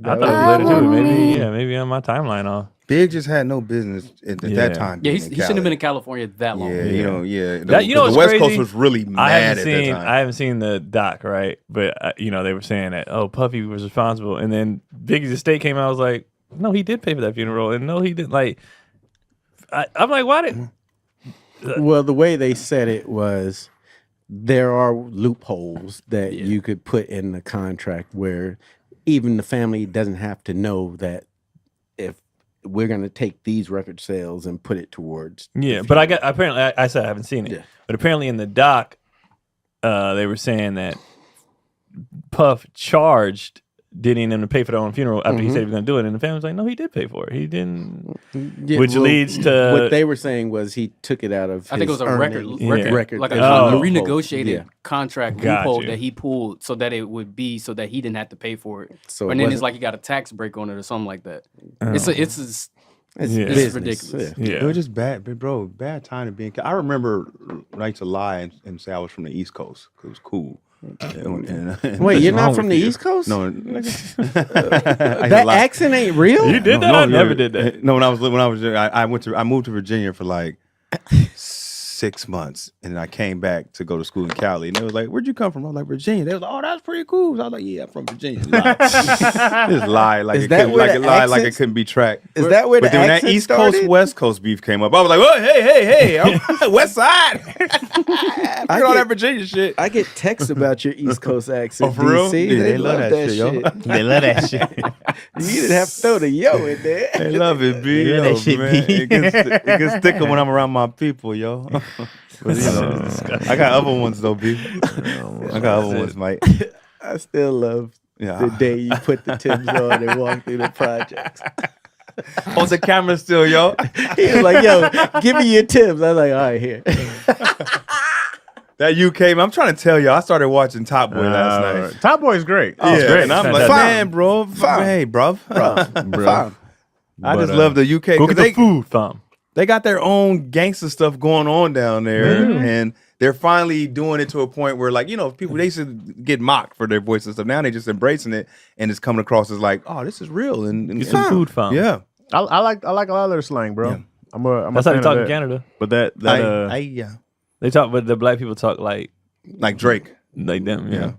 I thought it was later too. Maybe on my timeline off. Big just had no business at that time. Yeah, he shouldn't have been in California that long. Yeah. The West crazy? Coast was really mad at that time. I haven't seen the doc, right? But they were saying that Puffy was responsible, and then Biggie's estate came out. I was like, no, he did pay for that funeral, and no, he didn't. Like, I'm like, why did? Well, the way they said it was there are loopholes that you could put in the contract where even the family doesn't have to know that if we're going to take these record sales and put it towards. Yeah, but I said I haven't seen it, but apparently in the doc, they were saying that Puff charged Diddy and them to pay for their own funeral after he said he was going to do it, and the family was like, no, he did pay for it. He didn't, leads to what they were saying was he took it out of. I think it was a record, like a renegotiated contract loophole that he pulled so that it would be so that he didn't have to pay for it. So and then it's like he got a tax break on it or something like that. It's ridiculous. Yeah. It was just bad, bro. Bad time to be in. I remember when I used to lie and say I was from the East Coast because it was cool. Wait, you're not from the East Coast? No, that accent ain't real. You did that? I never did that. No, when I was I moved to Virginia for like 6 months, and I came back to go to school in Cali, and they was like, "Where'd you come from?" I was like, "Virginia." They was like, "Oh, that's pretty cool." So I was like, "Yeah, I'm from Virginia." Just lie like it couldn't be tracked. Is that where the then accent that East started? Coast West Coast beef came up, I was like, "Oh, hey, I'm West Side." I get all that Virginia shit. I get texts about your East Coast accent. Oh, for real? DC. Yeah, they love that shit, yo. They love that shit. You didn't have to throw the yo in there. They love it, B. Yeah, that shit, man. B. It gets thicker when I'm around my people, yo. But, I got other ones though, B. I got other ones, Mike. I still love the day you put the Timbs on and walk through the projects. On the camera still, yo. He was like, "Yo, give me your Timbs." I was like, "All right, here." That UK, man, I'm trying to tell y'all, I started watching Top Boy last night. Top Boy's great. It's great. And I'm like, man, bro. Hey, bruv. I just love the UK. Go get the food, fam. They got their own gangster stuff going on down there, and they're finally doing it to a point where, like, people, they used to get mocked for their voice and stuff. Now they're just embracing it, and it's coming across as like, oh, this is real. And Get some food, fam. Yeah. I like a lot of their slang, bro. Yeah. I'm That's a how they fan talk of in Canada. But They talk, but the black people talk like Drake. Like them, yeah.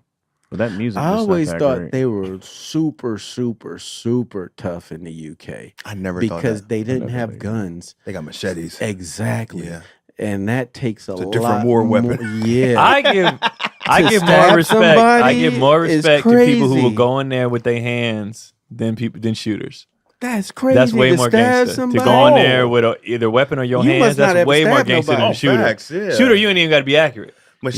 But that music. I always thought great. they were super, super, super tough in the UK. I never thought because that. they didn't have guns. They got machetes. Exactly. Yeah. And that takes a different war weapon. Yeah. I give more respect. I give more respect to people who will go in there with their hands than shooters. That's crazy. That's way more gangster. To go in there with either weapon or your hands, that's way more gangster than a shooter. Facts, yeah. Shooter, you ain't even got to be accurate. But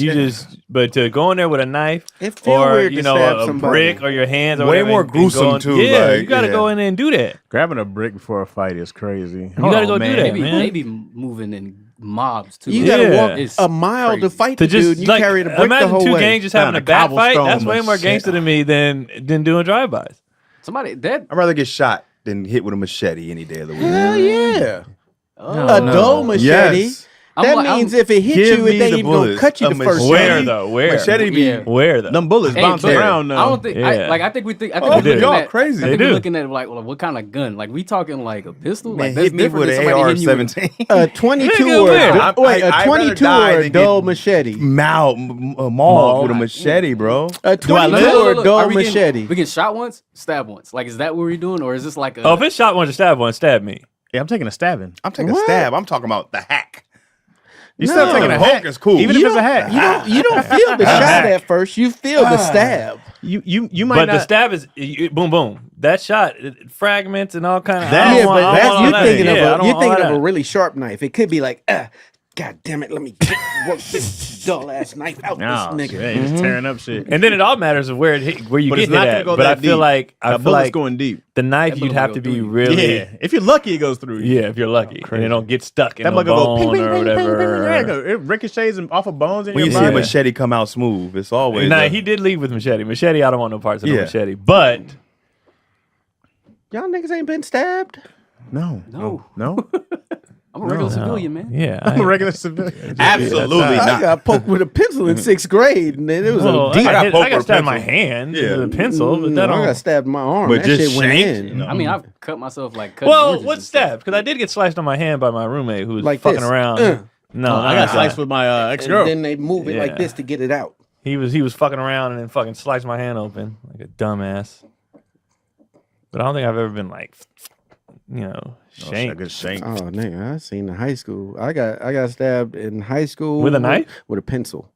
to go in there with a knife or a brick or your hands or way whatever, more gruesome too. Yeah, you got to go in there and do that. Grabbing a brick before a fight is crazy. You got to go do that, man. Maybe moving in mobs too. You got to walk a mile to fight the dude. And you carry the brick the whole way. Imagine two gangs just having a bat fight. That's way more gangster to me than doing drive-bys. I'd rather get shot than hit with a machete any day of the week. Hell yeah. A dull machete. Yes. That means if it hits you, it ain't even gonna cut you the first time. Where though? Where though? Them bullets bounce around. I don't think. I think we think. I think Oh, we're looking y'all at crazy. I think They we're do. looking at like, well, what kind of gun? Like we talking like a pistol? Man, Like that's hit me different with than an somebody hitting you with AR-17. A 22 Nigga, or where? a 22 or a dull machete. Mauled with a machete, bro. A 22 or a dull machete. We get shot once, stab once. Like is that what we're doing, or is this like a? Oh, if it's shot one to stab one, stab me. Yeah, I'm taking a stabbing. I'm taking a stab. I'm talking about the hack. You still taking a hack? Is cool. Even if it's a hack. You don't feel the shot at first. You feel the stab. You might But not. the stab is boom, boom. That shot, fragments and all kind of. Yeah, but you're thinking of a really sharp knife. It could be like, God damn it, let me work this dull ass knife out this nigga. Shit, just tearing up shit. And then it all matters of where you But get it's hit not gonna at. go But that I feel deep. like That bullet's going deep. the knife you'd have to be really If you're lucky, it goes through you. yeah, if you're lucky, and it don't get stuck in That the mug will go ping, bone ping, or ping, ping, ping, whatever. ping. It ricochets off of bones in When your you see a body. machete come out smooth, it's always. Nah, he did leave with machete. Machete, I don't want no parts of the machete. But Y'all niggas ain't been stabbed? No. I'm a regular civilian, man. Yeah, I'm a regular civilian. Absolutely I not. got poked with a pencil in 6th grade, and then it was Well, a deep. I poked got with a stabbed in my pencil. hand Yeah. with a pencil, but that I don't. got stabbed in my arm. But That just shit went shanked, in. you know? I mean, I've cut myself like cutting Well, oranges what and stuff. stabbed? Because I did get sliced on my hand by my roommate who was Like fucking this. around. No, I got sliced with my ex-girl. And then they move it Yeah. like this to get it out. He was fucking around and then fucking sliced my hand open like a dumbass. But I don't think I've ever been like, shanked. Good shank. Oh nigga, I seen in high school. I got stabbed in high school With a knife? with a pencil.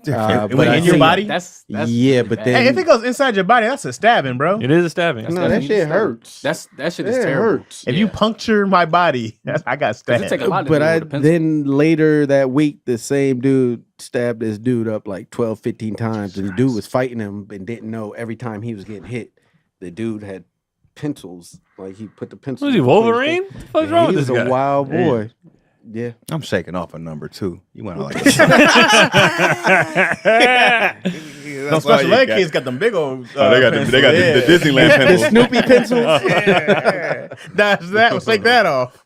It but went I in your seen- body? That's Yeah, really but bad. then- Hey, if it goes inside your body, that's a stabbing, bro. It is a stabbing. No, that shit hurts. That shit is It terrible. hurts. If you puncture my body, I got 'Cause it take stabbed. a lot to But do I with a pencil. then later that week, the same dude stabbed this dude up like 12, 15 times, and the dude was fighting him and didn't know every time he was getting hit, the dude had pencils. Like he put the pencils. Was he Wolverine? What the fuck's wrong He with was this a guy? wild boy. Yeah. I'm shaking off a number 2. You went like Those special ed kids got them big old. they got pencils. the Disneyland The pencils. Snoopy pencils. That's that. Let's take that off.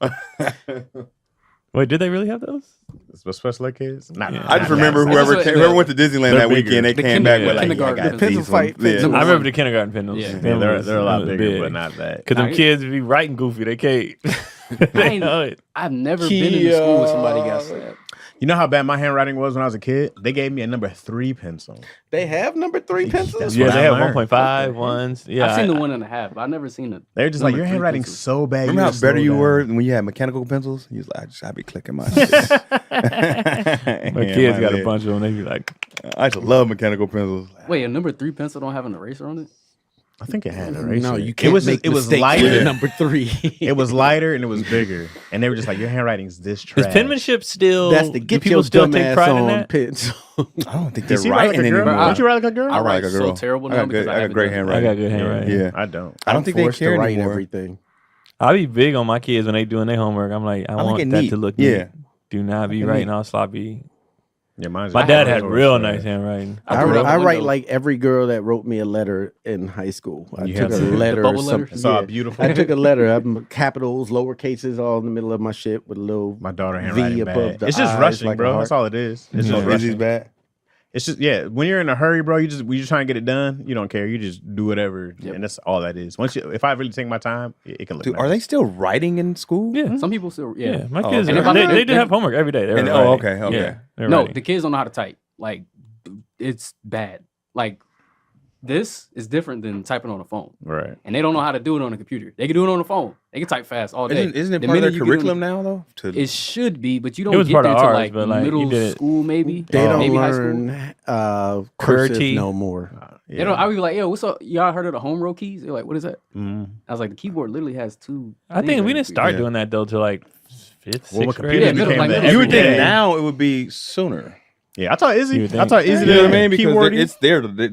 Wait, did they really have those? Special ed kids. Not. Yeah. I just remember That's whoever what- whoever went to Disneyland They're that bigger. weekend, they The came back kinder- with like, kindergarten I got pencil these fight, ones. pencil- I remember the kindergarten pencils. Yeah. Yeah, they're a lot Them was bigger, big. but not that. Because them Nah, kids be writing goofy. They can't. They know it. I've never been in a school where somebody got stabbed. You know how bad my handwriting was when I was a kid? They gave me a number 3 pencil. They have number 3 pencils. That's Yeah, what they I have learned. 1.5 ones. Yeah, I've seen the 1.5, but I've never seen it. They were just like, Number your 3 handwriting's pencils. so bad. Remember you how just better slow you down. were when you had mechanical pencils? You was like, I be clicking my shit. My kids got a bunch of them. They be like, I just love mechanical pencils. Wait, a number 3 pencil don't have an eraser on it? I think it had an eraser. No, you can't was make it was mistakes lighter. with number 3. It was lighter and it was bigger. And they were just like, your handwriting's this trash. is penmanship still? That's the do get people your still dumb take ass pride in on that? pencil. I don't think You they're see, write like writing a girl? anymore. Don't you write like a girl? I write write like a so girl. terrible I now got because good- I I got haven't great done it. I handwriting. got good handwriting. Yeah. I don't. I don't think they forced to care write anymore. everything. I be big on my kids when they doing their homework. I'm like, I like want it that neat. to look Yeah. neat. Do not be it writing neat. all sloppy. Yeah, mine's My just dad always had over real trash. nice handwriting. I put it up the write window. like every girl that wrote me a letter in high school. I You took a have to- letter The or bubble something. letters? It's all beautiful. I took a letter, capitals, lower cases, all in the middle of my shit with a little My daughter V handwriting above bad. the It's just eyes rushing, like a bro. heart. That's all it is. It's So just Izzy's rushing. bad. It's just when you're in a hurry, bro. You just trying to get it done. You don't care. You just do whatever, and that's all that is. If I really take my time, it can look. Dude, nice. are they still writing in school? Yeah. Some people still, Yeah, my Oh, kids, okay. And if I'm- they do have homework every day. They're And- writing. okay. Yeah, they're No, writing. the kids don't know how to type. Like, it's bad. Like, this is different than typing on a phone. Right. And they don't know how to do it on a computer. They can do it on a phone. They can type fast all day. Isn't it The part of their minute you get on- curriculum now though? It should be, but you It don't was get part there of to ours, like but, like, you middle did it- school, maybe. They don't maybe high school. learn QWERTY. cursive no more. They don't, I would be like, yo, what's up? Y'all heard of the home row keys? They're like, what is that? Mhm. I was like, the keyboard literally has 2. I think we didn't start Yeah. doing that though till like 5th, Well, 6th when grade. computers Yeah, middle- became like that middle You would think every day. now it would be sooner. Yeah, I taught You Izzy. would I think. taught Izzy. You know what I mean? Because keyboarding. it's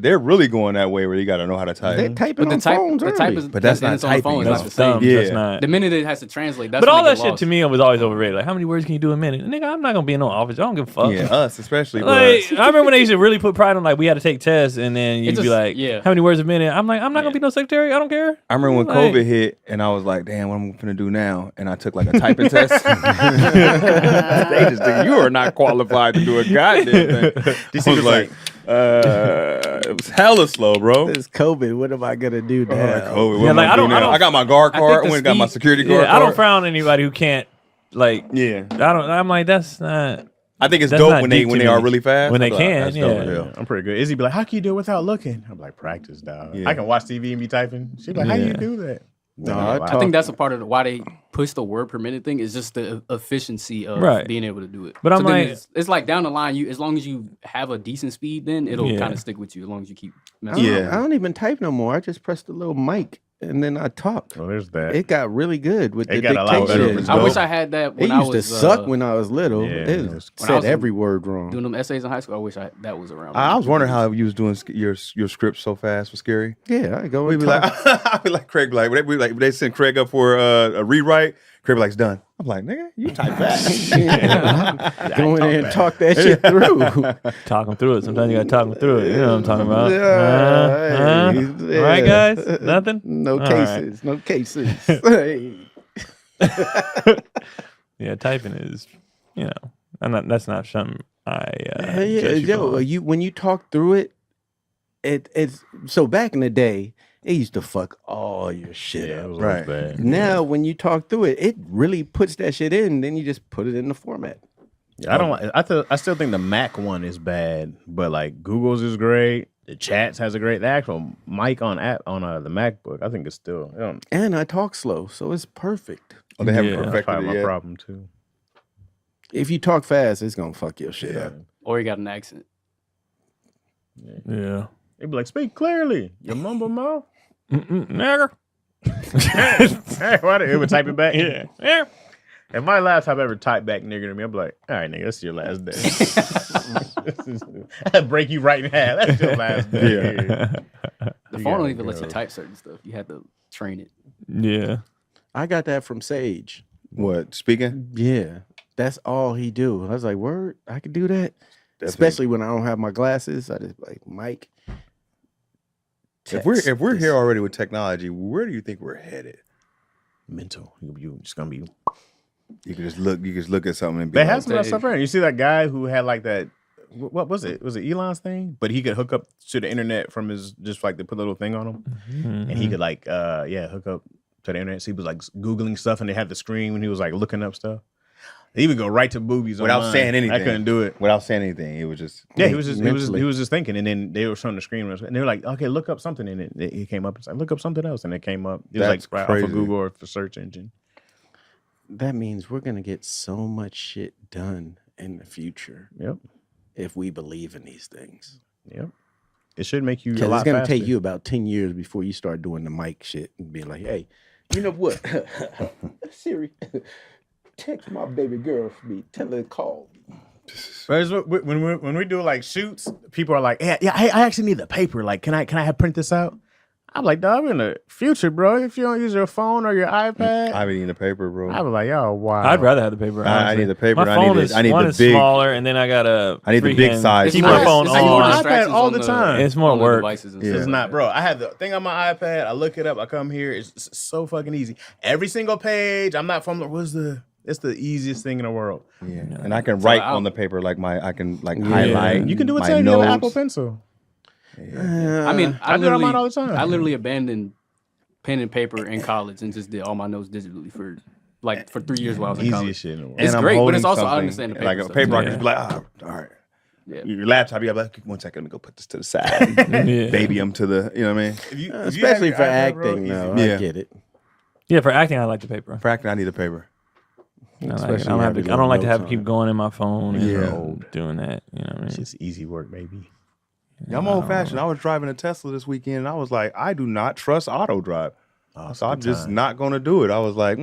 they're really going that way where you got to know how to type. They typing But the on type, phones the type early. is, But that's and not it's on the phone. typing, It's That's not the same. dumb. Yeah. That's not. The minute it has to translate, that's But when all they that get shit lost. to me was always overrated. Like, how many words can you do a minute? Nigga, I'm not gonna be in no office. I don't give a fuck. Yeah, us especially. Like, But I remember when they used to really put pride on like we had to take tests and then you'd be just- like, yeah. how many words a minute? I'm like, I'm not gonna be no secretary. I don't care. I remember when Like- COVID hit, and I was like, "Damn, what am I gonna do now?" And I took like a typing test. They just think you are not qualified to do a goddamn thing. I was like, it was hella slow, bro. It's COVID. What am I gonna do now? COVID, what Yeah, am like, I I doing don't- now? I got my guard I think card. the I went and got my speed- security guard. Yeah, I don't card. frown on anybody who can't like. Yeah, I'm like, that's not I think it's That's dope not when deep they to are me. really fast. When they I'm like, can, that's dope yeah. as hell. I'm pretty good. Izzy be like, how can you do it without looking? I'm like, practice, dog. Yeah. I can watch TV and be typing. She's like, how do you Yeah. do that? No, I think that's a part of why they push the word per minute thing is just the efficiency of Right. being able to do it. But I'm then like- it's like down the line, as long as you have a decent speed, then it'll Yeah. kind of stick with you as long as you keep I messing don't, around. I don't even type no more. I just press the little mic and then I talk. Well, there's that. It got really good with It the got a lot better dictation. with I Dope. wish I had that when It I used was to suck when I was little. yeah, it it was, was- when I said was every word wrong. doing them essays in high school. I wish that was around. I was wondering how you was doing your script so fast was scary. Yeah, I go We'd and be talk. like, I'd be like Craig, they sent Craig up for a rewrite. Craig be like, it's done. I'm like, nigga, you type fast. Go in there and talk that shit through. talk them through it. Sometimes you gotta talk them through it. You know what I'm talking about? Yeah, Right, yeah. guys? Nothing. No All cases. No cases. Hey. Yeah, typing is, that's not something when you talk through it, it's so back in the day, it used to fuck all your shit up. Right. Bad. Now, when you talk through it, it really puts that shit in. Then you just put it in the format. Yeah, I still think the Mac one is bad, but like Google's is great. The Chats has a great. The actual mic on the MacBook, I think it's still. And I talk slow, so it's perfect. Oh, they haven't That's perfected probably it my yet. problem too. If you talk fast, it's gonna fuck your shit up. Or you got an accent. Yeah. They'd be like, speak clearly. You mumble mouth. Nigger. Hey, what? It would type it back. Yeah. If my laptop ever typed back nigger to me, I'm like, all right, nigga, that's your last day. I'd break you right in half. That's your last day. Yeah. The phone don't even let you type certain stuff. You had to train it. Yeah. I got that from Sage. What, speaking? Yeah. That's all he do. I was like, word, I could do that. Definitely. Especially when I don't have my glasses. I just like, Mike. If we're here already with technology, where do you think we're headed? Mental. You just gonna be. You can just look at something and be They like, have some of that stuff right. You see that guy who had like that. What was it? Was it Elon's thing? But he could hook up to the internet from his just like they put a little thing on him, and he could like hook up to the internet. So he was like Googling stuff, and they had the screen when he was like looking up stuff. He would go right to movies without online. saying anything. I couldn't do it Without saying anything. It was just he was just thinking, and then they were showing the screen, and they were like, "Okay, look up something," and it came up. It's like, "Look up something else," and it came up. It was That's like right crazy. off of Google or for search engine. That means we're gonna get so much shit done in the future. Yep. If we believe in these things. Yep. It should make you. Because it's gonna take you about 10 years before you start doing the mic shit and be like, "Hey, you know what, Siri, text my baby girl for me. Tell her to call me." When we do like shoots, people are like, "Yeah, I actually need the paper. Like, can I print this out?" I'm like, "Dog, in the future, bro. If you don't use your phone or your iPad, I need the paper, bro. I was like, yo, wow. I'd rather have the paper. I need the paper. My phone is I need the big, smaller, and then I got a. I need the big size. Keep my phone I use my on. iPad all the time. It's more work. It's not, bro. I have the thing on my iPad. I look it up. I come here. It's so fucking easy. Every single page. I'm not from. It's the easiest thing in the world. Yeah, and I can write on the paper I can highlight. You can do it too. You have an Apple Pencil. Yeah. I mean, I do it on mine all the time. I literally abandoned pen and paper in college and just did all my notes digitally for 3 years while I was in college. Easiest shit in the world. It's great, but it's also I understand the paper. Like a stuff. paper, I can just be like, all right. Yeah. Your laptop, you have like 1 second, let me go put this to the side. Baby, I'm to the, you know what I mean? Especially for acting, though. I get it. Yeah, for acting, I like the paper. For acting, I need the paper. I don't like to have to keep going in my phone and doing that. You know what I mean? It's just easy work, baby. Yeah, I'm old fashioned. I was driving a Tesla this weekend and I was like, I do not trust auto drive. So I'm just not going to do it. I was like,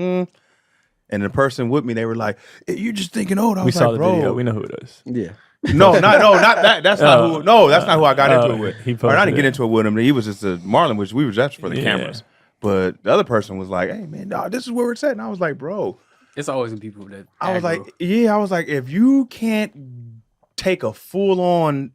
And the person with me, they were like, you're just thinking old. I was like, bro. Video. We know who it is. Yeah. No, not that. That's not who. No, that's not who I got into it with. I didn't get into it with him. He was just a Marlon, which we were just for the cameras. But the other person was like, hey man, this is where it's at. And I was like, bro. It's always in people that I was like, if you can't take a full on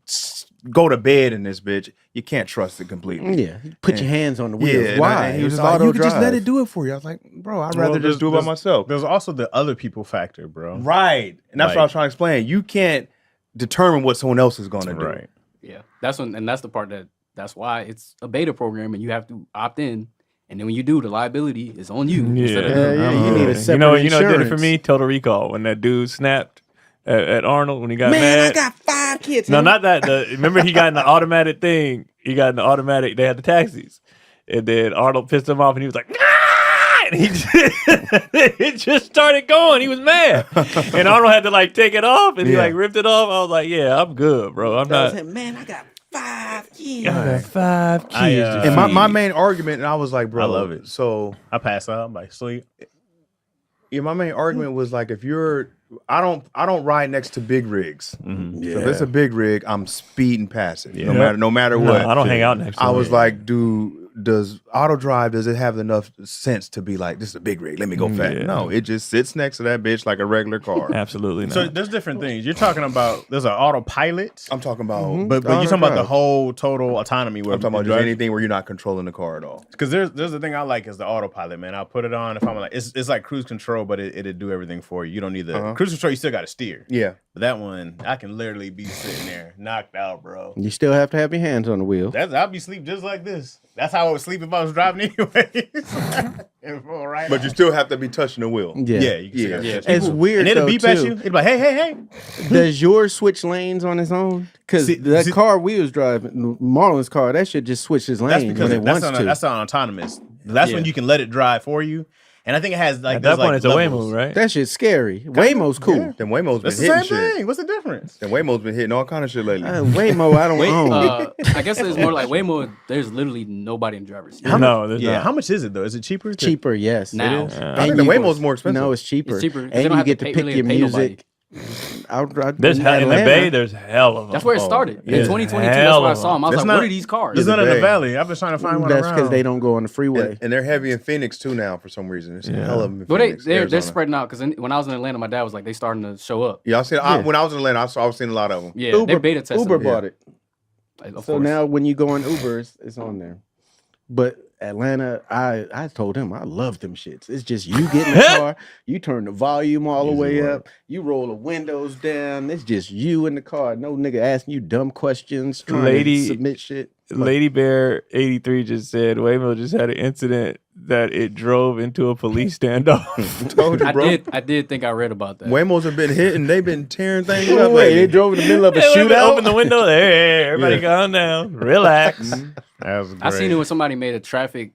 go to bed in this bitch, you can't trust it completely. Yeah. Put your hands on the wheel. Yeah, why? And he was just like, you could just let it do it for you. I was like, bro, I'd rather just do it by myself. There's also the other people factor, bro. Right. And that's what I was trying to explain. You can't determine what someone else is going to do. Right. Yeah. That's the part that's why it's a beta program and you have to opt in. And then when you do, the liability is on you. You need a separate you know what insurance. did it for me? Total Recall. When that dude snapped at Arnold when he got mad. I got 5 kids. No, not that. Remember he got in the automatic thing. He got in the automatic. They had the taxis. And then Arnold pissed him off and he was like, nah! And it just started going. He was mad. And Arnold had to take it off and he ripped it off. I was like, yeah, I'm good, bro. I'm not. Man, I got 5 kids. I got 5 kids. And my main argument, and I was like, bro, I love it. So I pass out, I'm like, sleep. Yeah, my main argument was like, if I don't ride next to big rigs. Mm-hmm. So if it's a big rig, I'm speeding past it. No matter what. I don't hang out next to I was like, dude, auto drive, does it have enough sense to be like, this is a big rig, let me go fast? Yeah. No, it just sits next to that bitch like a regular car. Absolutely not. So there's different things. You're talking about, there's an autopilot. I'm talking about, but you're talking about the whole total autonomy. Where I'm talking about just anything where you're not controlling the car at all. Because there's the thing I like is the autopilot, man. I'll put it on if I'm like, it's like cruise control, but it'll do everything for you. You don't need the cruise control. You still got to steer. Yeah. But that one, I can literally be sitting there knocked out, bro. You still have to have your hands on the wheel. I'll be sleep just like this. That's how I would sleep if I was driving anyways. But you still have to be touching the wheel. Yeah. It's weird. And it'll though, beep too. at you. It'll be like, hey. Does yours switch lanes on its own? Because that car we was driving, Marlon's car, that shit just switches lanes when it wants to. That's on autonomous. That's when you can let it drive for you. And I think it has like at that point it's levels. a Waymo, right? That shit's scary. Waymo's cool. Yeah. Then Waymo's been That's hitting the same shit. thing. What's the difference? Then Waymo's been hitting all kind of shit lately. Waymo, I don't own. I guess it's more like Waymo. There's literally nobody in the driver's seat. There's not. How much is it though? Is it cheaper? Cheaper, yes. Now. I think the Waymo's more expensive. No, it's cheaper. It's cheaper. And you get to pick your music. There's in the Bay. There's hell of them. That's where it started. In yeah. 2022, that's where I saw them. I was like, what are these cars? There's none in the valley. I've been trying to find one That's around. because they don't go on the freeway. And they're heavy in Phoenix too now for some reason. It's a hell of them in But Phoenix, they're spreading out because when I was in Atlanta, my dad was like, they starting to show up. Yeah, when I was in Atlanta, I was seeing a lot of them. Yeah, they beta tested Uber them. bought it. Of So course. now when you go on Uber, it's on there. But Atlanta, I told him I love them shits. It's just you get in the car, you turn the volume all the way up, you roll the windows down. It's just you in the car. No nigga asking you dumb questions, trying to submit shit. Lady Bear 83 just said Waymo just had an incident that it drove into a police standoff. Told you, bro. I did think I read about that. Waymos have been hitting. They've been tearing things up. Wait, they drove in the middle of a shootout. Open the window. Hey, everybody calm down. Relax. That was great. I seen it when somebody made a traffic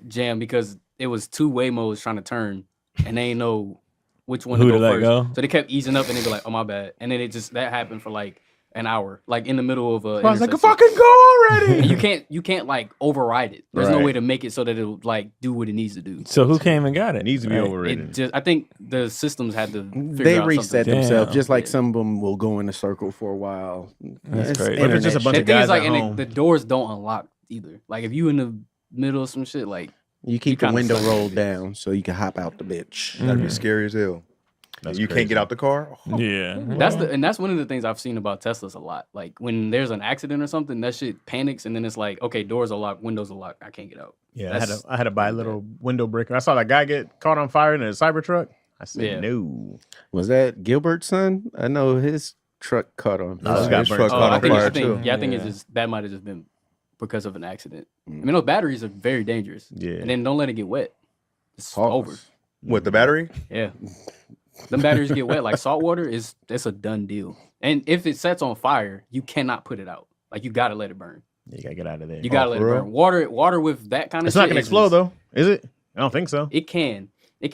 jam because it was two Waymos trying to turn and they ain't know which one to go first. So they kept easing up and they'd be like, oh my bad. And then that happened for like an hour, like in the middle of a I was like, fucking go already. And you can't like override it. There's no way to make it so that it'll like do what it needs to do. So who came and got it? It needs to be overrated. I think the systems had to figure They out reset something. themselves, just like some of them will go in a circle for a while. That's crazy. But it's just a bunch The of thing guys is, like, at and home. the doors don't unlock either. Like if you in the middle of some shit, like You keep the kinda window suck. rolled down so you can hop out the bitch. That'd be scary as hell. You can't get out the car. Yeah. that's one of the things I've seen about Teslas a lot. Like when there's an accident or something, that shit panics, and then it's like, okay, doors are locked, windows are locked, I can't get out. Yeah, I had to buy a little window breaker. I saw that guy get caught on fire in a Cybertruck. I said, Yeah. no. Was that Gilbert's son? I know his truck caught on. No, His got truck burnt. caught I on think fire it's- too. I think it's just that might have just been because of an accident. I mean, those batteries are very dangerous. Yeah. And then don't let it get wet. It's Pause. over. With the battery? Yeah. Them batteries get wet. Like salt water it's a done deal. And if it sets on fire, you cannot put it out. Like you gotta let it burn. You gotta get out of there. You gotta let it for burn. Water with that kind of It's shit. not gonna explode though, is it? I don't think so. It can. It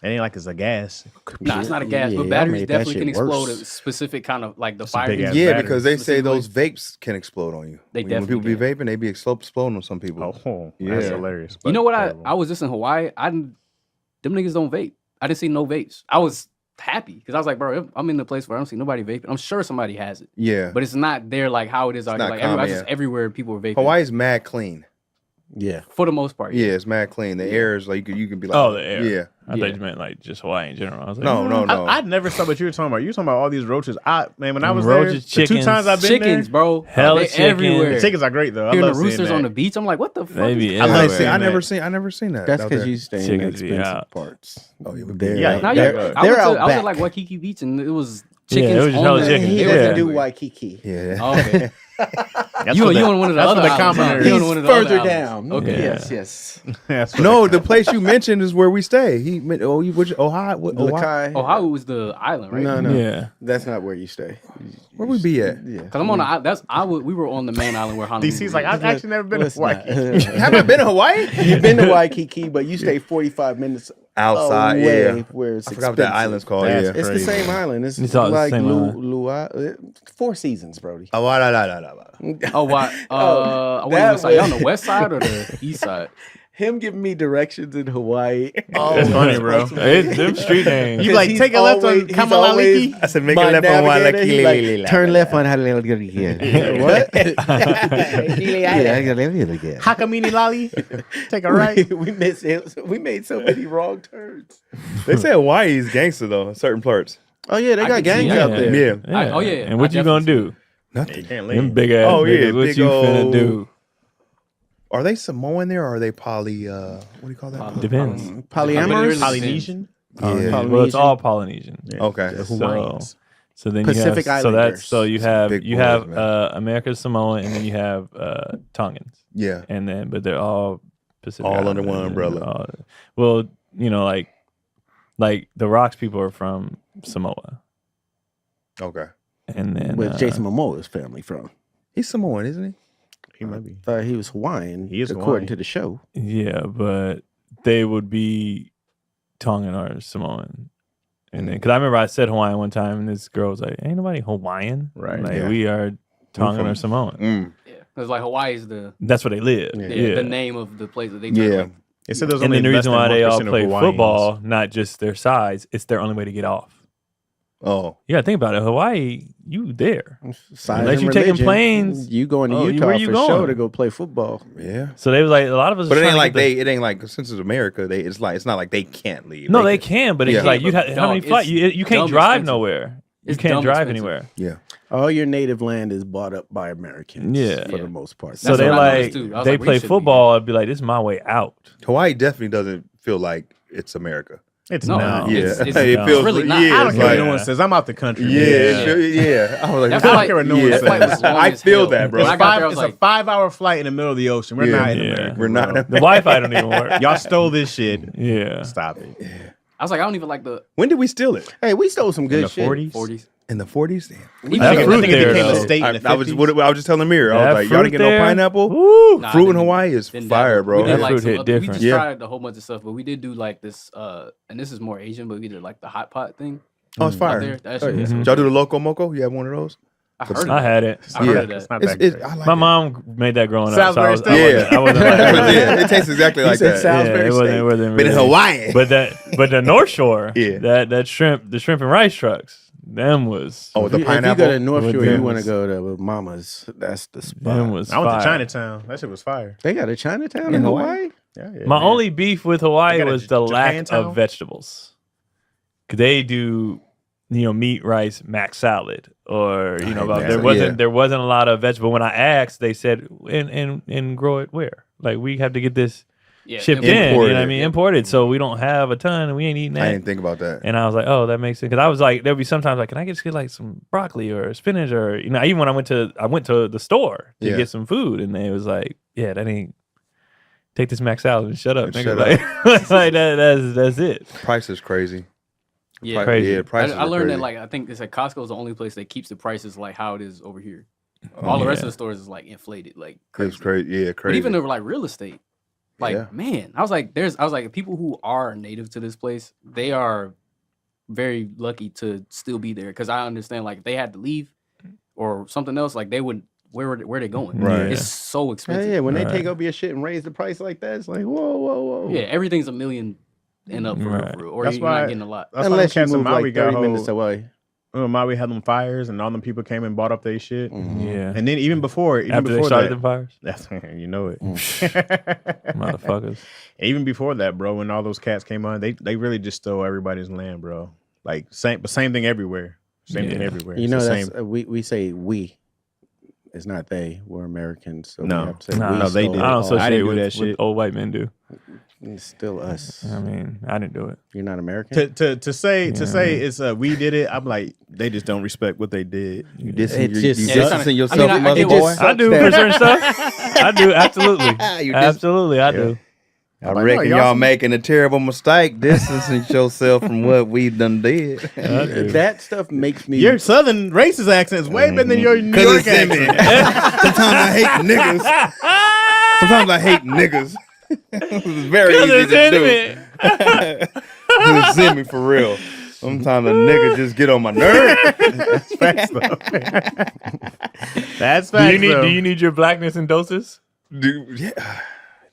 ain't like it's a gas. Nah, it's not a gas, Yeah, but I batteries made that definitely shit can explode worse. a specific kind of like the That's a fire. big ass Yeah, battery. because they say Specifically. those vapes can explode on you. They When people be definitely vaping, they be exploding on some people. Oh, that's Yeah. hilarious. You know but what? terrible. I was just in Hawaii. Them niggas don't vape. I didn't see no vapes. I was happy because I was like, bro, if I'm in the place where I don't see nobody vaping. I'm sure somebody has it, Yeah. but it's not there like how it is out here. not Like common, just yeah. everywhere people are vaping. Hawaii's mad clean. Yeah. for the most part. Yeah, it's mad clean. The air is like you could be like, Oh, the air. Yeah. I thought you meant like just Hawaii in general. I was like, No. I'd never saw what you were talking about. You were talking about all these roaches. When I was Roaches, there, the 2 chickens. times I've been Chickens, there, bro. Hella They chicken. everywhere. the chickens are great though. I Hearing the love seeing roosters that. on the beach, I'm like, what the fuck? They be is- I everywhere. never seen that. That's out because there. you stay in Chickens be expensive out. parts. Oh, you would They're be. Yeah, out- Now, yeah, yeah, go ahead. I went out to back. like Waikiki Beach and it was Yeah, chickens. it was just on hella the- chickens. He it was doesn't do everywhere. Waikiki. Yeah. Oh, okay. That's You what the- on one of the that's other what the islands, huh? commoners- You on one of the Further other down. islands. Okay. Yeah. Yes. That's what No, the place you mentioned is where we stay. He meant Ohio. Lakai. Ohio was the island, right? No. Yeah. That's not where you stay. Where we be at? Yeah. Cause I'm on the we were on the main island where Honolulu. DC's like, is. I've actually never been to Let's Hawaii. not. Haven't been to Hawaii? You've been to Waikiki, but you stay 45 minutes Outside, away yeah. where it's I forgot what that expensive. island's called. That's Yeah. It's the Crazy. same island. It's It's all the like same island. Four Seasons, Brody. Oh, Oh, why? Oh, Y'all on that the west side or the east side? Him giving me directions in Hawaii. That's funny, bro. Them street names. You like take a left on Kamalaliki? I said, make a left on Wailiki. Turn left on Hawaii. What? Hakamini Lali? Take a right? We made so many wrong turns. They say Hawaii is gangster though in certain parts. Oh yeah, they got gangs out there. Yeah. And what you gonna do? Nothing. Them big ass. Oh, yeah, niggas, what big you old- finna do? Are they Samoan there or are they poly? What do you call that? Depends. Polyamorous. Polynesian? Yeah. Well, it's all Polynesian. Okay. So then Pacific you have Islanders. you have Big you boys, have man. America's Samoan and then you have Tongans. Yeah. And then but they're all Pacific All under Islanders one and umbrella. well, you know, like the Rocks people are from Samoa. Okay. And then Where's Jason Momoa's family from? He's Samoan, isn't he? He might be. Thought he was Hawaiian. He is according Hawaiian. to the show. yeah, but they would be Tongan or Samoan. And then, because I remember I said Hawaiian one time, and this girl was like, "Ain't nobody Hawaiian, Right. Like Yeah. we are Tongan or Samoan. Mm. Yeah, because like Hawaii is the That's where they live. the name of the place that they Yeah. It said there's And only then the less reason than why they all 1% of play Hawaiians. football, not just their size, it's their only way to get off. Oh. Yeah, think about it. Hawaii, you there. Size Unless and you taking religion. planes. You going to Oh, Utah where for you show going? to go play football. Yeah. So they was like, a lot of us. But was it ain't trying like to get it ain't like since it's America, it's not like they can't leave. No, they can, but it's Yeah. like you But have how many dog, flights? it's You can't dumb drive expensive. nowhere. You It's can't dumb drive expensive. anywhere. Yeah. All your native land is bought up by Americans. Yeah. for Yeah. the most part. So That's they what I like noticed, too. I was they like, we play shouldn't be football. I'd be like, this is my way out. Hawaii definitely doesn't feel like it's America. It's No, not. Yeah. it's it dumb. feels really not. Yeah, I don't it's care what like- no one says. I'm out the country. Yeah, Yeah. I was like, That I don't flight- care what no one yeah. says. That flight was long I as feel hell. that, bro. When I got there, I was It's like, a 5-hour flight in the middle of the ocean. We're Yeah. not in Yeah. America. We're not. bro. The Wi-Fi don't even work. Y'all stole this shit. Yeah. Stop it. I was like, I don't even like the When did we steal it? Hey, we stole some In good the shit. 40s? 40s. In the 40s? Damn. We That I fruit think it there, became a though. state in the 50s. I was just telling Amir. I That was like, y'all fruit didn't get no there? pineapple? Woo! Nah, I Fruit in didn't- Hawaii is didn't fire, dabble. bro. We did That like fruit some hit other- We different. just Yeah. tried a whole bunch of stuff, but we did do like this, and this is more Asian, but we did like the hot pot thing Oh, it's out fire. there. That Oh, shit yeah. was Did y'all do the Loco Moco? You have one of those? I heard of I that. had it. I heard Yeah. of that. It's not It's, that it's, great. I like My it. mom made that growing up. So I Salisbury was, steak. I wasn't like, Yeah, it tastes exactly like said that. Salisbury it wasn't, steak. it wasn't But in really- Hawaii. But the North Shore, Yeah. that shrimp, the shrimp and rice trucks, them was Oh, the If you go pineapple. to North With Shore, them you want to was- go to Mama's. That's the spot. them was I went fire. to Chinatown. That shit was fire. They got a Chinatown In in Hawaii? Hawaii? Yeah, My man. only beef with Hawaii They got a was the lack Japantown? of vegetables. 'Cause they do, meat, rice, mac salad, or hate about mac there salad. wasn't Yeah. there wasn't a lot of vegetable. When I asked, they said and grow it where? Like we have to get this Yeah, shipped it- in. You know Imported. what I mean? Imported, so we don't have a ton, and we ain't eating I that. didn't think about that. And I was like, oh, that makes sense. Because I was like, there'd be sometimes like, can I just get like some broccoli or spinach or even when I went to the store to Yeah. get some food, and they was like, yeah, that ain't. Take this mac salad and shut up, And nigga. shut Like, like that's it. Price is crazy. Yeah, Crazy. Yeah, prices I are learned that crazy. like I think it's like Costco is the only place that keeps the prices like how it is over here. All the rest of the stores is like inflated, like crazy. It's crazy. Yeah, But crazy. even over like real estate, like Yeah. man, I was like, people who are native to this place, they are very lucky to still be there because I understand like if they had to leave or something else, like they would where they going? Right. It's so Yeah, expensive. yeah. When they Right. take over your shit and raise the price like that, it's like, whoa, whoa, whoa. Yeah, everything's $1 million and up for real, Right. for real, or That's you're why- not getting a lot. That's Unless why you them cats in move Maui like got 30 minutes whole- away. Maui had them fires and all them people came and bought up their shit. Yeah. And then even before After they started the fires, that's you know it. motherfuckers. Even before that, bro, when all those cats came on, they really just stole everybody's land, bro. Like same thing everywhere. Same thing Yeah. everywhere. You It's know, the that's same. we say we. It's not they. We're Americans. So No. we have to say Nah, we no, they stole did. I don't it all. associate didn't do with that what shit. old white men do. It's still us. I mean, I didn't do it. You're not American. To say it's we did it, I'm like, they just don't respect what they did. You It's dissing, you just- distancing yourself I from get other what- boys? I do for certain stuff. I do absolutely, You dis- absolutely. I do. I like, reckon no, y'all y'all- making a terrible mistake distancing yourself from what we done did. I do. That stuff makes me. Your southern racist accent is way better than your New York accent. Sometimes I hate niggas. Sometimes I hate niggas. It's very Because easy it's to in do. me. It's in me for real. Sometimes a nigga just get on my nerve. That's facts, though. That's Do facts, you need though. do you need your blackness in doses? Dude, yeah.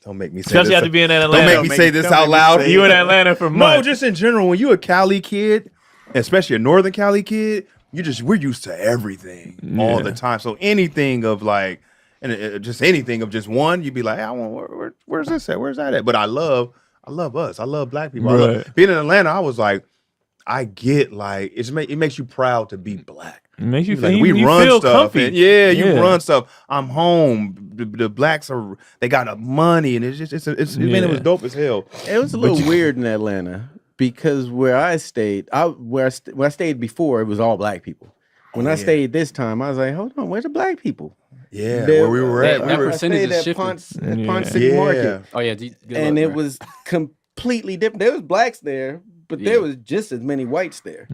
Don't make me say Especially this. after being in Atlanta. Don't make me say this out loud. You in Atlanta for months. No, just in general, when you a Cali kid, especially a Northern Cali kid, we're used to everything all the time. So anything of like, and just anything of just one, you'd be like, I want where's this at? Where's that at? But I love us. I love black people. Right. Being in Atlanta, I was like, I get like it makes you proud to be black. It makes you feel like, we run feel stuff. comfy. And you run stuff. I'm home. The blacks they got money, and it was dope as hell. It was a little weird in Atlanta because where I stayed, where I stayed before, it was all black people. When I stayed this time, I was like, hold on, where's the black people? Yeah, where we were at. That percentage is shifting. Ponce City Market. Oh yeah, and it was completely different. There was blacks there, but there was just as many whites there.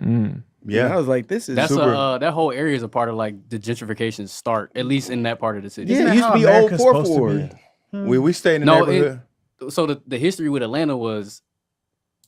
Yeah, and I was like, "This is that's super." That whole area is a part of like the gentrification start, at least in that part of the city. Yeah, it used to be old Fourth Ward. We stayed in the neighborhood. So the history with Atlanta was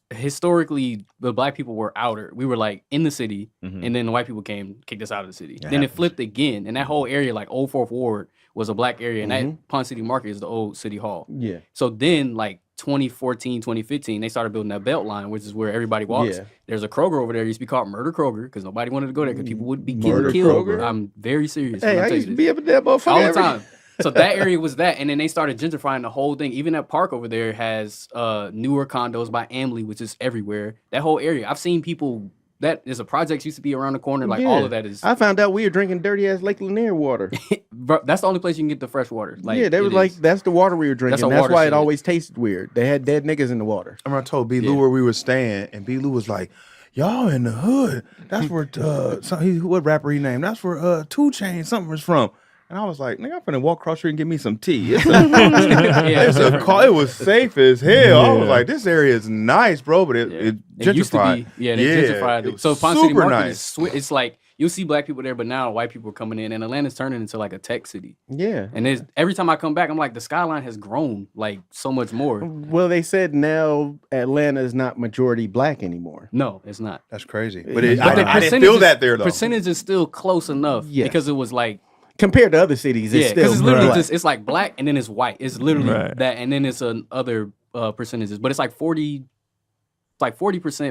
historically the black people were outer. We were like in the city, and then the white people came, kicked us out of the city. Then it flipped again, and that whole area, like old Fourth Ward, was a black area, and that Ponce City Market is the old city hall. Yeah. So then, like 2014, 2015, they started building that belt line, which is where everybody walks. Yeah. There's a Kroger over there. It used to be called Murder Kroger because nobody wanted to go there because people would be getting killed. Kroger? I'm very serious. Hey, I used to be up in that motherfucker all the time. So that area was that, and then they started gentrifying the whole thing. Even that park over there has newer condos by Amley, which is everywhere. That whole area, I've seen people. That is a project used to be around the corner. Like all of that is. I found out we were drinking dirty ass Lake Lanier water. Bro, that's the only place you can get the fresh water. Like, yeah, they were like, that's the water we were drinking. That's why it always tasted weird. They had dead niggas in the water. I remember I told B. Lou where we were staying, and B. Lou was like, y'all in the hood. That's where what rapper he named? That's where 2 Chainz something was from. And I was like, nigga, I'm finna walk across the street and get me some tea. It was safe as hell. I was like, this area is nice, bro, but it gentrified. Used to be, they gentrified it. So Ponce City Market is it's like you'll see black people there, but now white people are coming in, and Atlanta's turning into like a tech city. Yeah. And every time I come back, I'm like, the skyline has grown like so much more. Well, they said now Atlanta is not majority black anymore. No, it's not. That's crazy. But I didn't feel that there though. Percentage is still close enough because it was like. Compared to other cities, it's still because it's literally just it's like black and then it's white. It's literally that, and then it's other percentages. But it's like 40%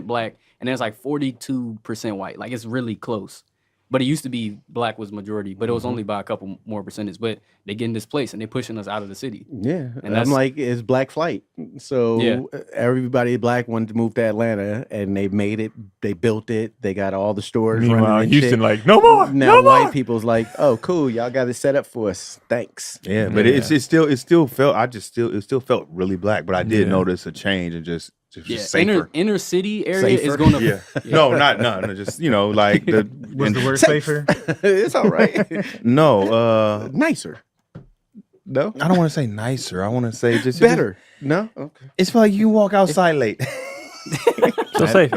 black, and then it's like 42% white. Like it's really close. But it used to be black was majority, but it was only by a couple more percentage. But they getting displaced and they're pushing us out of the city. Yeah, and I'm like, it's black flight. So everybody black wanted to move to Atlanta, and they made it. They built it. They got all the stores. Meanwhile, Houston like no more. Now no white more. people's like, oh cool, y'all got it set up for us. Thanks. Yeah, but it still felt really black. But I did notice a change and just safer. Inner city area is going to No, just like the was the word safer. It's all right. No, nicer. No, I don't want to say nicer. I want to say just better. No, okay. It's like you walk outside late. So safe.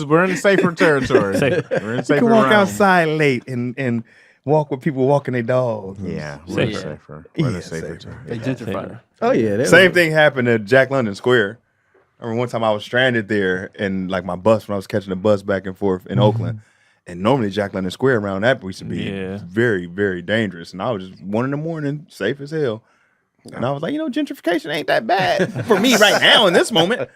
We're in safer territory. We're in safer. You can walk outside late and walk with people walking their dogs. Yeah, we're safer. We're the safer. They gentrified. Oh yeah. Same thing happened at Jack London Square. I remember one time I was stranded there, and like my bus, when I was catching the bus back and forth in Oakland, and normally Jack London Square around that used to be very, very dangerous. And I was just 1 a.m, safe as hell. And I was like, gentrification ain't that bad for me right now in this moment.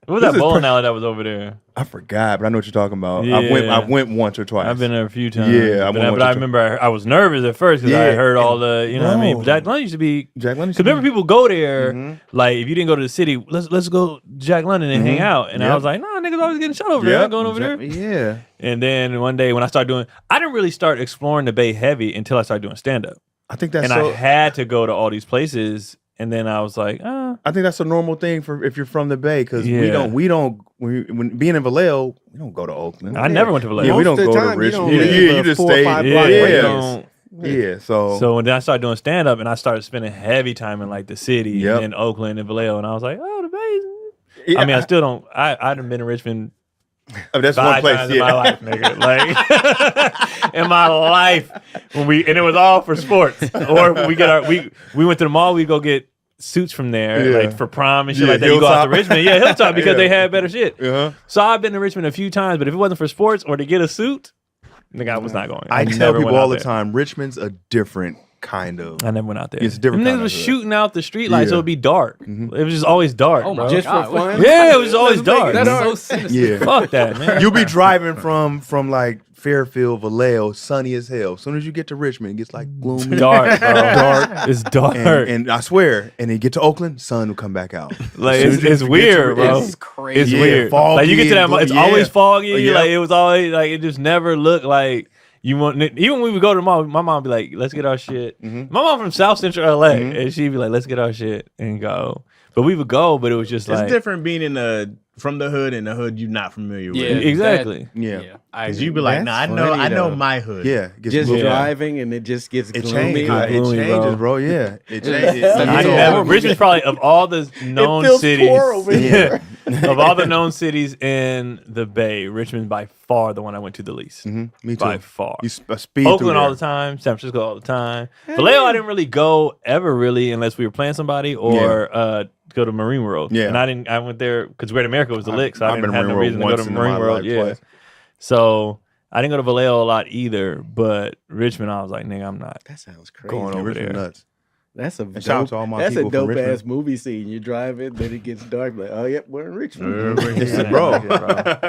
What was that bowling alley that was over there? I forgot, but I know what you're talking about. Yeah. I went once or twice. I've been there a few times. Yeah, but I remember I was nervous at first because I heard all the, what I mean. Jack London used to be. Because remember, people go there. Like if you didn't go to the city, let's go Jack London and hang out. And I was like, nah, niggas always getting shot over there. I'm going over there. Yeah. And then one day when I started I didn't really start exploring the Bay heavy until I started doing stand up. I think that's. And I had to go to all these places. And then I was like, I think that's a normal thing for if you're from the Bay, because we don't when being in Vallejo, we don't go to Oakland. I never went to Vallejo. Yeah, we don't go to Richmond. You just stay. So when I started doing stand up and I started spending heavy time in like the city and in Oakland and Vallejo, and I was like, oh, the Bay. I mean, I still don't. I done been in Richmond. That's one place in my life, nigga. Like in my life, and it was all for sports. Or we went to the mall. We go get suits from there, like for prom and shit like that. You go out to Richmond, Hilltop, because they had better shit. So I've been to Richmond a few times, but if it wasn't for sports or to get a suit, nigga, I was not going. I tell people all the time, Richmond's a different kind of. I never went out there. It's different. Them niggas was shooting out the street lights, so it'd be dark. It was just always dark. Oh my bro. God. Just for fun? Yeah, it was always dark. That's so sinister. Yeah. Fuck that, man. You'll be driving from like Fairfield, Vallejo, sunny as hell. As soon as you get to Richmond, it gets like gloomy, dark, bro. dark. It's dark. And I swear, and then you get to Oakland, sun will come back out. Like it's weird, bro. It's crazy. It's Yeah, weird. foggy Like you get to that, and it's yeah. always foggy. Yeah. Like it was always like it just never looked like you want. Even when we would go to the mall, my mom would be like, "Let's get our shit." My mom from South Central LA, and she'd be like, "Let's get our shit and go." But we would go, but it was just It's like different being from the hood and the hood you're not familiar with. Yeah, exactly. Yeah. Because you be like, nah, That's I know funny, my hood. Yeah, it gets Just gloomy. driving and it just gets It gloomy. changes. Like, It gloomy, changes, bro. bro. Yeah, it changes. I never. Richmond's probably of all the known feels cities. poor over here. Of all the known cities in the Bay, Richmond's by far the one I went to the least. Me too. By far. You speed Oakland through all there. the time, San Francisco all the time. Vallejo, I didn't really go ever really unless we were playing somebody or go to Marine World. Yeah. And I went there because Great America was the lick, so I I've didn't been to have no Marine reason to World go to once in Marine my World. life, Yeah. twice. So I didn't go to Vallejo a lot either, but Richmond, I was like, nigga, I'm not That sounds crazy. going over Richmond there. nuts. That's a And shout out dope, to all my that's a people from dope ass Richmond. movie scene. You're driving, then it gets dark. Like, oh yep, we're in Richmond. Bro,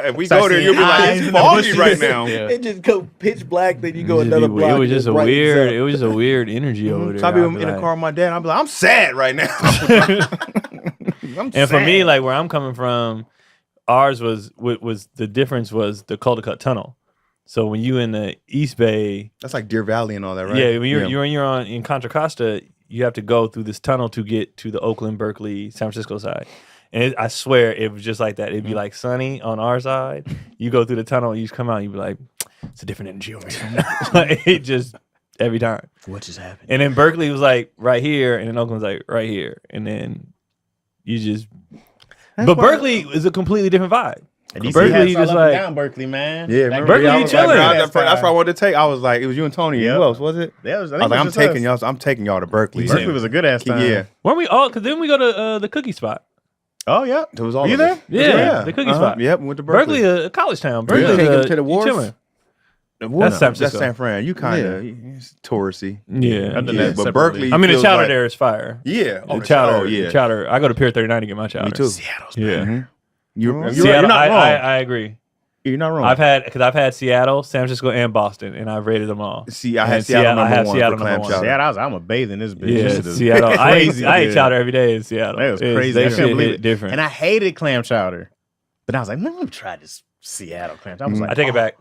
if we go there, you'll be like, it's foggy right now. It just go pitch black, then you go It another just- block. It was and just a brightens weird. up. It was just a weird energy over there. So I'll be I'd in be the like- car with my dad. I'll be like, I'm sad right now. And for me, like where I'm coming from, ours was the difference was the Cul-de-Cut Tunnel. So when you in the East Bay, That's like Deer Valley and all that, right? yeah, when you're in Contra Costa, you have to go through this tunnel to get to the Oakland, Berkeley, San Francisco side. And I swear it was just like that. It'd be like sunny on our side. You go through the tunnel, you just come out, you be like, it's a different energy over here. Like, it just every time. What just happened? And then Berkeley was like right here, and then Oakland's like right here, and then you just. But Berkeley is a completely different vibe. Berkeley just like down Berkeley, man. Yeah, remember? Berkeley, I you was like, chilling. that's what I wanted to take. I was like, it was you and Tony. Yep. Who else was it? I I was like, I'm taking y'all to Berkeley. Berkeley was a good ass time. Yeah, weren't we all? Because then we go to the cookie spot. Oh yeah. it was all. Were you of there? us. Yeah, the cookie spot. Yep, we went to Berkeley, Berkeley. a college town. Berkeley, Take him to the you wharf? chilling. That's San Francisco. San Fran. You kind of touristy. Yeah, I've done Yeah, that but separately. Berkeley. I mean, the feels chowder like- there is fire. Yeah, The chowder, yeah. the chowder. I go to Pier 39 to get my chowder. Me too. Seattle's Yeah, Mhm. You're Seattle. not wrong. I agree. You're not wrong. I've had Seattle, San Francisco, and Boston, and I've rated them all. See, I And had Seattle I number have one Seattle for clam number one. chowder. Seattle, I'm a bathe in this bitch. Yeah, This shit is Seattle. I crazy ate good. chowder every day in Seattle. That was It's- crazy. That I shit couldn't believe hit it. different. And I hated clam chowder, but I was like, let me try this Seattle clam chowder. I was like, I take it oh. back.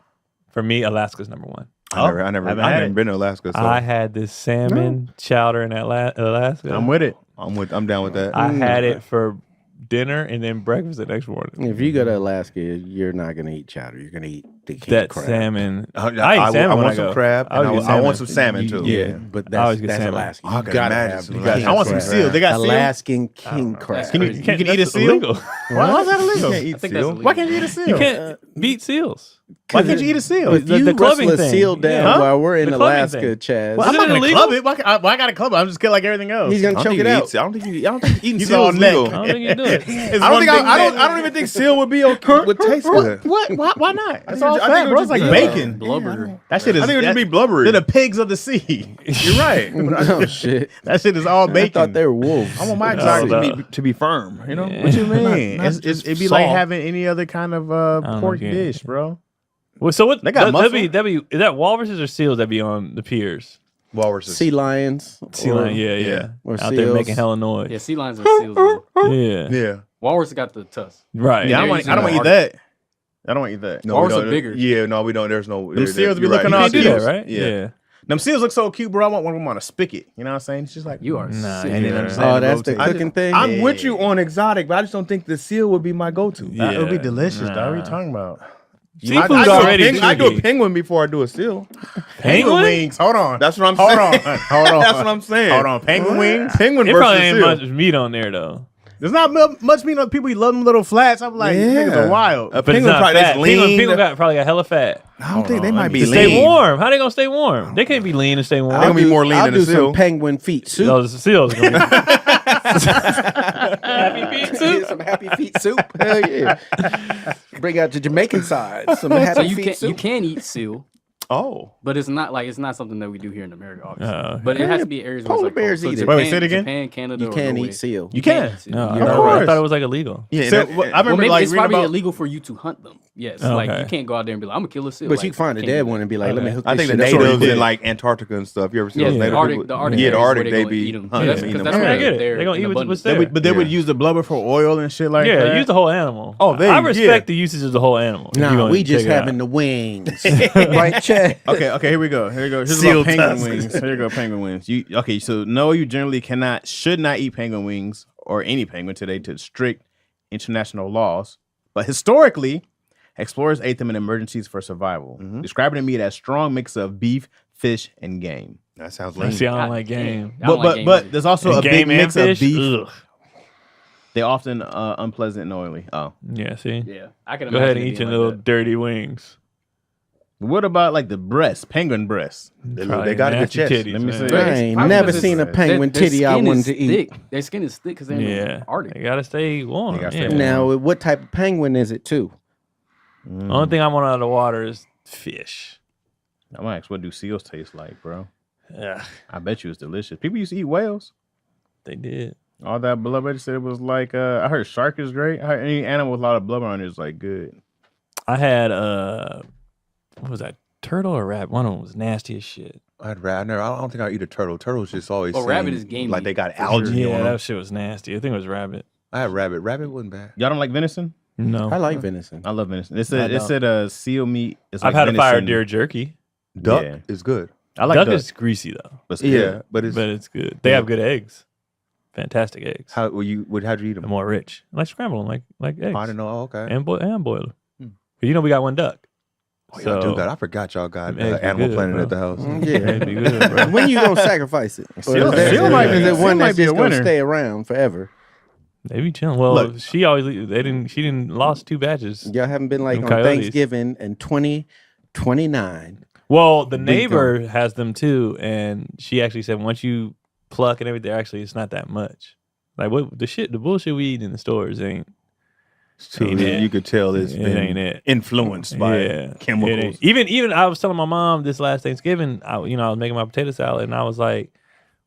For me, Alaska's number one. I never haven't had it. been to Alaska. So I had this salmon chowder in Alaska. I'm with it. I'm down with that. I had it for dinner and then breakfast the next morning. If you go to Alaska, you're not gonna eat chowder. You're gonna eat the king That crab. salmon. I I eat salmon when want I some go. crab. I always And get I want salmon. some salmon too. Yeah, but I that's always get that's salmon. Alaska. I You can gotta imagine have some the Alaska. king I want some crab. seal. They got seal. Alaskan king crab. Can you You can't eat a that's seal? illegal. Why is that illegal? You can't eat I think that's seal. illegal. Why can't you eat a seal? You can't beat seals. Why can't you eat a seal? If The you clubbing wrestle a thing. seal down Yeah. while we're in The clubbing Alaska, thing. Chaz, Well, I'm Is not it gonna illegal? club it. Why I gotta club it? I'm just kidding like everything else. he's gonna I don't choke think it you out. eat seal. I don't think eating He's seal all is neck. legal. I don't think you do it. It's I one big neck. don't even think seal would be okay. Would taste good. What? Why not? It's think all it- I think fat, it bro. would It's like just be, bacon. Blubber. That shit is. I think it would just be blubbery. They're the pigs of the sea. You're right. Oh shit! That shit is all I bacon. thought they were wolves. I want my No, exotic no. meat to be firm. You know. Yeah. What you mean? Not It'd be like salt. having any other kind of don't pork get it. dish, bro. Well, so what? They got That'd muscle. be is that walruses or seals that be on the piers? Walruses. sea lions. Sea or- lion, yeah. yeah. Or Out there seals. making hella noise. Yeah, sea lions and seals. Man. Yeah. Yeah. Walrus got the tusk. Right. Yeah, I they're don't using want to the eat that. I don't want to eat that. No, Walrus we are don't. bigger. Yeah, no, we don't. There's no. Them seals be you're looking right. all You can do seals. that, right? Yeah. Them seals look so cute, bro. I want one of them on a spigot. You know what I'm saying? It's just like You are Nah, sick. yeah. And then I'm saying Oh, that's the rotate. cooking thing. I'm with you on exotic, but I just don't think the seal would be my go-to. That would be Yeah. delicious, dog. What are you Nah. talking about? Seafood's I do a already I do a tricky. penguin before I do a seal. Penguin? wings. Hold on. That's what I'm Hold saying. on. Hold on. That's what I'm saying. Hold on. Penguin wings. Penguin It versus probably ain't seal. much meat on there though. There's not much meat on people. You love them little flats. I'm like, these niggas are wild. A But it's penguin not probably fat. that's lean. Penguin probably got hella fat. I don't think they on, might let be To me lean. stay warm. How they gonna stay warm? They can't be lean and stay warm. They're gonna be more lean I'll than do a seal. some penguin feet soup. Those seals. Are gonna be- Happy feet soup. Some happy feet soup. Hell yeah! Bring out the Jamaican side. Some happy So you feet can soup. you can eat seal. Oh, but it's not something that we do here in America, obviously. But it has to be areas where polar it's like bears cold. eat So it. Japan, Wait, say it again? Japan, Canada, You or can't Norway. eat seal. You can. No, Of I course. thought it was like illegal. yeah. So, that- I Well, remember maybe like it's reading probably about. illegal for you to hunt them. Yes, Okay. like you can't go out there and be like, I'm gonna kill a seal. But like, you can find a can't dead do one that. and be like, let me hook I this think the shit up. natives did. in like Antarctica and stuff. You ever see Yeah, those the native Arctic, people? the Arctic, Yeah, the areas Arctic. where They gonna be eat 'em. hunting That's them, because eating that's them. where I get it. they're They're gonna in eat what's abundance. there. But they would use the blubber for oil and shit like Yeah, that. use the whole animal. Oh, there I you- respect yeah. the usage of the whole animal. if you Nah, wanna we just check it out. having the wings. Right, Chad? Okay, here we go. Here's Seal about penguin tusks. wings. Here you go, penguin wings. So no, you generally should not eat penguin wings or any penguin today to strict international laws. But historically, explorers ate them in emergencies for survival, describing the meat as strong mix of beef, fish, and game. That sounds See, lazy. I don't like game. I don't like game But either. there's also And a big game and mix of fish. beef. Ugh. They're often unpleasant and oily. Oh, Yeah, see. Yeah, I can Go imagine ahead it and eat being your like little that. dirty wings. what about like the breast, penguin breast? They Probably got a good nasty chest. titties, Let me man. see. I ain't Probably never because seen a it's- penguin their titty I skin wanted is to eat. thick. Their skin is thick because they're in Yeah, the Arctic. they gotta stay warm. They gotta yeah. stay warm. Now, what type of penguin is it too? Only thing I want out of the water is fish. I'm gonna ask, what do seals taste like, bro? Ugh, I bet you it's delicious. People used to eat whales. they did. All that blubber, they said it was like. I heard shark is great. I heard any animal with a lot of blubber on it is like good. I had what was that? Turtle or rabbit? One of them was nasty as shit. I'd rather. I don't think I'd eat a turtle. Turtles just always. Oh, rabbit seem is gamey, like they got for algae Yeah, on them. that shit was nasty. I think it was rabbit. I had rabbit. Rabbit wasn't bad. Y'all don't like venison? No, I like venison. I love venison. It I said seal meat. Is I've like had a fire venison. deer jerky. Duck Yeah. is good. I like Duck duck. is greasy though, But Yeah, but it's but it's good. They Yeah. have good eggs. Fantastic eggs. how'd you eat They're them? more rich. I like scramble them like eggs. I don't know. Oh, okay. And boil them. You know we got one duck. Oh, y'all do got. I forgot y'all got Them eggs be Animal good, Planet bro. at the house. Yeah. It'd be good, bro. When you gonna sacrifice it? Or Seal- is that- seal might be- is it seal one might that's be a just gonna winner. stay around forever? They be chilling. Well, Look. she always she didn't lost 2 batches. Y'all haven't been like Them on coyotes. Thanksgiving in 2029. Well, the We neighbor has them too, and she actually said once you pluck and everything, actually it's not that much. Like what the bullshit we eat in the stores ain't. Ain't it. You could tell it's It been ain't it. influenced by It ain't. chemicals. Even I was telling my mom this last Thanksgiving, I was making my potato salad, and I was like,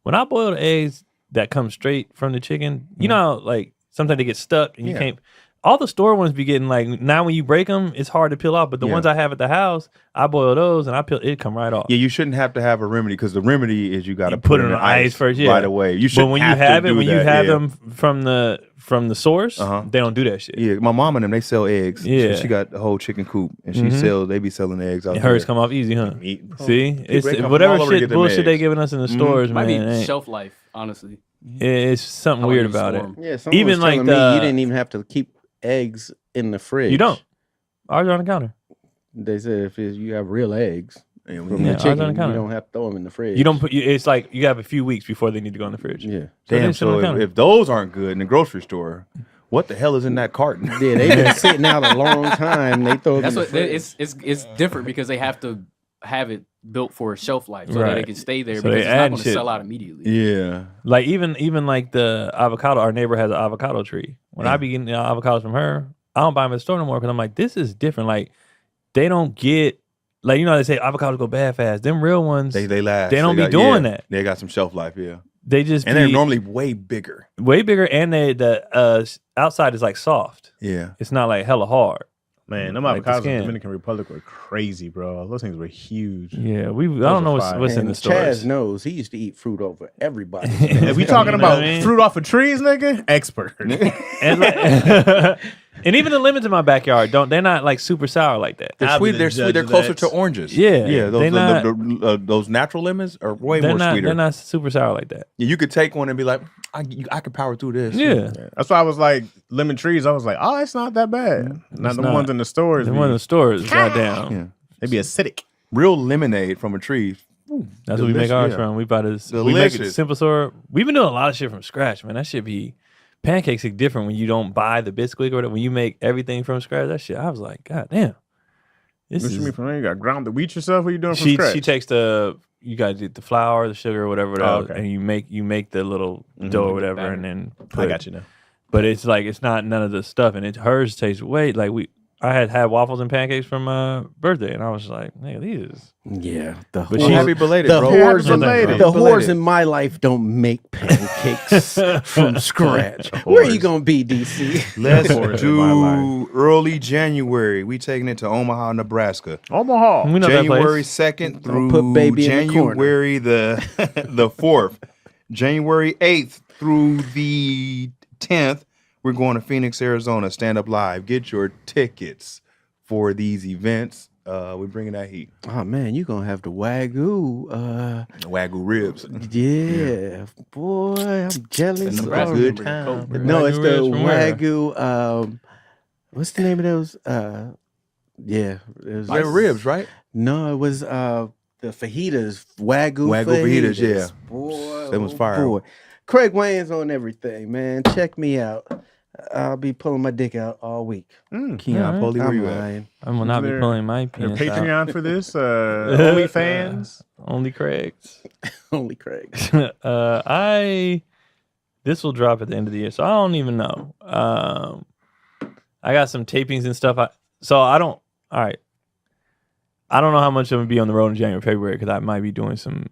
when I boil the eggs that come straight from the chicken, you know, how, like sometimes they get stuck and you Yeah. can't. All the store ones be getting like now when you break them, it's hard to peel off. But the Yeah. ones I have at the house, I boil those and I peel it come right off. Yeah, you shouldn't have to have a remedy because the remedy is you got to You put it in on ice first, yeah. right away. You should. But when you have it, when you have them. them from the source, Uh-huh. they don't do that shit. Yeah, my mom and them, they sell eggs. Yeah. She got the whole chicken coop, and they be selling eggs out And there. hers come off easy, huh? Meat, bro. See, it's they come from whatever all over to shit get them bullshit they eggs. giving us in the stores, Might man. be ain't- shelf life, honestly. It's something How weird long you about store it. 'em. Yeah, someone Even was like telling me the- you didn't even have to keep eggs in the fridge. You don't. Ours are on the counter. They said if you have real eggs Yeah, from we- the Yeah, ours chicken, on the you counter. don't have to throw them in the fridge. You don't put. It's like you have a few weeks before they need to go in the fridge. Yeah. they Damn. sit on the So counter. if those aren't good in the grocery store, what the hell is in that carton? Yeah, they've been sitting out a long time. They throw them That's in the what fridge. it's different because they have to have it built for a shelf life so that Right. it can stay there So because they it's not add going to shit. sell out immediately. Yeah. Like even like the avocado. Our neighbor has an avocado tree. When I be getting the avocados from her, I don't buy them at the store no more because I'm like, this is different. Like they don't get like they say avocados go bad fast. Them real ones, They last. They don't be got- doing yeah, that. They got some shelf life, yeah. they just And be they're normally way bigger. way bigger, and the outside is like soft. Yeah. It's not like hella hard. Man, them Like the avocados in skin. the Dominican Republic were crazy, bro. Those things were huge. Yeah, I don't know are what's in And the Chaz stores. knows he used to eat fruit over everybody. If we talking You know about what I mean? fruit off of trees, nigga, expert. And, like- and even the lemons in my backyard they're not like super sour like that. They're I'll be sweet. the They're judge sweet. They're of closer that. to oranges. Yeah, Yeah. they Those natural lemons are way They're more not sweeter. they're not super sour like that. You could take one and be like, I could power through this. Yeah. That's why I was like, lemon trees. I was like, oh, it's not that bad. Not It's the not. ones in the stores. The one in the stores, goddamn. Yeah. They be acidic. Real lemonade from a tree. Ooh, That's what we make ours yeah. from. We buy this. We make it Delicious. simple syrup. We've been doing a lot of shit from scratch, man. That shit be pancakes are different when you don't buy the Bisquick or whatever. When you make everything from scratch, that shit. I was like, God damn. This What you is. mean from there? You got ground the wheat yourself? What are you doing from She scratch? takes you guys get the flour, the sugar, whatever, okay. and you make the little dough or whatever, and then I got you now. But it's like it's not none of the stuff, and hers tastes way like I had waffles and pancakes for my birthday, and I was like, "Nigga, these." Yeah, happy belated, the bro. whores in my life don't make pancakes from scratch. Where are you gonna be, DC? Let's do early January. We taking it to Omaha, Nebraska. Omaha. We know January 2nd through put baby January the 4th. January 8th through the 10th, we're going to Phoenix, Arizona. Stand Up Live. Get your tickets for these events. We're bringing that heat. Oh man, you gonna have the Wagyu. Wagyu ribs. Yeah, boy, I'm jealous. Good time. No, it's the Wagyu. What's the name of those? Yeah, it was ribs, right? No, it was the fajitas. Wagyu fajitas. Yeah, boy, that was fire. Boy. Craig Wayne's on everything, man. Check me out. I'll be pulling my dick out all week. Keon Polly, where you lying. I will not be pulling my penis Patreon out. for this? OnlyFans? Only Craig's. Only Craig. This will drop at the end of the year, so I don't even know. I got some tapings and stuff. I don't know how much I'm gonna be on the road in January, February, because I might be doing some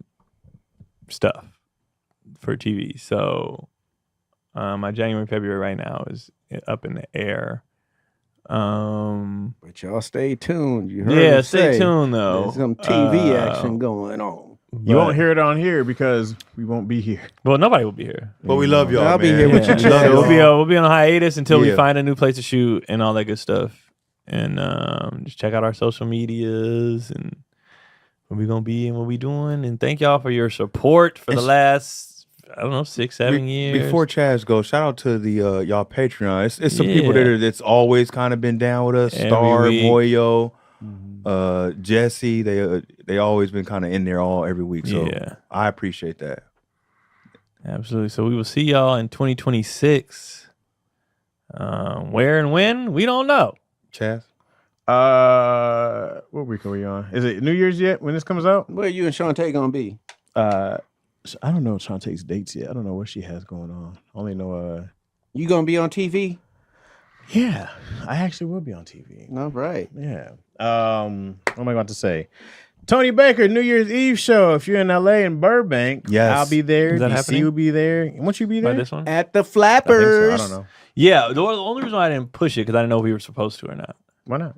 stuff for TV. So my January, February right now is up in the air. But y'all stay tuned. You heard Yeah, stay tuned though. There's some TV action going on. You won't hear it on here because we won't be here. Well, nobody will be here. But we love y'all. I'll be man. here with you. We'll be on a hiatus until we find a new place to shoot and all that good stuff. And just check out our social medias and where we gonna be and what we doing. And thank y'all for your support for the last 6-7 years. Before Chaz goes, shout out to the y'all Patreon. It's some people that's always kind of been down with us. Star, Moyo, Jesse. They always been kind of in there every week. So I appreciate that. Absolutely. So we will see y'all in 2026. Where and when, we don't know. Chaz? What week are we on? Is it New Year's yet when this comes out? Where you and Shantae gonna be? I don't know Shantae's dates yet. I don't know what she has going on. I only know you gonna be on TV? Yeah, I actually will be on TV. All right. Yeah. What am I going to say? Tony Baker, New Year's Eve show. If you're in LA and Burbank, I'll be there. DC will be there. Won't you be there? By this one? At the Flappers. I don't know. Yeah, the only reason why I didn't push it because I didn't know if we were supposed to or not. Why not?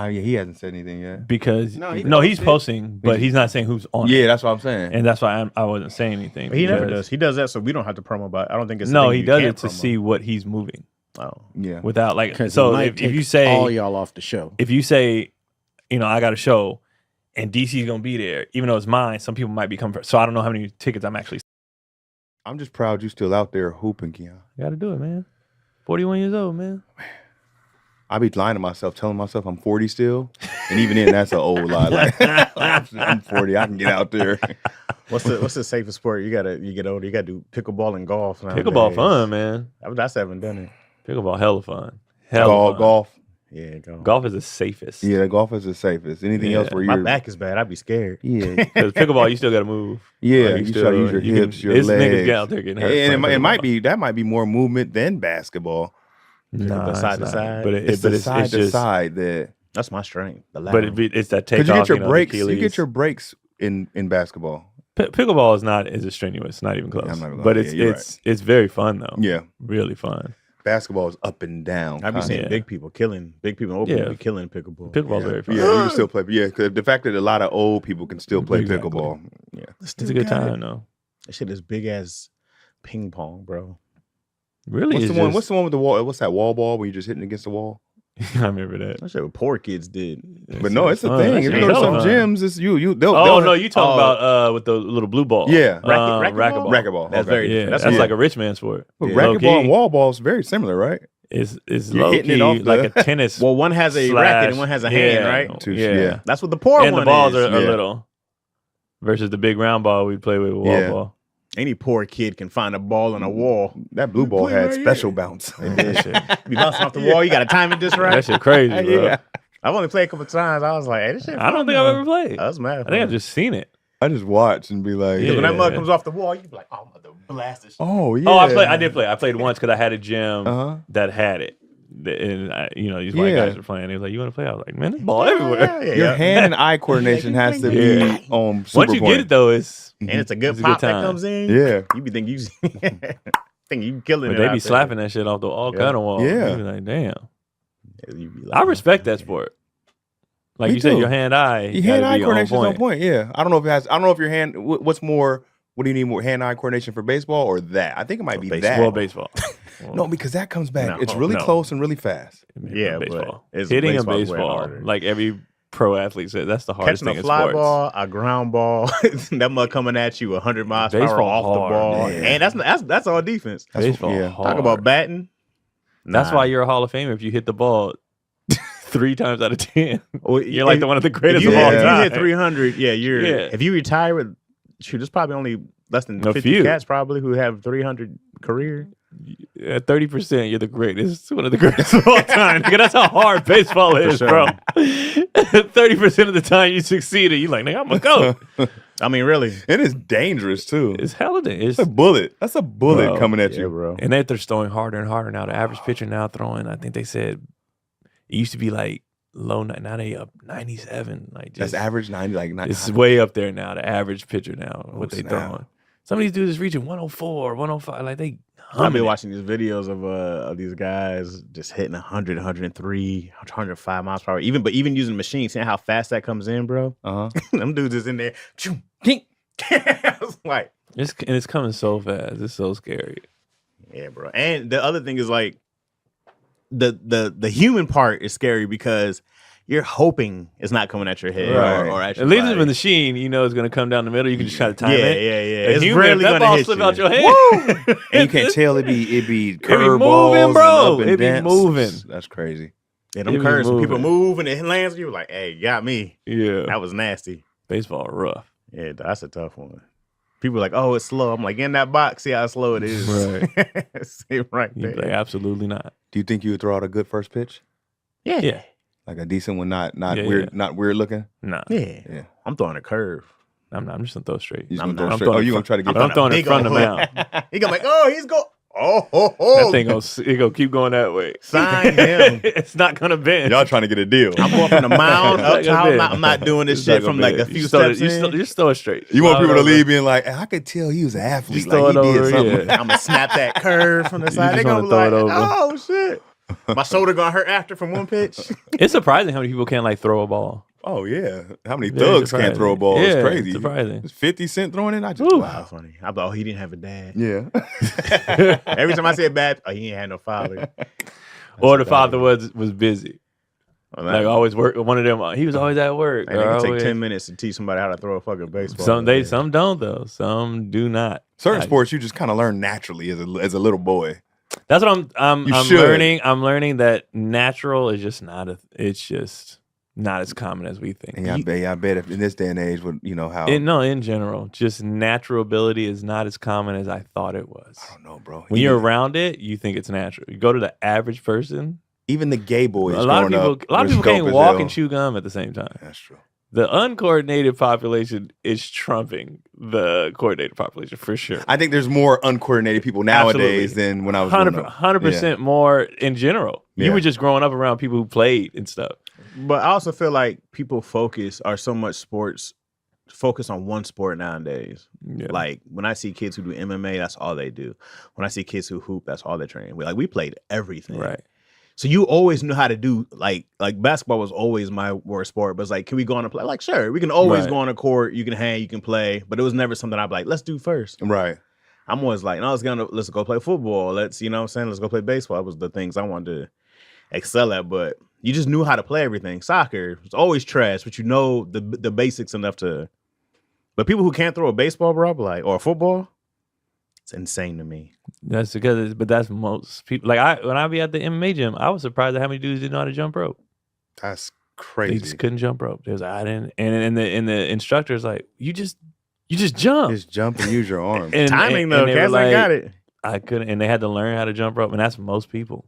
He hasn't said anything yet. Because he's posting, but he's not saying who's on. Yeah, that's what I'm saying, and that's why I wasn't saying anything. He never does. He does that so we don't have to promo. But I don't think it's he does it to see what he's moving. Oh yeah, without so if you say all y'all off the show, if you say, I got a show, and DC's gonna be there, even though it's mine, some people might be coming. So I don't know how many tickets I'm actually. I'm just proud you still out there hooping, Keon. You got to do it, man. 41 years old, man. I be lying to myself, telling myself I'm 40 still, and even then, that's an old lie. Like I'm 40, I can get out there. What's the safest sport? You get older, you gotta do pickleball and golf. Pickleball fun, man. I haven't done it. Pickleball hella fun. Golf. Yeah, golf. Golf is the safest. Yeah, golf is the safest. Anything else where my back is bad, I'd be scared. Yeah, because pickleball you still got to move. Yeah, you gotta use your hips, your legs. Niggas get out there getting hurt. And it might be more movement than basketball. No, side to side, but it's side to side that. That's my strength. But it's that takeoff. Because you get your breaks. You get your breaks in basketball. Pickleball is not as strenuous. Not even close. But it's very fun though. Yeah, really fun. Basketball is up and down. I've been seeing big people killing pickleball. Pickleball's very fun. Yeah, you can still play. Yeah, because the fact that a lot of old people can still play pickleball. Yeah, it's a good time though. That shit is big as ping pong, bro. Really? What's the one with the wall? What's that wall ball where you just hitting against the wall? I remember that. That shit what poor kids did. But no, it's a thing. If you go to some gyms, it's you. You talking about with the little blue ball. Yeah, racquetball. That's very different. That's like a rich man sport. But racquetball and wall ball is very similar, right? It's low key like a tennis. Well, one has a racket and one has a hand, right? Yeah, that's what the poor one is. And the balls are little versus the big round ball we play with wall ball. Any poor kid can find a ball on a wall. That blue ball had special bounce. You bouncing off the wall, you got to time it just right. That shit crazy, bro. Yeah. I've only played a couple times. I was like, hey, this shit I don't think I've ever played. I was mad. I think I've just seen it. I just watch and be like, when that mug comes off the wall, you be like, oh, mother blast this shit. Oh, yeah. Oh, I did play. I played once because I had a gym that had it. these white guys are playing. He was like, "You want to play?" I was like, "Man, there's ball everywhere." Your hand and eye coordination has to be on. Once you get it though, it's a good pop that comes in. Yeah, you be thinking you killing it. But they be slapping that shit off the all kind of wall. Yeah, you be like, damn. Like, I respect that sport. Like you said, your hand-eye coordination is on point. Yeah, I don't know if your hand. What's more? What do you need more hand-eye coordination for baseball or that? I think it might be that. Well, baseball. No, because that comes back. It's really close and really fast. Yeah, baseball. But hitting a baseball, like every pro athlete said, that's the hardest thing in sports. Catching a fly ball, a ground ball, that mug coming at you 100 miles per hour off the ball, and that's all defense. Baseball, talk about batting. That's why you're a Hall of Famer if you hit the ball 3 times out of 10. You're like one of the greatest of all time. If you hit 300, if you retire with, there's probably only less than 50 cats probably who have 300 career. At 30%, you're the greatest. One of the greatest of all time. That's how hard baseball is, bro. 30% of the time you succeeded, you're like, nigga, I'm gonna go. I mean, really. And it's dangerous too. It's hella dangerous. It's a bullet. That's a bullet coming at you, bro. And they're throwing harder and harder now. The average pitcher now throwing, I think they said, it used to be like low, now they up 97. Like that's average 90, like 90. It's way up there now. The average pitcher now, what they throwing. Some of these dudes is reaching 104, 105. Like they. I've been watching these videos of these guys just hitting 100, 103, 105 miles per hour. Even using machines, seeing how fast that comes in, bro. Them dudes is in there. I was like, it's coming so fast. It's so scary. Yeah, bro. And the other thing is like the human part is scary because you're hoping it's not coming at your head or at your At least body. with the machine, you know it's going to come down the middle. You can just try to time it. Yeah. It's rarely going to slip out your hand. And you can't tell it be curveballs, moving, bro. It be moving. That's crazy. Yeah, them curves, people move and it lands on you like, hey, got me. Yeah. That was nasty. Baseball rough. Yeah, that's a tough one. People are like, oh, it's slow. I'm like, in that box, see how slow it is. Right. See right there. Like, absolutely not. Do you think you would throw out a good first pitch? Yeah. Like a decent one, not weird, not weird looking. Nah. Yeah. I'm throwing a curve. I'm just gonna throw straight. You gonna throw straight? Oh, you gonna try to get? I'm throwing it in front of the mound. He gonna like, oh, he's go. That thing gonna keep going that way. Sign him. It's not gonna bend. Y'all trying to get a deal. I'm going from the mound up to I'm not doing this shit from like a few steps in. You just throw it straight. You want people to leave being like, I could tell he was an athlete. Like he did something. I'm gonna snap that curve from the side. They're gonna be like, oh shit. My shoulder gonna hurt after from one pitch. It's surprising how many people can't like throw a ball. Oh yeah, how many thugs can't throw a ball? It's crazy. It's surprising. It's 50 Cent throwing it. I just wow, funny. I thought he didn't have a dad. Yeah. Every time I say bad, he ain't had no father. Or the father was busy. Like always work. One of them. He was always at work. And it can take 10 minutes to teach somebody how to throw a fucking baseball. Some don't though. Some do not. Certain sports you just kind of learn naturally as a little boy. That's what I'm learning. I'm learning that natural is just not it's just not as common as we think. And I bet if in this day and age, with how in general, just natural ability is not as common as I thought it was. I don't know, bro. When you're around it, you think it's natural. You go to the average person. Even the gay boys. A lot of people can't walk and chew gum at the same time. That's true. The uncoordinated population is trumping the coordinated population for sure. I think there's more uncoordinated people nowadays than when I was 100% more in general. Yeah. You were just growing up around people who played and stuff. But I also feel like people focus on one sport nowadays. Yeah. Like when I see kids who do MMA, that's all they do. When I see kids who hoop, that's all they train. We played everything. Right. So you always knew how to do like basketball was always my worst sport, but it's like, can we go on and play? Like, sure, we can always go on a court. You can hang, you can play, but it was never something I'd be like, let's do first. Right. I'm always like, no, let's go play football. Let's go play baseball. That was the things I wanted to excel at, but you just knew how to play everything. Soccer was always trash, but you know the basics enough to. But people who can't throw a baseball, bro, or a football, it's insane to me. That's but that's most people. Like when I be at the MMA gym, I was surprised at how many dudes didn't know how to jump rope. That's crazy. They just couldn't jump rope. They was like, I didn't. And the instructor's like, you just jump. Just jump and use your arm. Timing though, cats ain't got it. I couldn't, and they had to learn how to jump rope, and that's most people.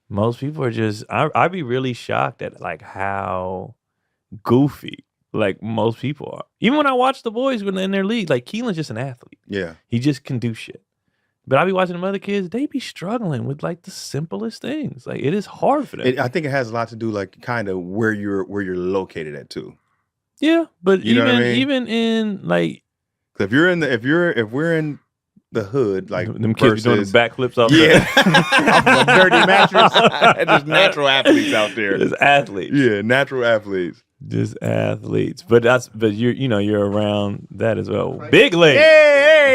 Most people are just. I'd be really shocked at like how goofy like most people are. Even when I watch the boys when in their league, like Keelan's just an athlete. Yeah, he just can do shit. But I be watching them other kids, they be struggling with like the simplest things. Like it is hard for them. I think it has a lot to do like kind of where you're located at too. Yeah, but you know what I mean? Even in like if we're in the hood, like them kids doing backflips off off a dirty mattress. There's natural athletes out there. There's athletes. Yeah, natural athletes. Just athletes. But you're around that as well. Big Late. There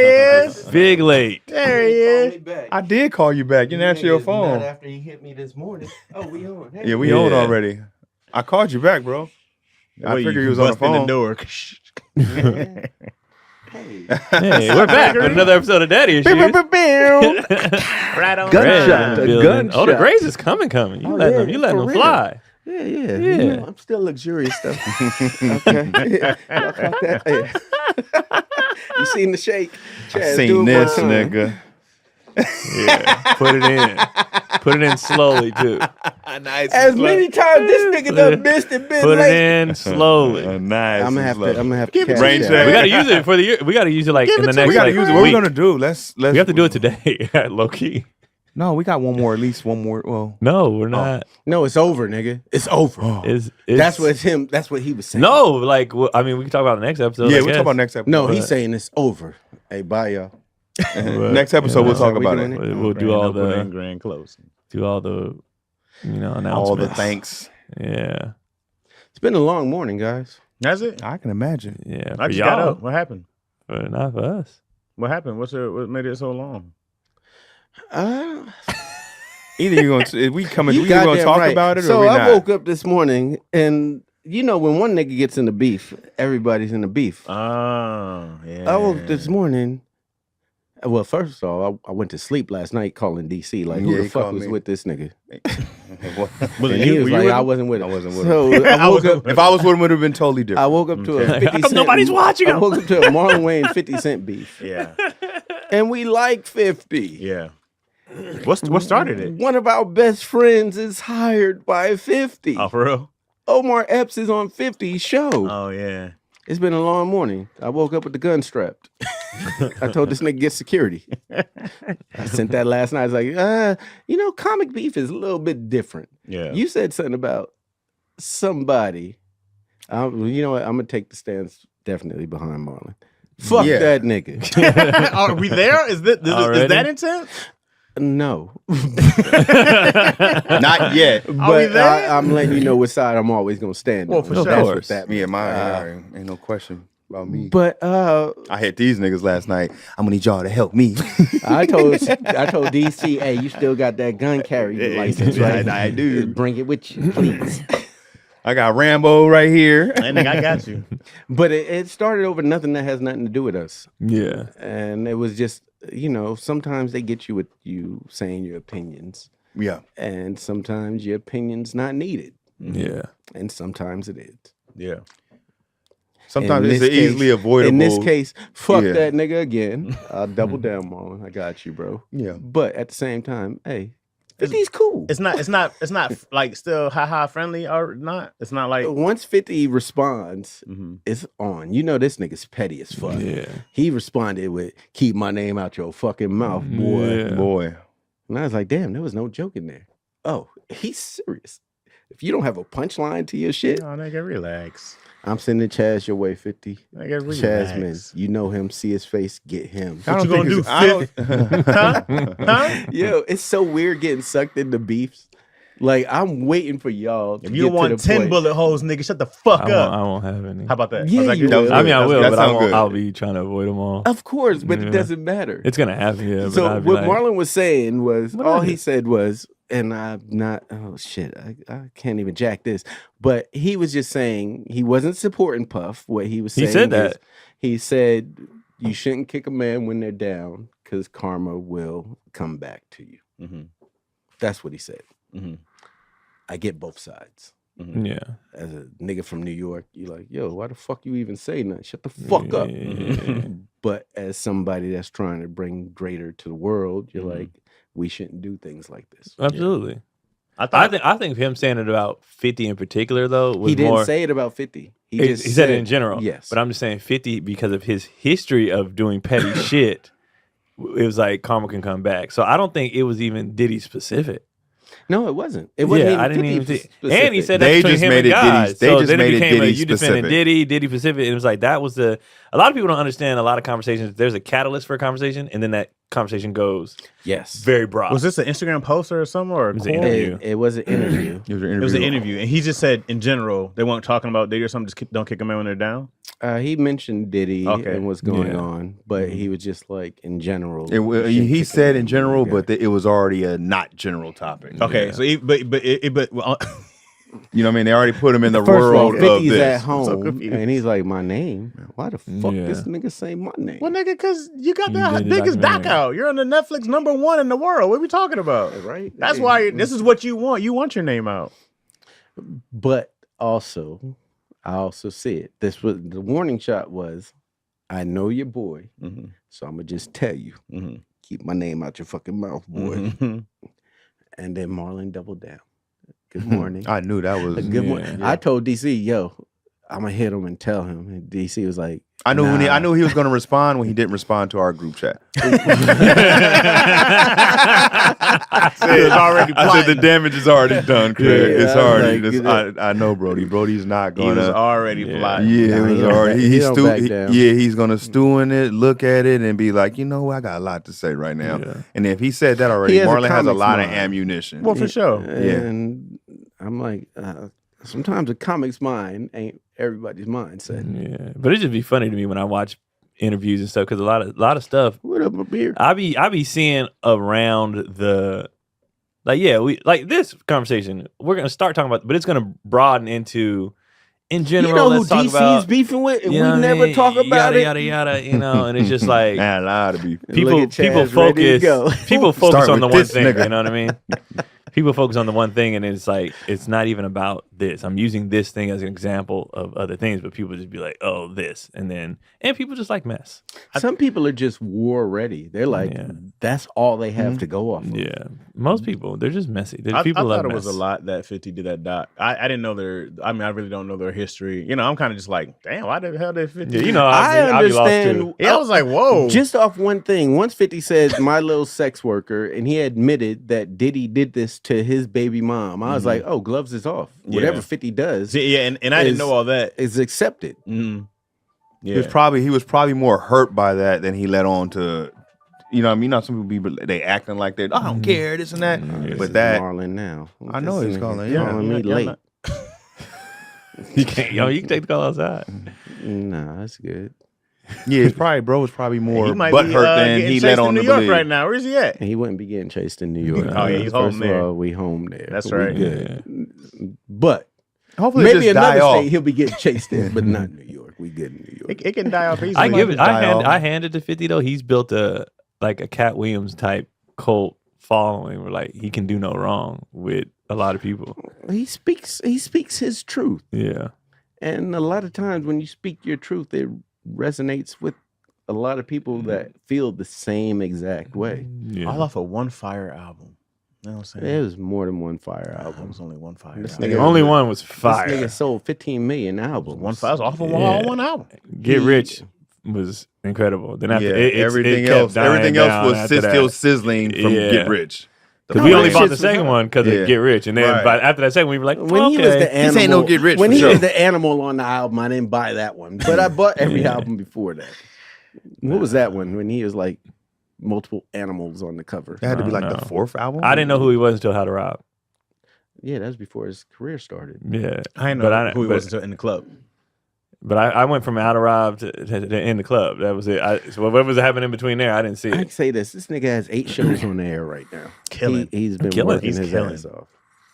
he is. Big Late. There he is. I did call you back. You didn't answer your phone. Not after he hit me this morning. Oh, we on. Hey. Yeah, we on already. I called you back, bro. I figured he was on the phone. The door. Hey, we're back with another episode of Daddy Issues. Right on. Gunshot. Gunshot. Oh, the Grays is coming. You letting them fly. Yeah. You know, I'm still luxurious stuff. Okay. You seen the shake? I seen this, nigga. Yeah, put it in slowly too. Nice. As many times this nigga done missed and been Put late. it in slowly. Nice. I'm gonna have to Keep it catch rain that. check. We gotta use it for the year. We gotta use it like in the next. We gotta like, use it. What week. we gonna do? Let's. We have to do it today. Low key. No, we got one more. At least one more. Well, No, we're not. No, it's over, nigga. It's over. It's That's what he was saying. No, like I mean, we can talk about the next episode. yeah, we'll talk about next episode. No, he's saying it's over. Hey, bye, y'all. Next episode we'll talk about it. We'll do all the grand closing. do all the announcements. All the thanks. Yeah, It's been a long morning, guys. That's it. I can imagine. yeah. I For just y'all, got up. What happened? but not for us. What happened? What made it so long? Either you're gonna we gonna goddamn talk right. about it, so or we I not. woke up this morning, and you know when one nigga gets in the beef, everybody's in the beef. Oh, yeah. I woke up this morning. Well, first of all, I went to sleep last night calling DC like, who Yeah, the he fuck called was me. with this nigga? Was And it he you? was Were like, you I with wasn't with him. I wasn't with So him. I woke up. If I was with him, it would have been totally I different. woke up to a Okay. 50 How come Cent. nobody's watching I him? woke up to a Marlon Wayne 50 Cent beef, Yeah. and we like 50. Yeah. What started it? One of our best friends is hired by 50. Oh, for real? Omar Epps is on 50's show. Oh, yeah. It's been a long morning. I woke up with the gun strapped. I told this nigga get security. I sent that last night. I was like, comic beef is a little bit different. Yeah. You said something about somebody. You know what? I'm gonna take the stance definitely behind Marlon. Fuck Yeah. that nigga. Are we there? Is that intense? No, Not yet. but there? I'm letting you know what side I'm always gonna stand Well, on. for That's sure. what that Me means. and mine. Ain't no question about me. But I hit these niggas last night. I'm gonna need y'all to help me. I told DC, hey, you still got that gun carry license, right? I do. Bring it with you, please. I got Rambo right here. I think I got you. But it started over nothing that has nothing to do with us. Yeah, And it was just, sometimes they get you with you saying your opinions. Yeah. And sometimes your opinion's not needed. yeah. And sometimes it is. Yeah. Sometimes In it's this case- easily avoidable. In this case, fuck Yeah. that nigga again. I'll double down, Marlon. I got you, bro. Yeah. But at the same time, hey, 50's cool. It's not like still haha friendly or not. It's not like Once 50 responds, Mhm. it's on. You know this nigga's petty as fuck. Yeah. He responded with, keep my name out your fucking mouth, boy. Yeah. Boy. And I was like, damn, there was no joke in there. Oh, he's serious. If you don't have a punchline to your shit, Oh, nigga, relax. I'm sending Chaz your way, 50. Nigga, relax. Chazman, you know him, see his face, get him. What you gonna do? Huh? Yo, it's so weird getting sucked into beefs. Like, I'm waiting for y'all to If get you don't to want the 10 point. bullet holes, nigga, shut the fuck up. I won't have any. How about that? Yeah, How's that you good? will. I mean, I will, That but sound good. I'll be trying to avoid them all. Of course, but Yeah. it doesn't matter. It's gonna happen, yeah. But So I'd be what like, Marlon was saying was, What all is he it? said was, and I'm not, oh shit, I can't even jack this. But he was just saying he wasn't supporting Puff. What he was He saying said is, that. he said you shouldn't kick a man when they're down because karma will come back to you. Mhm. That's what he said. Mhm. I get both sides. yeah. As a nigga from New York, you're like, yo, why the fuck you even say nothing? Shut the fuck up. Yeah. But as somebody that's trying to bring greater to the world, you're Mhm. like, we shouldn't do things like this. Absolutely. I I think him saying it about 50 in particular though was He didn't more. say it about 50. He He just said it in general. Yes. But I'm just saying 50 because of his history of doing petty shit it was like karma can come back. So I don't think it was even Diddy specific. No, it wasn't. It wasn't. I didn't even think. And he said that they between just him made and it God. Diddy. They So just then made it it became Diddy you defending specific. Diddy Pacific. And it was like that was a lot of people don't understand a lot of conversations. There's a catalyst for a conversation, and then that conversation goes very broad. Was this an Instagram post or something? Or it was an interview? It was an interview. It was an interview, and he just said in general they weren't talking about Diddy or something. Just don't kick them out when they're down. He mentioned Diddy and what's going on, but he was just like in general. He said in general, but it was already a not general topic. Okay, so well, you know what I mean? They already put him in the First world of all, of 50's this. at home, and he's like, my name? Why the fuck this nigga say my name? Well, nigga, because you got the biggest doc out. You're on the Netflix #1 in the world. What are we talking about? Right? That's why this is what you want. You want your name out. But also, I also said this was the warning shot was, I know your boy, so I'm gonna just tell you, keep my name out your fucking mouth, boy. And then Marlon doubled down. Good morning. I knew that was a good morning. I told DC, yo, I'm gonna hit him and tell him. And DC was like, I knew I knew he was going to respond when he didn't respond to our group chat. I said the damage is already done, Craig. It's already. Like, I know, Brody. Brody's not going to. He was already plotting. Yeah, it was already. He's going to stew in it, look at it, and be like, you know, I got a lot to say right now. Yeah. And if he said that already, Marlon has a lot of ammunition. Well, for sure. And I'm like, sometimes a comic's mind ain't everybody's mindset. Yeah, but it just be funny to me when I watch interviews and stuff because a lot of stuff. What up, my beer? I be seeing around the we like this conversation. We're gonna start talking about, but it's gonna broaden into in general. You know let's who talk DC's about, beefing with, and you know we never mean? talk about it. Yada yada. You know, and it's just like a lot of beef. People focus on the one thing. Nigga. You know what I mean? People focus on the one thing, and it's like it's not even about this. I'm using this thing as an example of other things, but people just be like, "Oh, this," and people just like mess. Some people are just war ready. They're like, that's all they have to go off of. Yeah, most people they're just messy. I thought it was a lot that 50 did that doc. I didn't know I really don't know their history. You know, I'm kind of just like, damn, why the hell did 50? Yeah, you know, I understand. I was like, whoa. Just off one thing. Once 50 said my little sex worker, and he admitted that Diddy did this to his baby mom. I was like, oh, gloves is off. Whatever 50 does. Yeah, and I didn't know all that. Is accepted. Yeah. He was probably more hurt by that than he let on to. You know what I mean? You know, some people they acting like they I don't care, this and that. But that Marlon now. I know he's calling. Calling me late. You can't. You can take the call outside. Nah, that's good. Yeah, it's probably was probably more butthurt than he let on to to New York believe. Right now, where's he at? And he wouldn't be getting chased in New York. Oh yeah, he's home there. First of all, we home there. That's right. Good. Yeah. But hopefully maybe just another die state off. he'll be getting chased in, but not New York. We good in New York. It can die off easily. I handed to 50 though. He's built a Cat Williams type cult following where like he can do no wrong with a lot of people. He speaks his truth. Yeah. And a lot of times when you speak your truth, it resonates with a lot of people that feel the same exact way. Yeah. All off of one Fire album. You know what I'm saying? It was more than one Fire album. It was only one Fire This album. nigga- Only one was fire. This nigga sold 15 million albums. One Fire was off of one album. Get Rich was incredible. Then after everything it else was still sizzling from Get Rich. Because we only bought the second one because of Get Rich, and then after that second, we were like, when he was the animal, this ain't no Get Rich. When he was the animal on the album, I didn't buy that one, but I bought every album before that. What was that one when he was like multiple animals on the cover? That had to be like the fourth album. I didn't know who he was until How to Rob. Yeah, that was before his career started. Yeah, I didn't know who he was until In the Club. But I went from How to Rob to In the Club. That was it. So what was happening in between there? I didn't see it. I can say this nigga has 8 shows on the air right now. Killing. He's been working his ass off.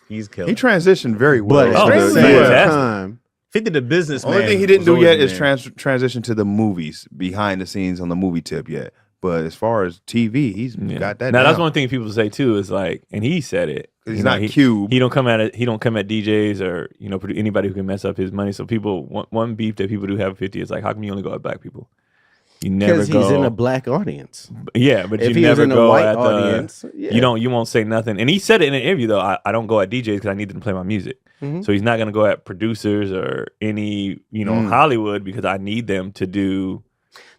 He's killing. He transitioned very well. But at the same time, 50 the businessman. Only thing he didn't do yet is transition to the movies, behind the scenes on the movie tip yet. But as far as TV, he's got that. Now down. that's one thing people say too is like, and he said it. He's not Cube. He don't come at it. He don't come at DJs or anybody who can mess up his money. So people, one beef that people do have 50 is like, how come you only go at black people? You never go. Because he's in a black audience. Yeah, but if you never go white at audience, you won't say nothing. And he said it in an interview though. I don't go at DJs because I need them to play my music. Mm-hmm. So he's not going to go at producers or any Hollywood because I need them to do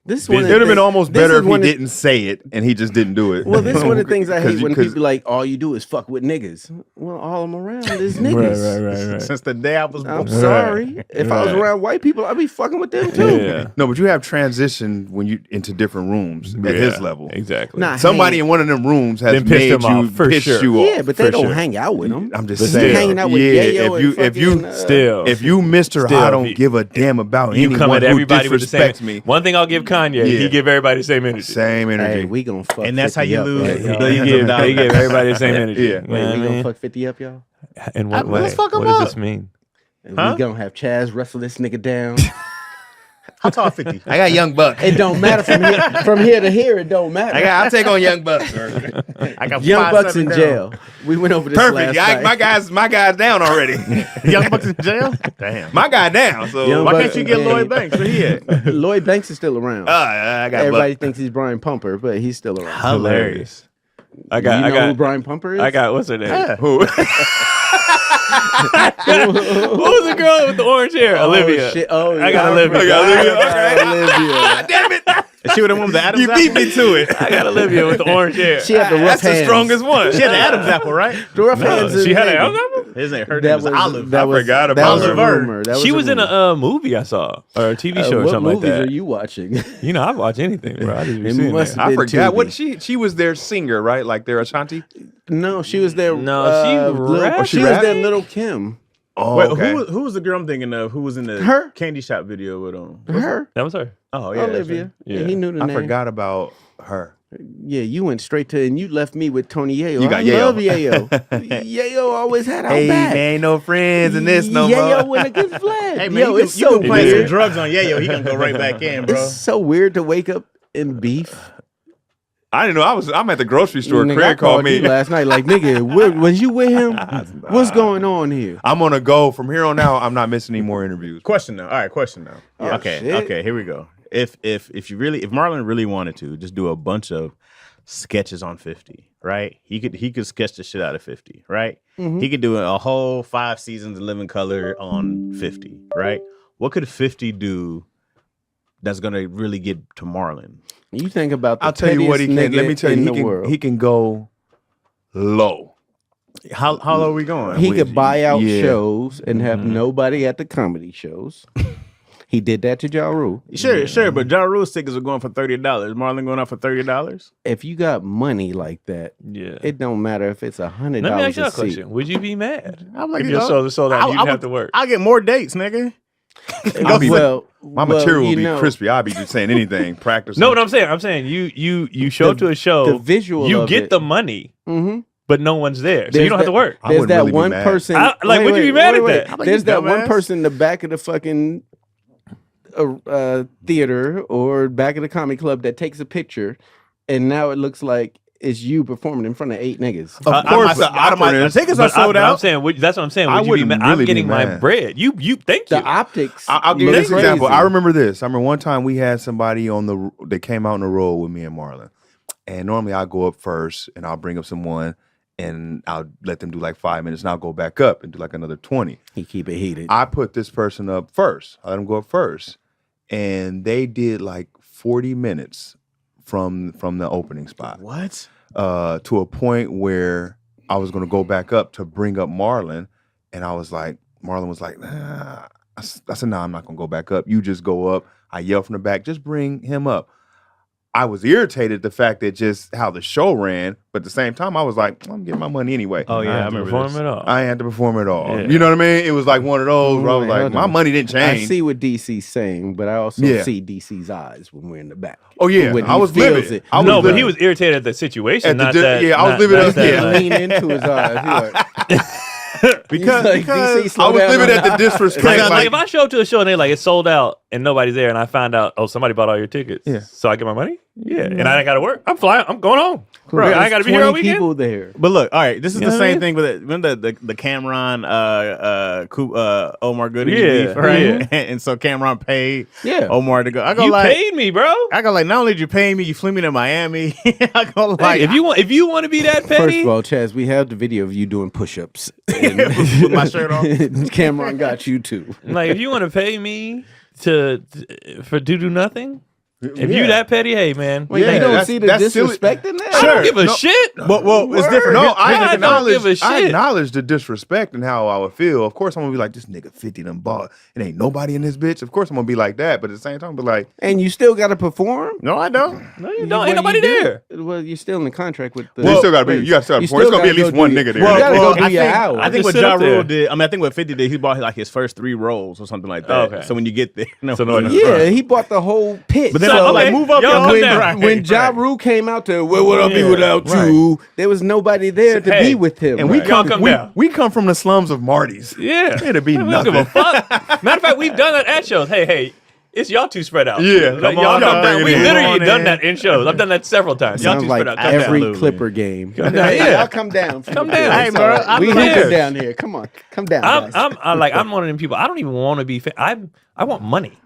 It would have been almost better if he didn't say it and he just didn't do it. Well, this is one of the things I hate when people like, all you do is fuck with niggas. Well, all I'm around is niggas. Right. Since the day I was born. I'm sorry. If I was around white people, I'd be fucking with them too. Yeah. No, but you have transitioned when you into different rooms at his level. Exactly. Somebody in one of them rooms has made you piss you off. Yeah, but they don't hang out with him. I'm just saying. Hanging out with Yayo if you Mr. I don't give a damn about anyone you come at everybody who disrespects with the me. same. One thing I'll give Kanye, he give everybody the same energy. Same energy. Hey, we gonna fuck. And that's how you lose. They give everybody the same energy. Yeah. Wait, we gonna fuck 50 up, y'all? In what way? Let's fuck him what up. does this mean? And we gonna have Chaz wrestle this nigga down. How tall 50? I got Young Buck. It don't matter from here to here. It don't matter. I'll take on Young Buck. I got Young Buck's in jail. We went over this Perfect. last night. My guy's down already. Young Buck's in jail? Damn. My guy down. So Why can't you get Lloyd Banks? Where he at? Lloyd Banks is still around. I got Everybody Buck. thinks he's Brian Pumper, but he's still around. Hilarious. I You know who Brian Pumper is? I got what's her name? Yeah. Who? What was the girl with the orange hair? Olivia. Shit. Oh, I got yeah, Olivia. Olivia. Damn it! Is she with the one with the Adam's You apple? beat me to it. I got Olivia with the orange hair. She had the rough That's hands. the strongest one. She had the Adam's apple, right? The rough hands. She had an maybe. album. His name, her That name was was Olive. That was, forgot that about was a her. rumor. That She was in rumor. a movie I saw or a TV show or what something like movies that. are you watching? You know, I watch anything, bro. I just be It seeing must that. have I been forgot. Tubi. What she was their singer, right? Like their Ashanti. No, she was there. No, she rapped. she was there. Little Kim. Oh, Wait, okay. who was the girl I'm thinking of? Who was in the Her? candy shop video with him? Her. That was her. Oh yeah, Olivia. Yeah. Yeah, he knew the I name. forgot about her. Yeah, you went straight to, and you left me with Tony Yayo. You got I Yayo. love Yayo. Yayo always had our Hey, back. there ain't no friends in this no Yayo more. with a good flag. Hey man, Yo, you it's can, you so can play some weird. drugs on Yayo. He gonna go right back in, bro. It's so weird to wake up in beef. I didn't know. I'm at the grocery store. Nigga, I Craig called you me. last night. Like, nigga, was you with him? What's going on here? I'm gonna go from here on out. I'm not missing any more interviews. Question now. All right, question now. Oh, okay, shit. okay. Here we go. If Marlon really wanted to, just do a bunch of sketches on 50, right? He could sketch the shit out of 50, right? Mhm. He could do a whole 5 seasons of Living Color on 50, right? What could 50 do that's gonna really get to Marlon? You think about the I'll tell you what he pettiest can. Let nigga me tell in you, the world. he can go low. How low are we going? He could buy out Yeah. shows and have nobody at the comedy shows. He did that to Ja Rule. Sure, but Ja Rule's tickets are going for $30. Marlon going out for $30. If you got money like that, Yeah. it don't matter if it's $100 Let me ask you a a seat. question. Would you be mad I'm like, if you your know, shows are sold out? You I have to work. I'll get more dates, nigga. My material will you be know, crispy. I'll be just saying anything. Practice. No, what I'm saying you show up to a show. the visual You of get it. the money, Mhm. but no one's there, so There's you don't have to that- work. I There's wouldn't that really be one mad. person. Would you be mad at that? I'm like, There's you that one dumbass. person in the back of the fucking theater or back of the comedy club that takes a picture, and now it looks like it's you performing in front of 8 niggas. Of course, the operas. tickets are But sold I'm out. saying that's what I'm saying. I Would you be wouldn't mad? I'm really be getting my mad. bread. You thank you. The optics. I'll give you look this example. crazy. I remember this. I remember one time we had somebody that came out on the road with me and Marlon. And normally I'll go up first and I'll bring up someone and I'll let them do like 5 minutes and I'll go back up and do like another 20. He keep it heated. I put this person up first. I let them go up first. And they did like 40 minutes from the opening spot. What? To a point where I was going to go back up to bring up Marlon. And Marlon was like, nah. I said, nah, I'm not going to go back up. You just go up. I yelled from the back, just bring him up. I was irritated at the fact that just how the show ran, but at the same time, I was like, I'm getting my money anyway. Oh yeah, I remember perform this. it all. I ain't had to perform at all. Yeah. You know what I mean? It was like one of those where I was Wait, like, hold my on. money didn't I change. see what DC's saying, but I also Yeah. see DC's eyes when we're in the back. Oh yeah, When I he was feels livid. it. I was No, but livid. he was irritated at the situation. At the not di- that. yeah, I was not- living not at- that, yeah. like- Lean into his eyes. He like, Because, He's like, because DC, slow I was down living on at the that. disrespect. Like if I show up to a show and they're like it's sold out and nobody's there and I find out somebody bought all your tickets, Yeah. so I get my money, and I ain't got to work. I'm flying. I'm going home. Bro, I ain't got to be here all 20 weekend. people there. But look, all right, this is You know the what I same mean? thing with it. Remember the Cameron Omar Goody Yeah, beef, right? yeah. And so Cameron paid Yeah. Omar to go. I go You like, paid me, bro. I go like, not only did you pay me, you flew me to Miami. I go like, Hey, if you want to be that First petty, of all, Chaz, we have the video of you doing push-ups. with my shirt off. Cameron got you too. like if you want to pay me to do nothing, If you that petty, hey man. Well, you don't see the disrespect in that? I don't give a shit. Well, it's different. No, I don't give a shit. I acknowledge the disrespect and how I would feel. Of course, I'm gonna be like, this nigga 50 done bought. It ain't nobody in this bitch. Of course, I'm gonna be like that. But at the same time, and you still got to perform. No, I don't. No, you don't. Ain't nobody there. Well, you're still in the contract with the. you still gotta be. You gotta start performing. It's gonna be at least one nigga there. You gotta go do your hours. I think what Ja Rule did. I mean, I think what 50 did. He bought like his first 3 roles or something like that. Okay. So when you get there, he bought the whole pit. But then like move up. When Ja Rule came out to where would I be without you? There was nobody there to be with him. And we come from the slums of Marty's. Yeah, it'd be nothing. We don't give a fuck. Matter of fact, we've done that at shows. Hey, it's y'all two spread out. Yeah, y'all come down. We literally done that in shows. I've done that several times. Y'all two spread out. Every Clipper game. Y'all come down. Come down. Hey, bro, we hooked down here. Come on, come down. I'm one of them people. I don't even want to be. I want money.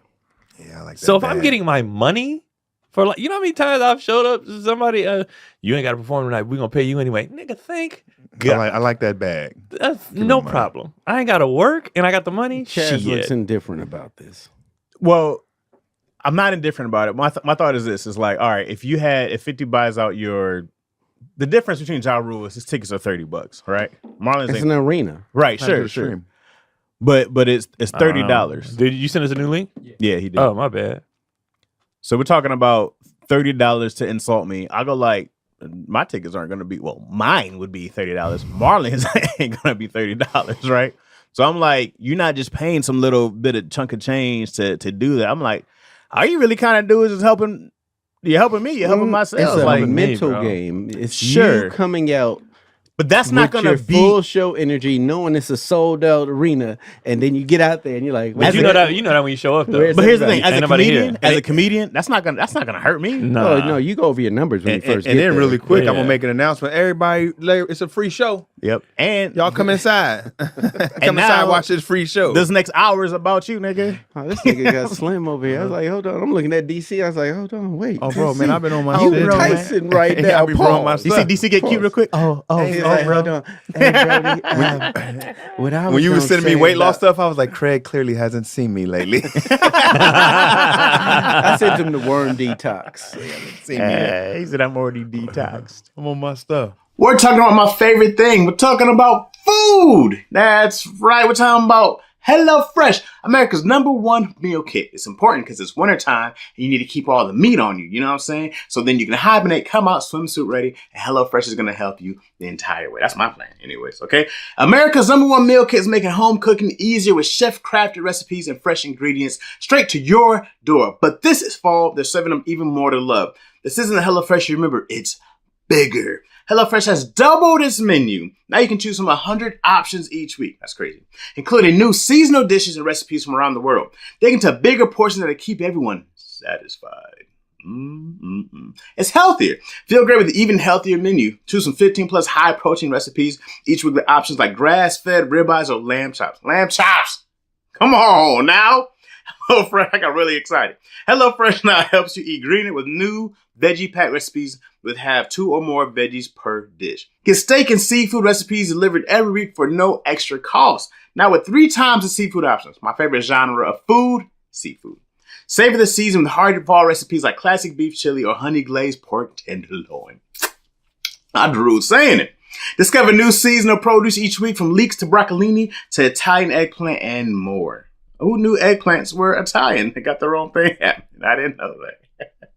Yeah, I like that. So if I'm getting my money. For like, you know how many times I've showed up to somebody, you ain't got to perform tonight. We're going to pay you anyway. Nigga, thank God. I like that bag. That's no problem. I ain't got to work and I got the money. Chaz looks indifferent about this. Well, I'm not indifferent about it. My thought is this. Is like, all right, if 50 buys out the difference between Ja Rule is his tickets are $30, right? Marlins it's an arena. Right, sure. But it's $30. Did you send us a new link? Yeah, he did. Oh, my bad. So we're talking about $30 to insult me. I go like, my tickets aren't going to be, mine would be $30. Marlins ain't going to be $30, right? So I'm like, you're not just paying some little bit of chunk of change to do that. I'm like, all you really kind of do is just helping. You're helping me. You're helping myself. It's like a mental game. It's you coming out. But that's not going to be full show energy, knowing it's a sold out arena, and then you get out there and you're like, but you know that when you show up though. But here's the thing: as a comedian, that's not gonna hurt me. No, you go over your numbers when you first get and there. then really quick, I'm gonna make an announcement. Everybody, it's a free show. Yep, and y'all come inside. Come inside, watch this free show. This next hour is about you, nigga. Oh, this nigga got slim over here. I was like, hold on, I'm looking at DC. I was like, hold on, wait. Oh, bro, man, I've been on my shit. Tyson right now. You see DC get cute real quick. Oh, hold on. Hey, Brody, when you were sending me weight loss stuff, I was like, Craig clearly hasn't seen me lately. I sent him the worm detox. He said I'm already detoxed. I'm on my stuff. We're talking about my favorite thing. We're talking about food. That's right. We're talking about HelloFresh, America's #1 meal kit. It's important because it's wintertime and you need to keep all the meat on you. You know what I'm saying? So then you can hibernate, come out swimsuit ready, and HelloFresh is going to help you the entire way. That's my plan anyways, okay? America's #1 meal kit is making home cooking easier with chef-crafted recipes and fresh ingredients straight to your door. But this is fall. They're serving them even more to love. This isn't a HelloFresh. You remember, it's bigger. HelloFresh has doubled its menu. Now you can choose from 100 options each week. That's crazy. Including new seasonal dishes and recipes from around the world. They can take bigger portions that keep everyone satisfied. It's healthier. Feel great with the even healthier menu. Choose from 15 plus high protein recipes each week with options like grass-fed ribeyes or lamb chops. Lamb chops! Come on now! HelloFresh, I got really excited. HelloFresh now helps you eat greener with new veggie pack recipes that have 2 or more veggies per dish. Get steak and seafood recipes delivered every week for no extra cost. Now with 3 times the seafood options. My favorite genre of food, seafood. Savor the season with hard-to-fall recipes like classic beef chili or honey glazed pork tenderloin. I drooled saying it. Discover new seasonal produce each week from leeks to broccolini to Italian eggplant and more. Who knew eggplants were Italian? They got their own thing happening. I didn't know that.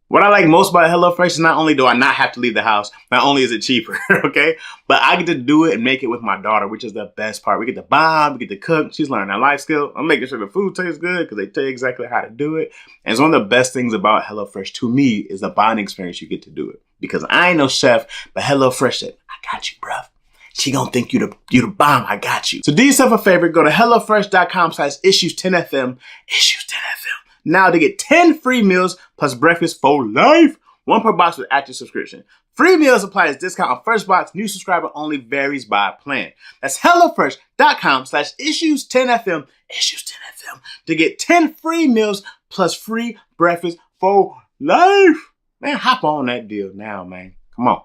What I like most about HelloFresh is not only do I not have to leave the house, not only is it cheaper, okay, but I get to do it and make it with my daughter, which is the best part. We get to bond, we get to cook. She's learning that life skill. I'm making sure the food tastes good because they tell you exactly how to do it. And it's one of the best things about HelloFresh to me is the bonding experience you get to do it. Because I ain't no chef, but HelloFresh said, I got you, bruv. She gonna think you the bomb. I got you. So do yourself a favor. Go to HelloFresh.com/issues10fm. Issues10fm. Now to get 10 free meals plus breakfast for life. 1 per box with active subscription. Free meals apply as discount on first box. New subscriber only varies by plan. That's HelloFresh.com/issues10fm. Issues10fm. To get 10 free meals plus free breakfast for life. Man, hop on that deal now, man. Come on.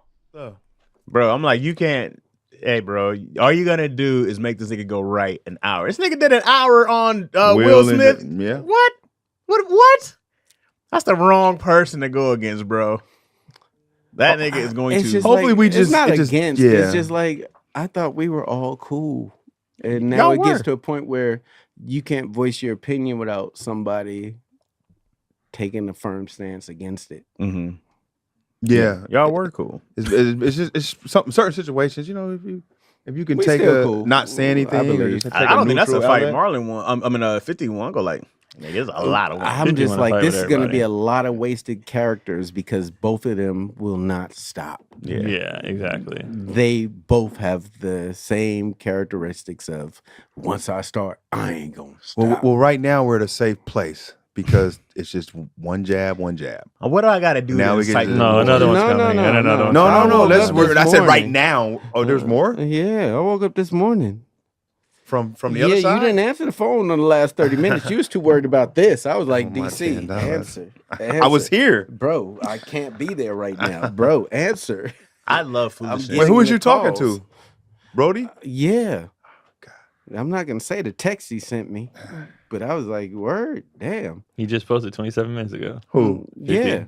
Bro, I'm like, you can't. Hey, bro, all you gonna do is make this nigga go right an hour. This nigga did an hour on Will Smith. Yeah. What? That's the wrong person to go against, bro. That nigga is going to. Hopefully, we just. It's not against. Yeah. It's just like I thought we were all cool, and now it gets to a point where you can't voice your opinion without somebody taking a firm stance against it. Mm-hmm. Yeah, y'all were cool. It's just some certain situations, if you can take not say anything. I don't think that's a fight. Marlon won. I mean, 50 won. Go like, there's a lot of. I'm just like, this is going to be a lot of wasted characters because both of them will not stop. Yeah, exactly. They both have the same characteristics of once I start, I ain't gonna stop. Well, right now we're at a safe place. Because it's just one jab. What do I got to do? Now we get another one's coming. No. I said right now. Oh, there's more. Yeah, I woke up this morning from the other side. Yeah, you didn't answer the phone in the last 30 minutes. You was too worried about this. I was like, DC, answer. I was here, bro. I can't be there right now, bro. Answer. I love foolishness. Wait, who was you talking to, Brody? Yeah. I'm not gonna say the text he sent me, but I was like, "Word, damn." He just posted 27 minutes ago. Who? 50. Yeah,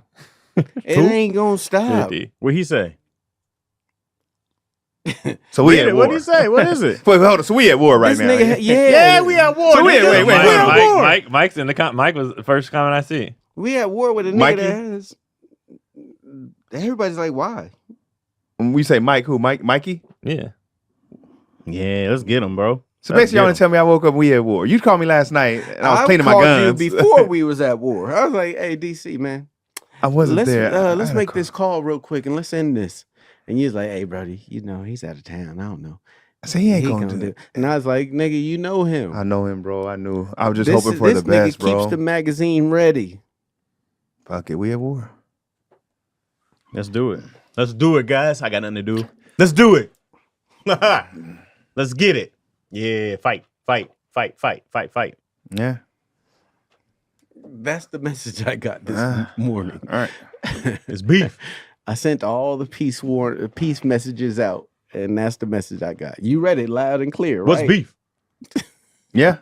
it ain't gonna stop. 50. What'd he say? So we at war. What'd he say? What is it? Wait, hold on. So we at war right now. Yeah, we at war. So wait. Mike's in the Mike was the first comment I see. We at war with a nigga that has. Everybody's like, why? When we say Mike, who? Mikey? Yeah. Yeah, let's get him, bro. So basically, y'all want to tell me I woke up and we at war. You called me last night and I was cleaning my guns. You before we was at war. I was like, hey, DC, man. I wasn't there. Let's make this call real quick and let's end this. And you was like, hey, Brody, he's out of town. I don't know. I said, he ain't going to do it. And I was like, nigga, you know him. I know him, bro. I knew. I was just hoping for the best, bro. This nigga keeps the magazine ready. Fuck it. We at war. Let's do it. Let's do it, guys. I got nothing to do. Let's do it. Let's get it. Yeah, fight. Yeah. That's the message I got this morning. All right. It's beef. I sent all the peace messages out, and that's the message I got. You read it loud and clear, right? What's beef? Yeah.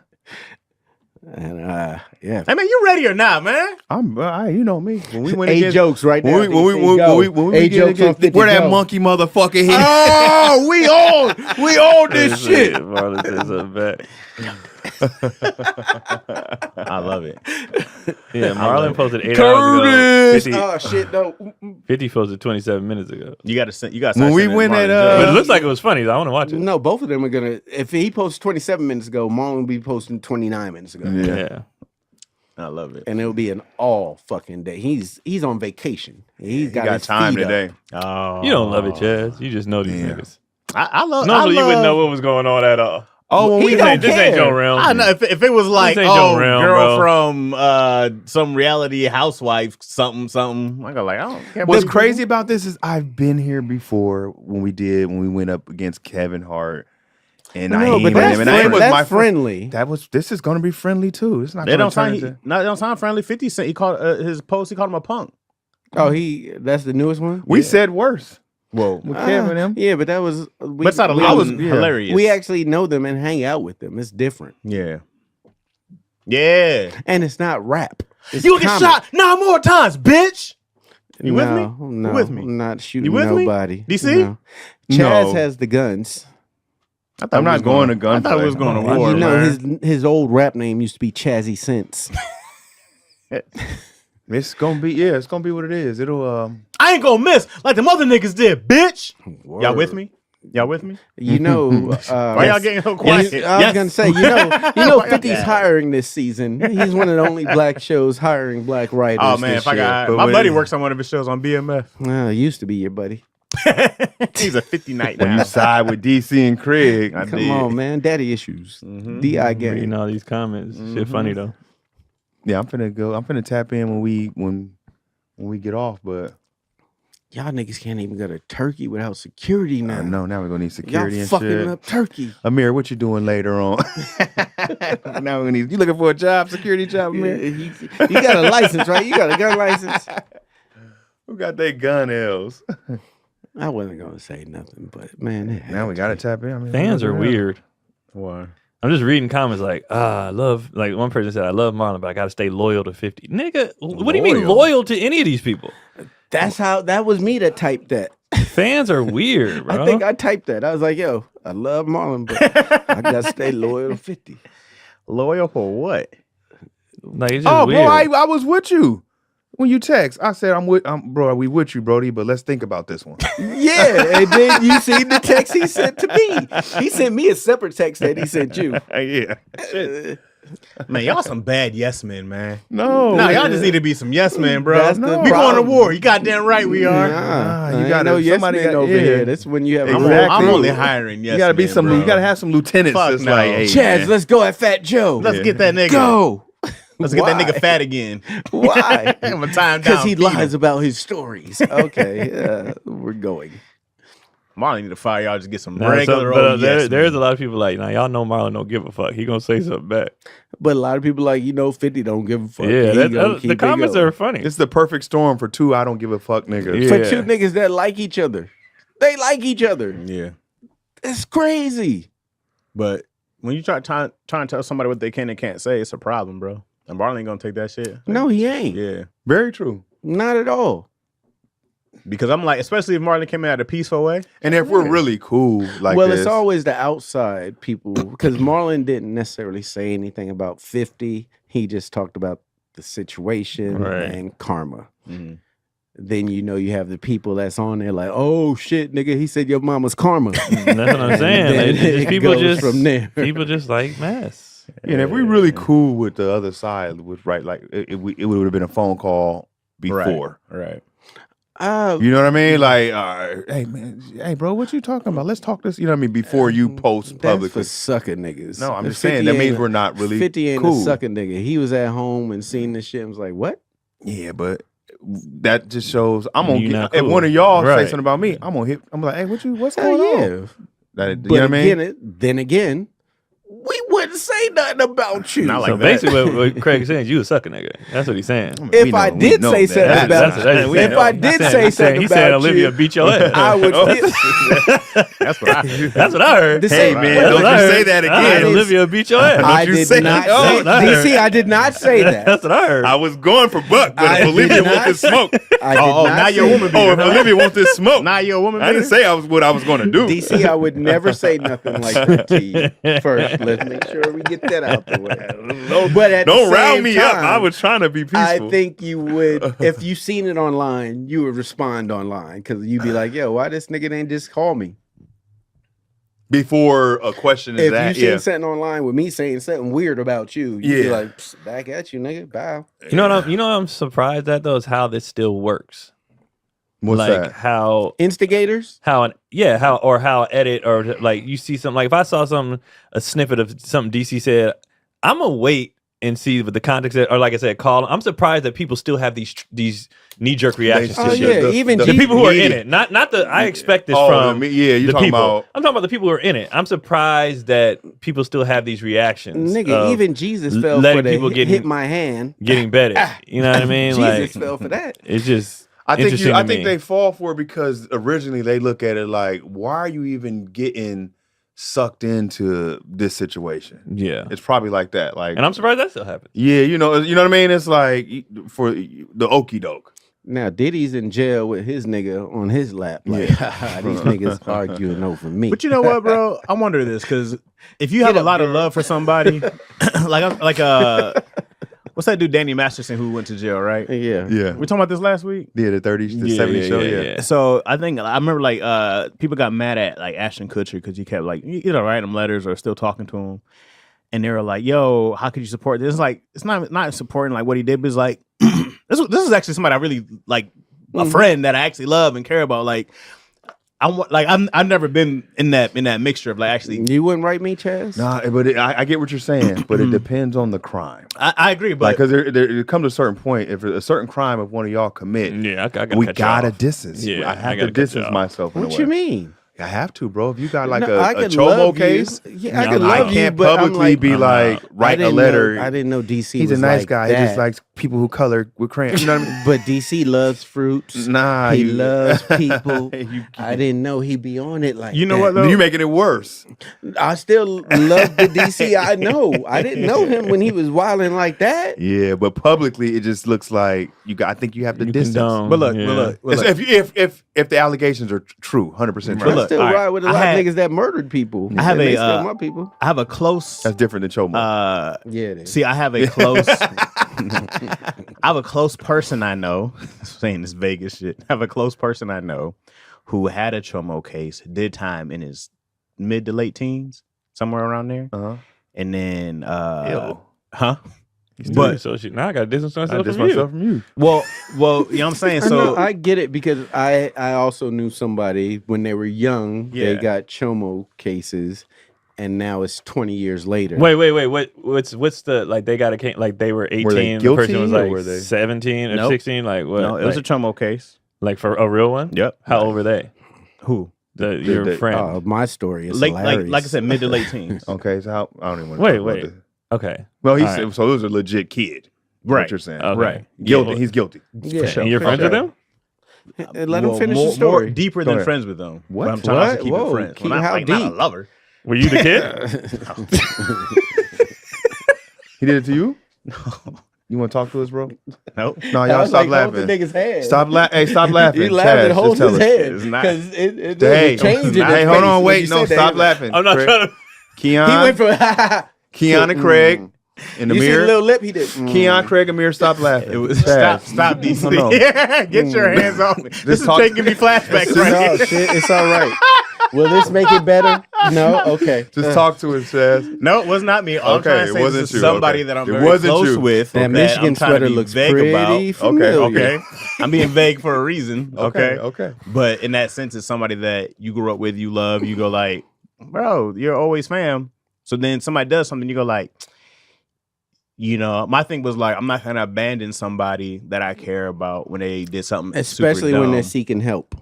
And yeah. Hey man, you ready or not, man? You know me. When we went against jokes right now. When we get against, where that monkey motherfucker hit? Oh, we own this shit. Marlon says I'm back. I love it. Yeah, Marlon posted 8 hours ago. 50, shit, no. 50 posted 27 minutes ago. You got to. When we win at, but it looks like it was funny. I want to watch it. No, both of them are gonna. If he posts 27 minutes ago, Marlon will be posting 29 minutes ago. Yeah. I love it. And it'll be an all fucking day. He's on vacation. He's got time today. Oh, you don't love it, Chaz. You just know these niggas. I love. Normally, you wouldn't know what was going on at all. Oh, when this ain't your realm. I know if it was like, girl from some reality housewife, something. I go like, I don't care. What's crazy about this is I've been here before when we went up against Kevin Hart and that's friendly. This is going to be friendly too. It's not. They don't sound friendly. 50 Cent. He called his post. He called him a punk. Oh, that's the newest one. We said worse. Whoa, with Kevin and him. Yeah, but that was. But it's not hilarious. We actually know them and hang out with them. It's different. Yeah. And it's not rap. It's you get shot 9 more times, bitch. You with me? No, you with me? I'm not shooting nobody. DC? No. Chaz has the guns. I'm not going to gun. I thought we was going to war. You know, his old rap name used to be Chazzy Sense. It's gonna be what it is. It'll I ain't gonna miss like the mother niggas did, bitch. Word. Y'all with me? You know, why y'all getting so quiet? I was gonna say, you know, 50's hiring this season. He's one of the only black shows hiring black writers. Oh man, my buddy works on one of his shows on BMF. Used to be your buddy. He's a 50 night now. When you side with DC and Craig, come on, man, daddy issues. DI gang. Reading all these comments, shit funny though. Yeah, I'm finna tap in when we get off, but y'all niggas can't even go to Turkey without security now. No, now we're gonna need security y'all and fucking shit. Up Turkey. Amir, what you doing later on? Now we need. You looking for a job, security job, Amir? You got a license, right? You got a gun license. Who got their gun L's? I wasn't gonna say nothing, but man, now we gotta tap in. Fans are weird. Why? I'm just reading comments like, I love, like one person said, I love Marlon, but I got to stay loyal to 50. Nigga, what do you mean loyal to any of these people? That was me that typed that. Fans are weird, bro. I think I typed that. I was like, yo, I love Marlon, but I got to stay loyal to 50. Loyal for what? Like, it's just weird. Bro, I was with you. When you text, I said, bro, we with you, Brody, but let's think about this one. Yeah, and then you see the text he sent to me. He sent me a separate text that he sent you. Yeah. Man, y'all some bad yes men, man. No, y'all just need to be some yes men, bro. That's we going to war. You goddamn right we are. You got no yes men over here. That's when you have. I'm only hiring yes. You got to be men, bro. You got to have some lieutenants. That's no. like, hey, Chaz, man. let's go at Fat Joe. Let's get that nigga. Go. Let's get that nigga fat again. Why? I'm a time down. Because he lies about his stories. Okay, we're going. Marlon need to fire y'all. Just get some Nah, regular but old yes there's men. a lot of people like, now y'all know Marlon don't give a fuck. He gonna say something back. But a lot of people like, 50 don't give a fuck. Yeah, the comments are funny. It's the perfect storm for two I don't give a fuck niggas. Yeah. For two niggas that like each other. They like each other. Yeah. It's crazy. But when you try to tell somebody what they can and can't say, it's a problem, bro. And Marlon ain't gonna take that shit. No, he ain't. Yeah. Very true. Not at all. Because I'm like, especially if Marlon came out a peaceful way. And if we're really cool like well, this. it's always the outside people. Because Marlon didn't necessarily say anything about 50. He just talked about the situation and karma. Mm-hmm. Then you have the people that's on there like, oh shit, nigga, he said your mama's karma. That's what I'm saying. Like, people just like mess. Yeah, and if we really cool with the other side, was right, like it would have been a phone call before. Right. You know what I mean? Like, hey man, hey bro, what you talking about? Let's talk this. You know what I mean? Before you post publicly. That's for sucking niggas. No, I'm just saying that means we're not really 50 ain't cool. a sucking nigga. He was at home and seen this shit and was like, what? Yeah, but that just shows I'm gonna get, cool. if one of y'all say something about me, I'm gonna hit. I'm like, hey, what's going on? But you know what I mean? Then again, we wouldn't say nothing about you. Not like So basically, what Craig is saying is you a sucker nigga. That's what he's saying. If I did say something about you, if I did say something about you, he said Olivia beat your ass. I would. That's what I heard. That's what I heard. Hey man, don't you say that again. Olivia beat your ass. I did not say DC. I did not say that. That's what I heard. I was going for Buck, but if Olivia wants this smoke. Now you're a woman beater. Oh, if Olivia wants this smoke. Now you're a woman I beater. didn't say what I was going to do. DC, I would never say nothing like that to you. First, let's make sure we get that out the way. But at Don't the round same me time, up. I was trying to be peaceful. I think you would, if you seen it online, you would respond online because you'd be like, "Yo, why this nigga ain't just call me?" Before a question is if you seen something online with me saying something weird about you, you'd be like, "Back at you, nigga, bow." You know what I'm surprised at though is how this still works. What's like that? how instigators, how edit or like you see something like if I saw a snippet of something DC said, I'm gonna wait and see what the context is, or like I said, call. I'm surprised that people still have these knee jerk reactions to shit. Even the people who are in it, not the. I expect this from you the talking people. about. I'm talking about the people who are in it. I'm surprised that people still have these reactions. Nigga, even Jesus fell for the hit my hand, getting better. You know what I mean? Jesus fell for that. It's just. I think they fall for it because originally they look at it like, why are you even getting sucked into this situation? Yeah, it's probably like that. Like, and I'm surprised that still happens. Yeah, you know what I mean. It's like for the okie doke. Now Diddy's in jail with his nigga on his lap. Like, these niggas arguing over me. But you know what, bro? I wonder this because if you have a lot of love for somebody, what's that dude, Danny Masterson, who went to jail, right? Yeah. We talking about this last week? Yeah, the 30s, the 70s show. Yeah. So I remember people got mad at like Ashton Kutcher because he kept like either writing him letters or still talking to him, and they were like, "Yo, how could you support this?" Like, it's not supporting like what he did, but it's like this is actually somebody I really like, a friend that I actually love and care about. Like, I've never been in that mixture of like actually. You wouldn't write me, Chaz? Nah, but I get what you're saying, but it depends on the crime. I agree, but because there comes a certain point, if a certain crime if one of y'all commit, we gotta distance. I have to distance myself. What you mean? I have to, bro. If you got like a chomo case, I can't publicly be like write a letter. I didn't know DC. He's was a nice like guy. That. He just likes people who color with crayons. You know what I mean? But DC loves fruits. Nah, he loves people. You I didn't know he'd be on it like You know that. what, though? You're making it worse. I still love the DC I know. I didn't know him when he was wilding like that. Yeah, but publicly it just looks like you got. I think you have to distance. But look. If the allegations are true, 100% true. I still ride with a lot of niggas that murdered people. I have They a still my people. I have a close. That's different than Chomo. Yeah, it is. See, I have a close. I have a close person I know. Saying this Vegas shit. I have a close person I know who had a Chomo case, did time in his mid to late teens, somewhere around there, and then huh? But associate. Now I got to distance myself from you. Well, you know what I'm saying? So I get it because I also knew somebody when they were young. Yeah. They got Chomo cases, and now it's 20 years later. Wait. What's the like? They got a case like they were 18. Were they the guilty, person was or like were they- 17 or Nope. 16. Like what? no, it was a Chomo case. like for a real one. Yep. How old were they? Who? Your friend. My story is Like hilarious. I said, mid to late teens. Okay, so I don't even want to talk Wait. about this. Okay. Well, he All said right. so. It was a legit kid. Right. What you're saying? Okay. Right. Guilty. Yeah. He's guilty. Yeah, sure. And you're friends with him? Let him finish more, the story. More deeper Go than ahead. friends with them. What? But I'm trying not to keep Whoa, it friends. keep- Well, not, how like, not a deep? lover. Were you the kid? He did it to you? You want to talk to us, bro? Nope. No, I y'all was stop like, hold laughing. the nigga's head. Stop laughing. He laughed and Chaz, holds just his tell us. head It's not- because it Hey, changed in hey, his hold face on, when wait, you no, said that. stop He was like- laughing. I'm not Craig- trying to. Keon, He went from Keon and Craig in the you see the mirror. little lip he did. Keon, Craig, and Amir, stop laughing. It was Chaz. stop DC. Hold on. Yeah, get your hands off me. This is talk- taking me flashbacks No, right here. shit, it's all right. Will this make it better? No? Okay. Just talk to us, Chaz. No, it was not me. All I'm Okay, trying to it say wasn't is you. somebody Okay. that I'm It very wasn't close you. with. That that Michigan I'm trying to sweater be looks vague pretty about. familiar. Okay. I'm being vague for a reason. Okay. Okay. But in that sense, it's somebody that you grew up with, you love, you go like, bro, you're always fam. So then somebody does something, you go like, you know, my thing was like, I'm not gonna abandon somebody that I care about when they did something, Especially super when dumb. they're seeking help.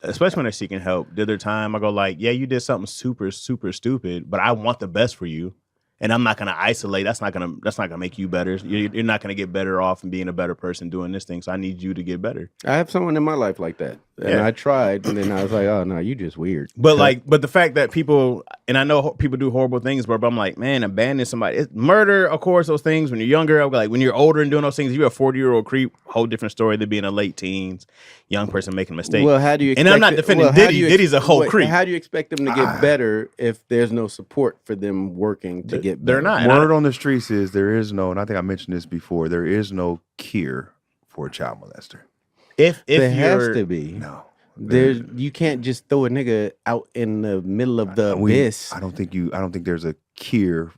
Especially when they're seeking help. Did their time, I go like, yeah, you did something super, super stupid, but I want the best for you. And I'm not gonna isolate. That's not gonna make you better. You're not gonna get better off and being a better person doing this thing. So I need you to get better. I have someone in my life like that. And Yeah. I tried, and then I was like, oh, no, you just weird. But but the fact that people, and I know people do horrible things, but I'm like, man, abandoning somebody, it's murder, of course, those things. When you're younger, I'm like, when you're older and doing those things, you're a 40-year-old creep. Whole different story than being a late teens, young person making a mistake. Well, how do you expect And I'm not defending Diddy. Diddy's a whole creep. How do you expect them to get better if there's no support for them working to get better? They're not. And Word on the streets is there is no, and I think I mentioned this before, there is no cure for a child molester. If There has you're, to be. No. There's you can't just throw a nigga out in the middle of the abyss. I don't think there's a cure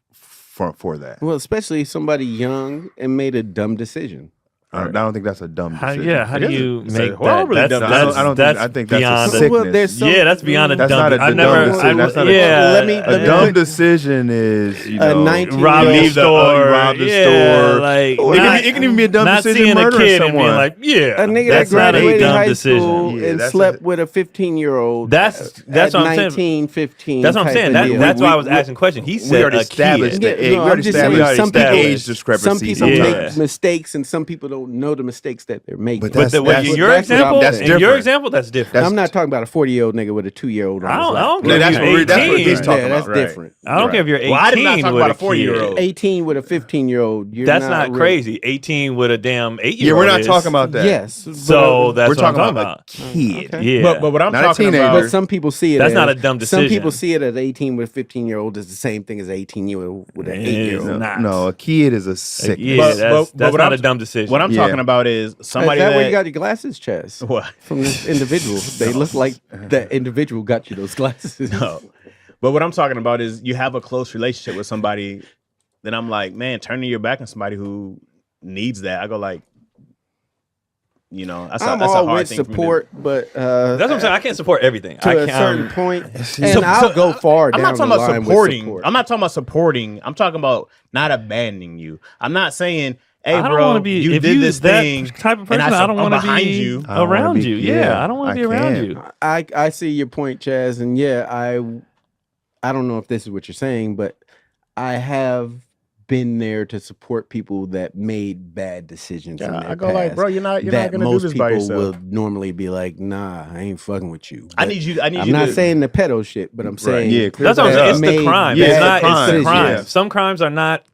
for that. Well, especially somebody young and made a dumb decision. I don't think that's a dumb decision. How do you It's a make horribly that? dumb That's, decision. that's I think that's beyond. a sickness. Well, there's some, That's beyond a That's dumb. not a I dumb never. decision. That's not a yeah. Let me A dumb decision is, you know, 19 rob the Leave store. rob the yeah, store. like It can even be a dumb not decision seeing a murder kid and someone. being like, yeah, a nigga that's that not a graduated dumb high decision. school Yeah, and that's slept a- with a 15-year-old. That's what I'm saying. 19, 15. That's what I'm type saying. of deal. That's why I was asking the question. He we said already a established kid. the Yeah, age. no, We I'm already just established saying, some the people- age discrepancy. Some people Yeah. make mistakes and some people don't know the mistakes that they're making. But But that's- in your that's what example, that's in your different. example, that's different. I'm not talking about a 40-year-old nigga with a 2-year-old on I his don't. lap. I don't No, care that's if what you're that's what 18. he's talking Yeah, that's about. Right. different. I don't care if you're 18 Well, I did not talk with about a kid. 40-year-old. 18 with a 15-year-old. That's not crazy. 18 with a damn 8-year-old. Yeah, we're not is. talking about that. Yes. So that's we're what I'm talking talking about about. a kid. Okay. Yeah, But what I'm Not a talking teenager. about, But some people see it That's as, not a dumb Some decision. people see it as 18 with a 15-year-old is the same thing as 18-year-old with an It is 8-year-old. not. No, a kid is a sickness. Yeah, But- that's but what not I'm- a dumb decision. what I'm Yeah. talking about is somebody Is that that where you got your glasses, Chaz? what? From this individual. They look like that individual got you those glasses. No. But what I'm talking about is you have a close relationship with somebody. Then I'm like, man, turning your back on somebody who needs that. I go like, you know, that's I'm a all hard with thing for me to- support, but That's what I'm saying. I can't support everything. to I a can't. certain point, and So- I'll so go far I'm down not talking the about line with supporting. support. I'm not talking about supporting. I'm talking about not abandoning you. I'm not saying, hey, I don't bro, want to be. you if did you this that thing. type of and person, I don't I'm want to behind be you. I don't wanna around be- you. yeah, Yeah, I don't want I to be around can't. you. I see your point, Chaz, and yeah, I don't know if this is what you're saying, but I have been there to support people that made bad decisions. In their I go past, like, bro, you're not gonna do this by yourself. Most people will normally be like, nah, I ain't fucking with you. But I'm not saying the pedo shit, but I'm saying that's what I'm saying. It's the crime. Yeah, it's the crime. Yeah. Some crimes are not.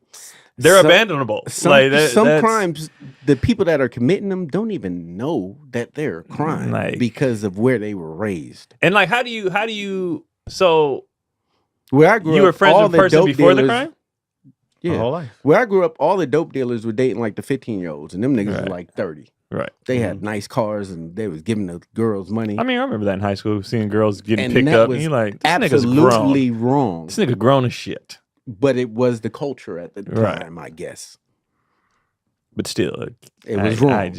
They're abandonable. Some crimes, the people that are committing them don't even know that they're a crime because of where they were raised. And like, how do you? So, where I grew up, you were friends with the person before the crime. Yeah, whole life. Where I grew up, all the dope dealers were dating like the 15-year-olds, and them niggas were like 30. Right. They had nice cars, and they was giving the girls money. I mean, I remember that in high school, seeing girls getting picked up, and you're like, this absolutely wrong. This nigga grown as shit. But it was the culture at the time, I guess. But still, it was wrong. I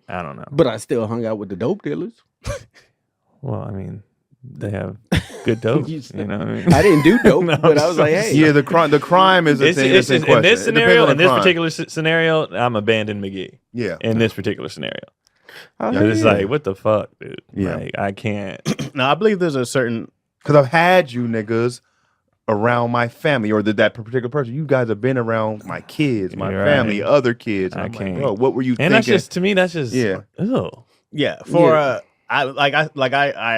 don't know. But I still hung out with the dope dealers. Well, I mean, they have good dope. you know what I mean? I didn't do dope, but I was like, hey. Yeah, the crime is the thing that's in question. In this scenario, particular scenario, I'm abandoning McGee. Yeah. In this particular scenario. It's like, what the fuck, dude? Yeah. Like, I can't. No, I believe there's a certain... Because I've had you niggas around my family, or that particular person. You guys have been around my kids, my family, other kids. I can't. Like, bro, what were you thinking? And that's just, to me, that's just, I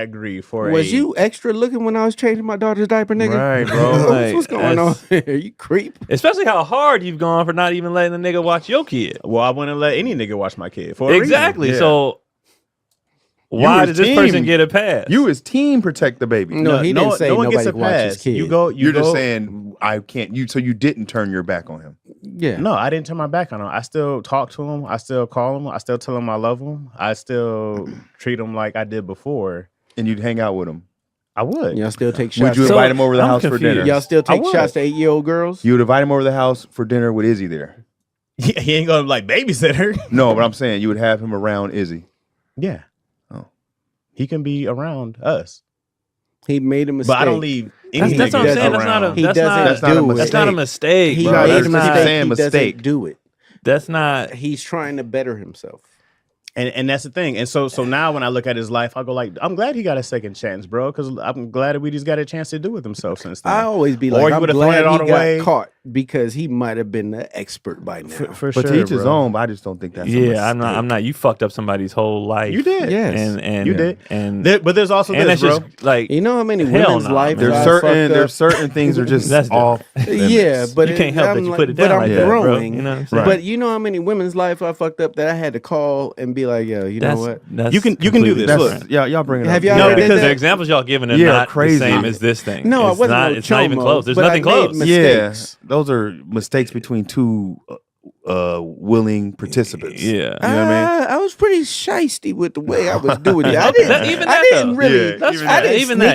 agree. Was you extra looking when I was changing my daughter's diaper, nigga? Right, bro. What's going on here? You creep. Especially how hard you've gone for not even letting the nigga watch your kid. Well, I wouldn't let any nigga watch my kid for a exactly. reason. So why did this person get a pass? You as team protect the baby. No, he didn't say nobody gets a pass. His kid. You're just saying I can't. So you didn't turn your back on him. Yeah. No, I didn't turn my back on him. I still talk to him. I still call him. I still tell him I love him. I still treat him like I did before. And you'd hang out with him. I would. Y'all still take shots. Would you invite him over the house for dinner? Y'all still take shots to 8-year-old girls? You would invite him over the house for dinner with Izzy there. Yeah, he ain't gonna like babysit her. No, but I'm saying you would have him around Izzy. Yeah. He can be around us. He made a mistake. But I don't leave anything that's what I'm saying. That's not a mistake. He bro. made a mistake. He doesn't do it. That's not. He's trying to better himself. And that's the thing. And so now when I look at his life, I go like, I'm glad he got a second chance, bro, because I'm glad that we just got a chance to do with himself since then. I always be like, I'm glad he got caught because he might have been the expert by now. For but sure, to each his own, but I just don't think that's I'm not. You fucked up somebody's whole life. You did. Yes. And you did. But there's also this, bro. Just like, you know how many women's lives there's certain things are just off. Yeah, but you can't help that you put it down. But I'm growing. You know what I'm saying? But you know how many women's life I fucked up that I had to call and be like, yo, you know what? You can do this. Look, y'all bring it up. Have y'all no, because the examples y'all giving are not crazy. the same as this thing. No, it's not even close. There's nothing close. Yeah, those are mistakes between two willing participants. Yeah, you know what I mean. I was pretty shiesty with the way I was doing it. I didn't really.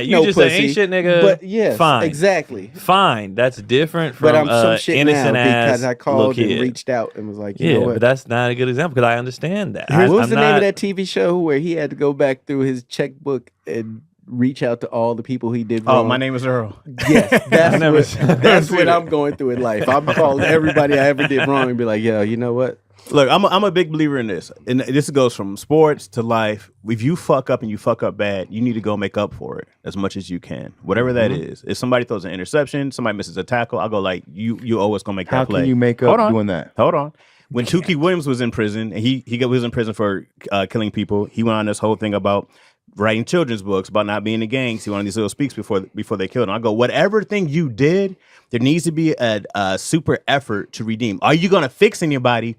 You just say ain't shit, nigga. But yes, fine, exactly. Fine, that's different from but I'm some shit innocent now because I called and reached out and was like, you know what? But that's not a good example because I understand that. What was the name of that TV show where he had to go back through his checkbook and reach out to all the people he did wrong? Oh, My Name is Earl. Yes, that's what I'm going through in life. I'm calling everybody I ever did wrong and be like, yo, you know what? Look, I'm a big believer in this. And this goes from sports to life. If you fuck up and you fuck up bad, you need to go make up for it as much as you can. Whatever that is. If somebody throws an interception, somebody misses a tackle, I'll go like, you always gonna make that play. How can you make up doing that? Hold on. When Tukey Williams was in prison, and he was in prison for killing people, he went on this whole thing about writing children's books, about not being in gangs. He went on these little speaks before they killed him. I go, whatever thing you did, there needs to be a super effort to redeem. Are you going to fix anybody?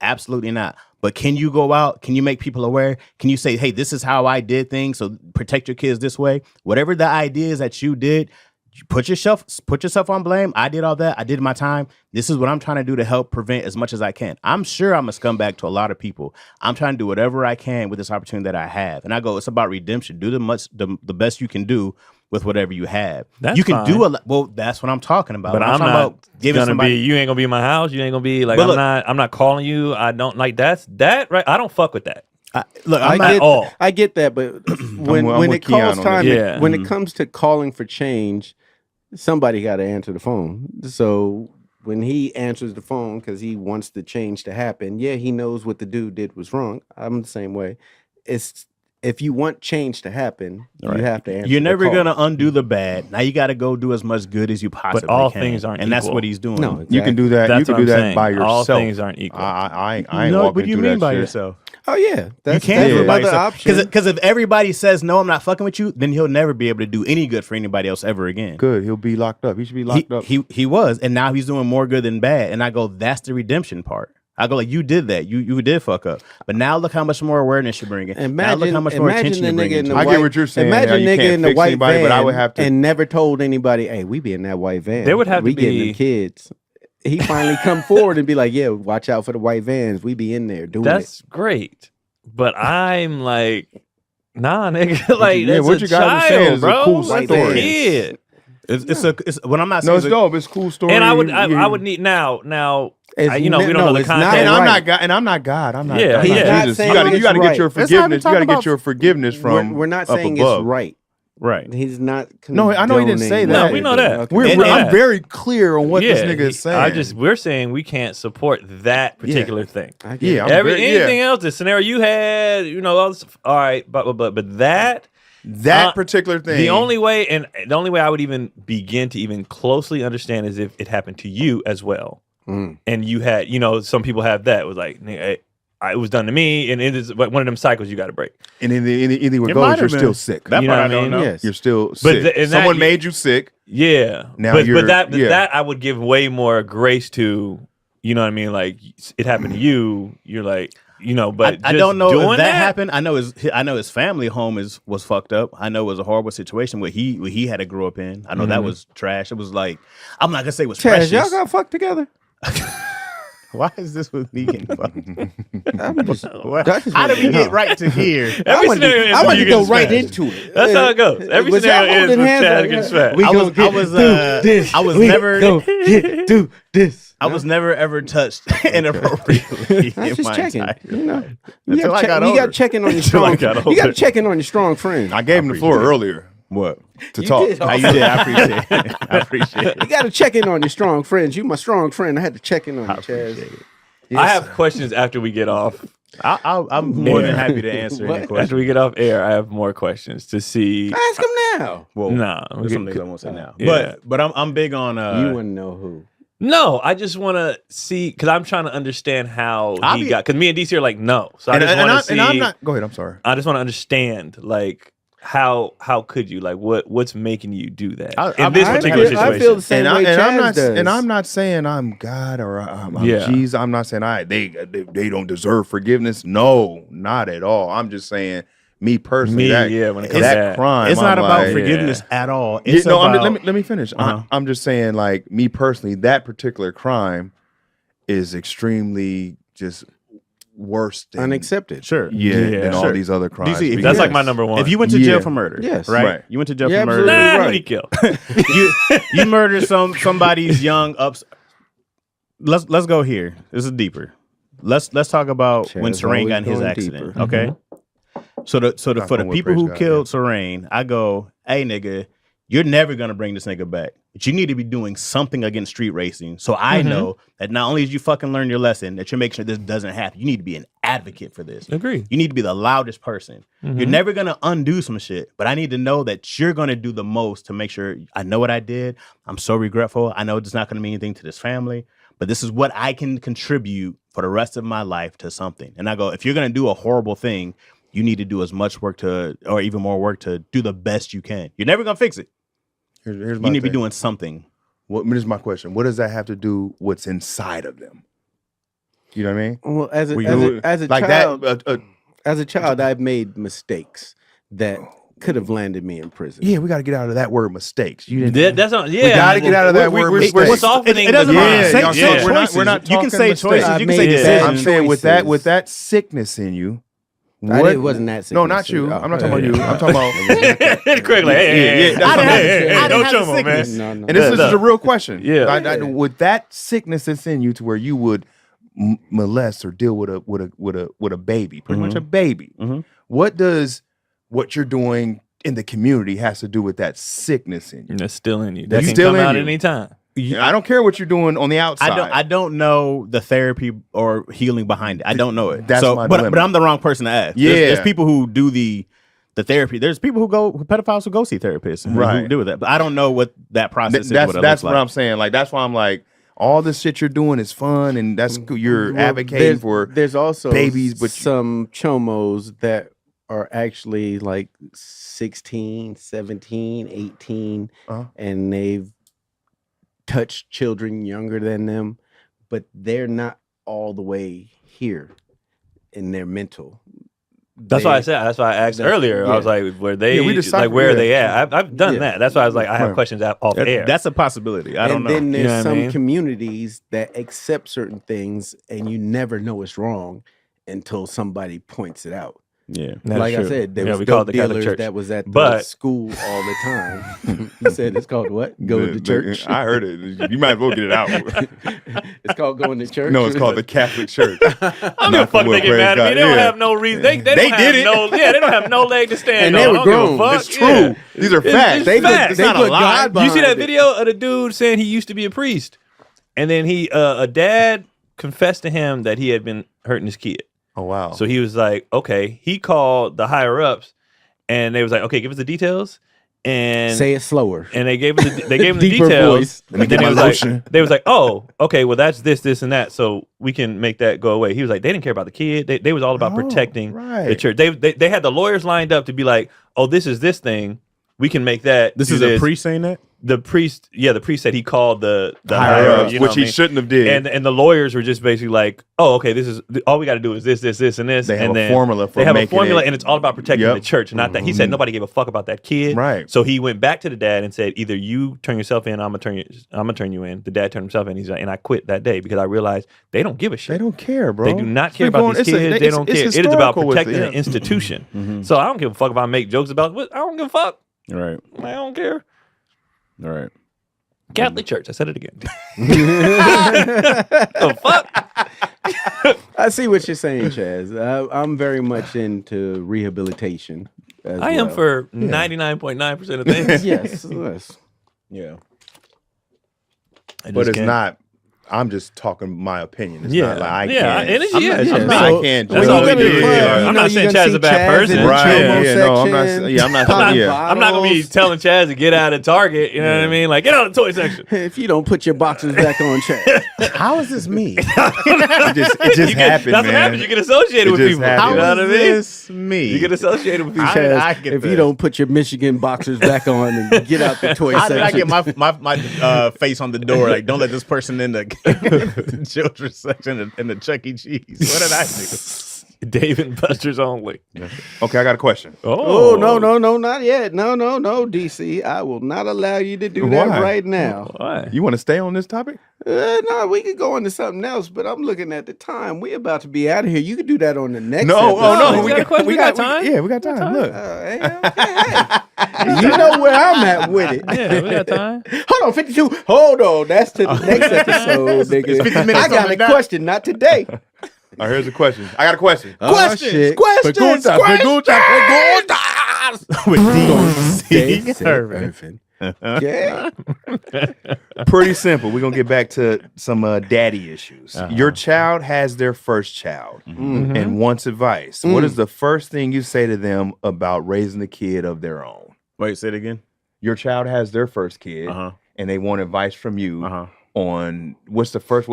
Absolutely not. But can you go out? Can you make people aware? Can you say, hey, this is how I did things, so protect your kids this way? Whatever the idea is that you did, put yourself on blame. I did all that. I did my time. This is what I'm trying to do to help prevent as much as I can. I'm sure I'm a scumbag to a lot of people. I'm trying to do whatever I can with this opportunity that I have. And I go, it's about redemption. Do the best you can do with whatever you have. You can do a lot. Well, that's what I'm talking about. But I'm talking not about giving somebody. You ain't gonna be in my house. You ain't gonna be like, I'm not calling you. I don't like that right. I don't fuck with that. I get that, but when it calls time, when it comes to calling for change, somebody got to answer the phone. So when he answers the phone because he wants the change to happen, he knows what the dude did was wrong. I'm the same way. if you want change to happen, Right. you have to answer. You're never the call. gonna undo the bad. Now you got to go do as much good as you possibly all can. things aren't and that's equal. what he's doing. No, exactly. You can do that. That's you can what do I'm that saying. by yourself. All things aren't equal. I ain't No, walking what do you through mean that by shit. yourself? Oh yeah, You that's can't do it by another yourself. option. Because if everybody says no, I'm not fucking with you, then he'll never be able to do any good for anybody else ever again. Good. He'll be locked up. He should be locked up. He was, and now he's doing more good than bad. And I go, that's the redemption part. I go like, you did that. You did fuck up. But now look how much more awareness you're bringing. Now look how much more attention you're bringing. I get what you're saying. Imagine you nigga can't in the fix white anybody, van but I would have to. and never told anybody, hey, we be in that white van. There would have to we getting be- the kids. He finally come forward and be like, yeah, watch out for the white vans. We be in there doing That's it. great. But I'm like, nah, nigga. Like, Yeah, that's what a you guys are child, saying is a bro. cool That's story. a kid. It's what I'm not No, saying. it's dope. It's a cool story. And I would need now. It's We don't know the it's context. not And right. I'm not God. And I'm not God. I'm not. Yeah, I'm he's not not Jesus. saying You got to it's get right. your It's not forgiveness. You got to talking get your forgiveness from. We're not up saying above. it's right. right. He's not. No, I know he didn't say condoning that. No, we know that. Okay. We're, Yeah. I'm very clear on what this nigga is saying. We're saying we can't support that particular thing. I get Yeah, it. I'm very- Anything else, the scenario you had, all right, but that that particular thing. the only way I would even begin to even closely understand is if it happened to you as well, and you had, some people have that. It was like, nigga, it was done to me, and it is one of them cycles you got to break. And either way It goes, might you're have been. still sick. That You part know I what I don't mean? know. Yes. You're still sick. and Someone that- made you sick. Yeah, Now but you're- that I would give way more grace to. You know what I mean? Like it happened to you. You're like, but I just don't know doing if that happened. I know his family home was fucked up. I know it was a horrible situation where he had to grow up in. I know that was trash. It was like, I'm not gonna say it was Chaz, precious. y'all got fucked together. Why is this with me getting fucked? I'm just, What? I just How did we wanted to get know. right to here? Every I wanted scenario ends I with wanted you to go getting right smashed. into it. That's how it goes. Every Was y'all scenario ends holding with hands Chad like, getting smashed. We I gonna was- get I was, through this. I was We never- gonna get through this. I was never ever touched inappropriately. I was in just my checking. entire You know, life. you Until I got got older. to check in on your Until I strong. got You got to older. check in on your strong friend. I gave him the floor earlier What? to You talk. did. How you did? I appreciate it. I appreciate it. You got to check in on your strong friends. You my strong friend. I had to check in on you, Chaz. I have questions after we get off. I'm more than happy to answer any After question. we get off air, I have more questions to see. Ask him now. Well, Nah, there's some things I won't say now. Yeah. But I'm big on You want to know who? No, I just want to see because I'm trying to understand how I'll he be- got. Because me and DC are like, no. So I And, just and, want I, to see. and I'm not. Go ahead. I'm sorry. I just want to understand, like, how could you, like, what's making you do that in this particular situation? I feel the same way Chaz I'm not. does. And I'm not saying I'm God or I'm Yeah. Jesus. I'm not saying they don't deserve forgiveness. No, not at all. I'm just saying me personally. when it comes to that that. crime. It's not I'm about like, forgiveness at all. Yeah, It's no, about, let me finish. Uh-huh. I'm just saying, like, me personally, that particular crime is extremely just worse than unaccepted. sure. than all sure. these other crimes. DC, if That's because- like my number one. If you went to Yeah. jail for murder, Yes. right? Right. You went to jail Yeah, for murder. absolutely. nah, right. who'd he kill? you murdered somebody's young ups. Let's go here. This is deeper. Let's talk about Chaz when Serene got in his always going accident. deeper. Okay. So for the going with people praise who God, killed Serene, I go, hey nigga, you're never gonna bring this nigga back. But you need to be doing something against street racing. So I know that not only did you fucking learn your lesson, that you're making sure this doesn't happen. You need to be an advocate for this. Agree. You need to be the loudest person. You're never gonna undo some shit, but I need to know that you're gonna do the most to make sure I know what I did. I'm so regretful. I know it's not gonna mean anything to this family, but this is what I can contribute for the rest of my life to something. And I go, if you're gonna do a horrible thing, you need to do as much work or even more work to do the best you can. You're never gonna fix it. Here's my You need to be thing. doing something. Here's my question. What does that have to do? What's inside of them? You know what I mean? Well, as a Like child, that. as a child, I've made mistakes that could have landed me in prison. Yeah, we got to get out of that word mistakes. You didn't. That's not. Yeah, We got to get out of that word We're mistakes. softening. It doesn't the matter. mind. Say- y'all say talk- we're not- choices. we're not You can talking say mistakes. choices. I've You can made say bad decisions. I'm saying with choices. that sickness in you. It wasn't that No, sickness. not you. Oh, I'm not talking okay. about you. I'm talking about. Craig, like, hey, Yeah, that's what I'm saying. I didn't don't have show the him, man. sickness. No. And this is a real question. Yeah. With that sickness that's in you, to where you would molest or deal with a baby, pretty much a baby. What does what you're doing in the community has to do with that sickness in you? That's still in you. That That's can still come in out you. anytime. I don't care what you're doing on the outside. I don't know the therapy or healing behind it. I don't know it. That's my dilemma. But I'm the wrong person to ask. Yeah. There's people who do the therapy. There's people pedophiles who go see therapists and who do that. But I don't know what that process is. That's what I'm saying. Like that's why I'm like, all this shit you're doing is fun, and that's you're advocating for. There's also babies, but some chomos that are actually like 16, 17, 18, and they've touched children younger than them, but they're not all the way here in their mental. That's why I said. That's why I asked earlier. I was like, "Were they where are they at?" I've done that. That's why I was like, I have questions off air. That's a possibility. I don't know. And then there's some communities that accept certain things, and you never know it's wrong until somebody points it out. Yeah, like true. I said, there was we call it the dealers Catholic Church. that was at the school all the time. You said it's called what? Go to church. I heard it. You might as well get it out. It's called going to church. No, it's called the Catholic Church. I don't give a fuck. They get mad at me. They don't have no reason. They don't have no. Yeah, they don't have no leg to stand and on. They were grown. It's true. Yeah. These are facts. They put God. You see that video of the dude saying he used to be a priest, and then a dad confessed to him that he had been hurting his kid. Oh wow! So he was like, okay. He called the higher ups, and they was like, okay, give us the details and say it slower. And they gave him the details. Voice. And then they was like, oh, okay, well that's this, and that, so we can make that go away. He was like, they didn't care about the kid. They was all about protecting the church. They had the lawyers lined up to be like, oh, this is this thing. We can make that. This is a priest saying that. The priest said he called the higher ups, which he shouldn't have did. And the lawyers were just basically like, oh, okay, this is all we got to do is this, and this. They have a formula for they have a making formula, it. and it's all about protecting the church, not that. He said nobody gave a fuck about that kid. Right. So he went back to the dad and said, either you turn yourself in, I'm gonna turn you in. The dad turned himself in. He's like, and I quit that day because I realized they don't give a shit. They don't care, bro. They do not care about these kids. They don't care. It is about protecting the institution. So I don't give a fuck if I make jokes about what. I don't give a fuck. Right. I don't care. All right. Catholic Church. I said it again. The fuck? I see what you're saying, Chaz. I'm very much into rehabilitation. I am for 99.9% of things. Yes. Yeah. But it's not. I'm just talking my opinion. It's not like I can't. I can't. That's all we do. I'm not saying Chaz is a bad person. Right. Yeah, no, I'm not. Yeah, I'm not gonna be telling Chaz to get out of Target. You know what I mean? Like, get out of the toy section. If you don't put your boxes back on, Chaz. How is this me? It just happened, That's what happens. You get associated with people. Happened. You know what I mean? This me? You get associated with people. Chaz, if you don't put your Michigan boxers back on and get out the toy section. How did I get my face on the door? Like, don't let this person in the children's section in the Chuck E. Cheese. What did I do? Dave and Buster's only. Okay, I got a question. Oh, no, not yet. No, DC. I will not allow you to do that right now. Why? You want to stay on this topic? No, we could go into something else, but I'm looking at the time. We about to be out of here. You could do that on the next episode. We got time. Yeah, we got time. Look. Hey. You know where I'm at with it. Yeah, we got time. Hold on, 52. Hold on. That's to the next episode, nigga. 50 minutes I got a question, not today. All right, here's a question. I got a question. Questions. With D.C. Irvin. Yeah. Pretty simple. We're gonna get back to some daddy issues. Your child has their first child and wants advice. What is the first thing you say to them about raising a kid of their own? Wait, say it again. Your child has their first kid and they want advice from you on what's the first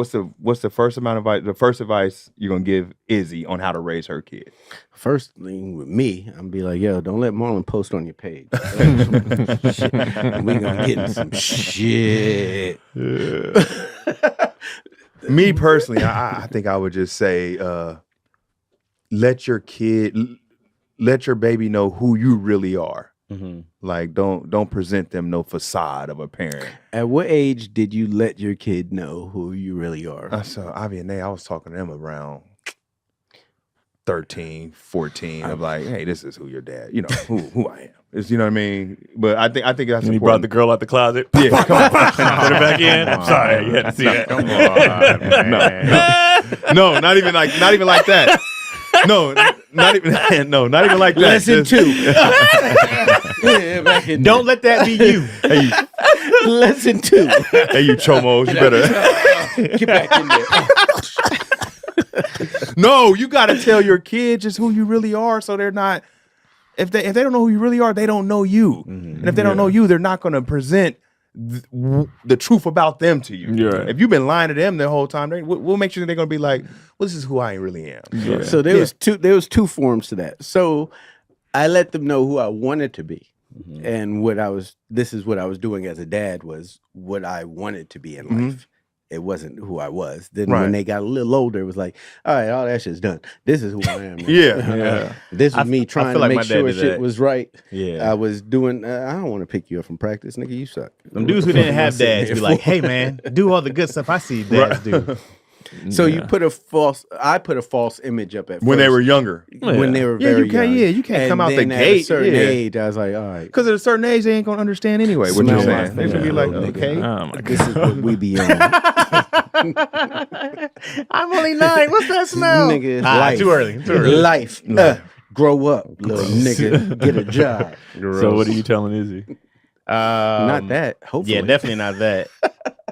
advice you're gonna give Izzy on how to raise her kid? First thing with me, I'm be like, yo, don't let Marlon post on your page. We gonna get in some shit. Me personally, I think I would just say, let your baby know who you really are. Like, don't present them no facade of a parent. At what age did you let your kid know who you really are? So Avi and I was talking to them around 13, 14. I'm like, hey, this is who your dad, who I am. It's, you know what I mean? But I think that's important. You brought the girl out the closet. Yeah, come on. Put her back in. I'm sorry, you had to see that. Come on, man. No, not even like that. No, not even like that. Lesson 2. Don't let that be you. Hey, Lesson 2. Hey, you chomos, you better Get back in there. No, you got to tell your kids just who you really are, so they're not. If they don't know who you really are, they don't know you, and if they don't know you, they're not going to present the truth about them to you. Right. If you've been lying to them the whole time, we'll make sure they're going to be like, "Well, this is who I really am." Yeah. So there was two forms to that. So I let them know who I wanted to be, and this is what I was doing as a dad was what I wanted to be in life. It wasn't who I was. Then when they got a little older, it was like, all right, all that shit's done. This is who I am. Yeah. This was me trying to make sure shit was right. Yeah. I was doing, I don't want to pick you up from practice, nigga. You suck. Them dudes who didn't have dads be like, hey, man, do all the good stuff I see dads do. So I put a false image up at When first. they were younger. When they were very young. You can't come out the then gate. At a certain age, I was like, all right. Because at a certain age, they ain't going to understand anyway what you're saying. They're going to be like, okay. Oh my This god. is what we be on. I'm only 9. What's that smell? Nigga, life. Too early. Life. Grow up, little nigga. Get a job. So what are you telling Izzy? Not that. Hopefully. Yeah, definitely not that.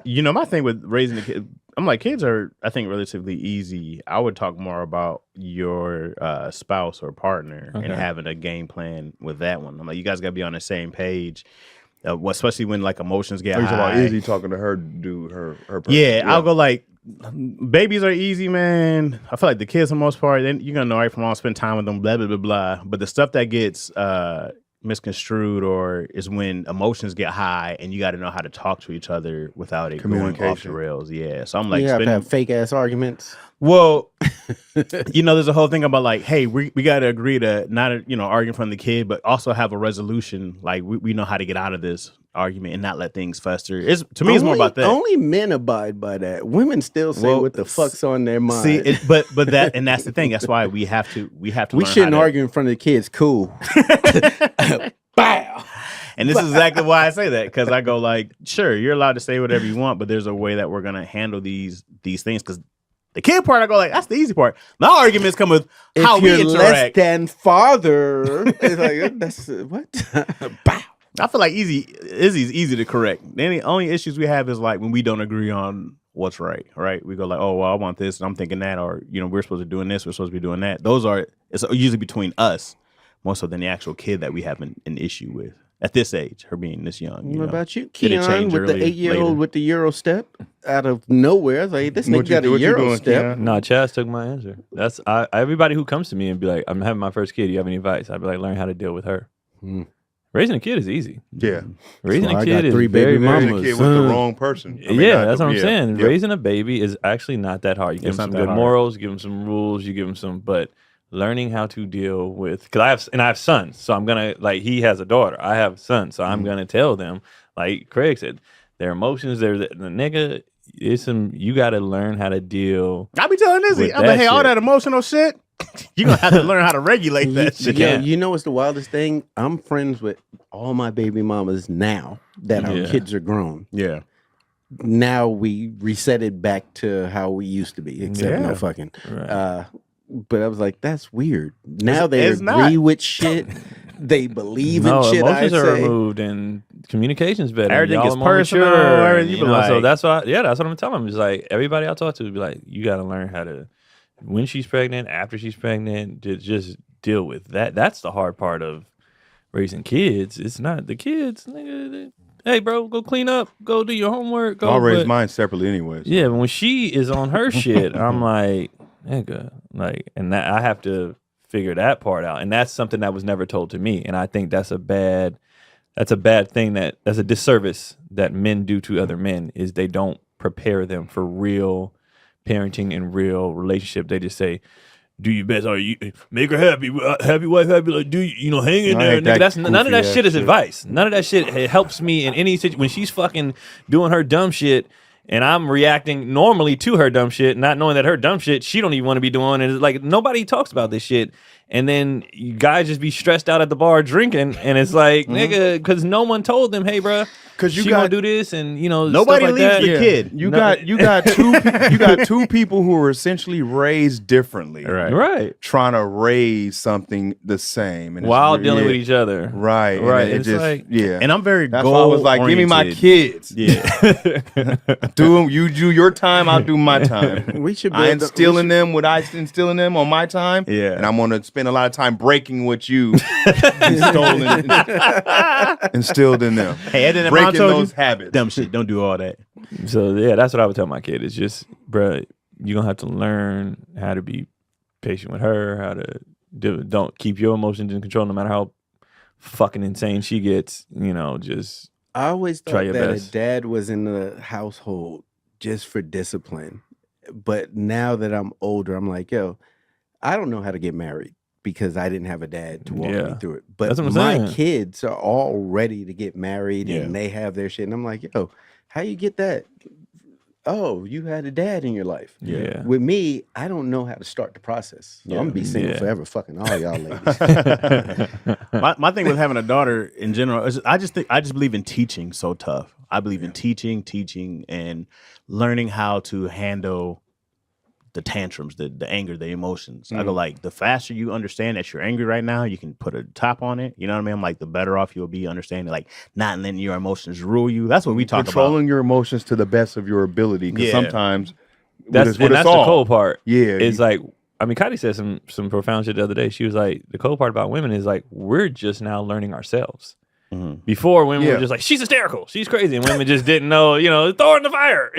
My thing with raising a kid, I'm like, kids are, I think, relatively easy. I would talk more about your spouse or partner and having a game plan with that one. I'm like, you guys got to be on the same page. Especially when like emotions get high. About Izzy talking to her, do her person. Yeah, I'll go like, babies are easy, man. I feel like the kids, for the most part, then you're gonna know right from all, spend time with them, blah blah blah blah. But the stuff that gets misconstrued or is when emotions get high, and you got to know how to talk to each other without it going off the rails. Yeah, so I'm like, you have to have fake ass arguments. Well, there's a whole thing about like, hey, we got to agree to not, argue in front of the kid, but also have a resolution. Like we know how to get out of this argument and not let things fester. It's more about that. Only men abide by that. Women still say what the fuck's on their mind. See, but that's the thing. That's why we have to. We shouldn't argue in front of the kids. Cool. Bow. And this is exactly why I say that, because I go like, sure, you're allowed to say whatever you want, but there's a way that we're gonna handle these things. Because the kid part, I go like, that's the easy part. My arguments come with how we interact. Less than father. It's like, that's what? Bow. I feel like Izzy's easy to correct. The only issues we have is like when we don't agree on what's right? We go like, oh, well, I want this, and I'm thinking that, or we're supposed to be doing this, we're supposed to be doing that. It's usually between us more so than the actual kid that we have an issue with at this age, her being this young. What about you, Keon, with the 8-year-old with the Euro step out of nowhere? I was like, this nigga got a Euro step. No, Chaz took my answer. That's everybody who comes to me and be like, I'm having my first kid. Do you have any advice? I'd be like, learn how to deal with her. Raising a kid is easy. Yeah. Raising a kid I got is 3 baby mamas. Raising a kid with the wrong person. That's what I'm saying. Yep. Raising a baby is actually not that hard. You give them some good morals, you give them some rules, you give them some, but learning how to deal with, because I have sons, so I'm gonna, like, he has a daughter, I have sons, so I'm gonna tell them, like Craig said, their emotions, the nigga, you gotta learn how to deal. I be telling Izzy, I'm like, hey, all that emotional shit, you're gonna have to learn how to regulate that shit. Yeah, you know what's the wildest thing? I'm friends with all my baby mamas now that our kids are grown. Yeah. Now we reset it back to how we used to be, except no fucking. Right. But I was like, that's weird. Now they agree with shit. They believe in shit. Emotions are removed and communication's better. Everything is gets personal. So that's what I'm telling them. It's like everybody I talk to would be like, you got to learn how to, when she's pregnant, after she's pregnant, to just deal with that. That's the hard part of raising kids. It's not the kids. Nigga, hey, bro, go clean up. Go do your homework. I'll raise mine separately anyways. Yeah, but when she is on her shit, I'm like, nigga, like, and that I have to figure that part out, and that's something that was never told to me, and I think that's a bad thing, that's a disservice that men do to other men, is they don't prepare them for real parenting and real relationship. They just say, do your best, or you make her happy wife, happy, like, do you hang in there, nigga. That's none of that shit is advice. None of that shit helps me in any situation. When she's fucking doing her dumb shit, And I'm reacting normally to her dumb shit, not knowing that her dumb shit she don't even want to be doing. And it's like nobody talks about this shit. And then you guys just be stressed out at the bar drinking, and it's like, nigga, because no one told them, hey, bro, because you gonna do this, and nobody stuff like leaves that. the kid. You got two people who are essentially raised differently, right? Trying to raise something the same, and while dealing with each other, right? And it just like, and I'm very that's why I was like, give me my kids, you do your time, I'll do my time. We should. I instilling them what I instilling them on my time, and I'm gonna spend a lot of time breaking what you instilled in them. Hey, Ed and breaking told those you, habits. Dumb shit. Don't do all that. So yeah, that's what I would tell my kid. It's just, bro, you're gonna have to learn how to be patient with her, how to don't keep your emotions in control, no matter how fucking insane she gets. Just I always try thought your that best. a dad was in the household just for discipline, but now that I'm older, I'm like, yo, I don't know how to get married because I didn't have a dad to walk me through it. But that's what I'm my saying. kids are all ready to get married and they have their shit. And I'm like, yo, how you get that? Oh, you had a dad in your life. Yeah. With me, I don't know how to start the process. So I'm gonna be single forever, fucking all y'all ladies. my thing with having a daughter in general is I just believe in teaching so tough. I believe in teaching and learning how to handle the tantrums, the anger, the emotions. I go like, the faster you understand that you're angry right now, you can put a top on it. You know what I mean? I'm like, the better off you'll be understanding, like, not letting your emotions rule you. That's what we talk about. Controlling your emotions to the best of your ability. Because sometimes that's the cool part. Yeah. It's like, I mean, Kati said some profound shit the other day. She was like, the cool part about women is like, we're just now learning ourselves. Before, women were just like, she's hysterical, she's crazy, and women just didn't know, throw her in the fire,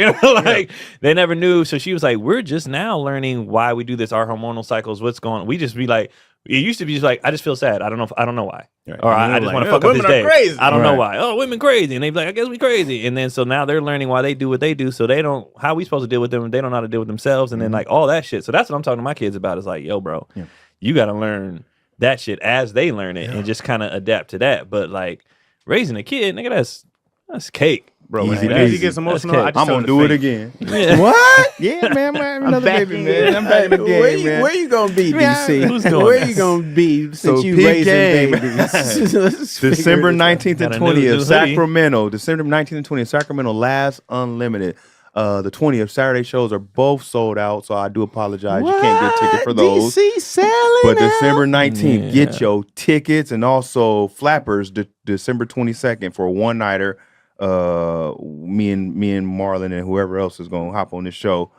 they never knew. So she was like, we're just now learning why we do this, our hormonal cycles, what's going on. We just be like, it used to be just like, I just feel sad, I don't know why, or I just want to fuck up this day, crazy. I don't know why. Oh, women crazy, and they be like, I guess we crazy, and then so now they're learning why they do what they do, so they don't, how we supposed to deal with them, they don't know how to deal with themselves, and then like all that shit. So that's what I'm talking to my kids about. Is like, yo, bro, you got to learn that shit as they learn it, and just kind of adapt to that. But like, raising a kid, nigga, that's cake, bro. Easy man. He gets emotional. I'm gonna do it again. What? Yeah, man. I'm another baby, man. I'm back in the game, man. Where you gonna be, DC? Who's doing Where this? you gonna be since you peak raising game. babies? December 19th and Got a 20th, new Sacramento. December 19th and 20th, Sacramento, Last Unlimited. The 20th Saturday shows are both sold out, so I do apologize. You can't get tickets for those. DC selling But out? December 19th, get your tickets, and also Flappers December 22nd for a one-nighter. Me and Marlon and whoever else is gonna hop on this show.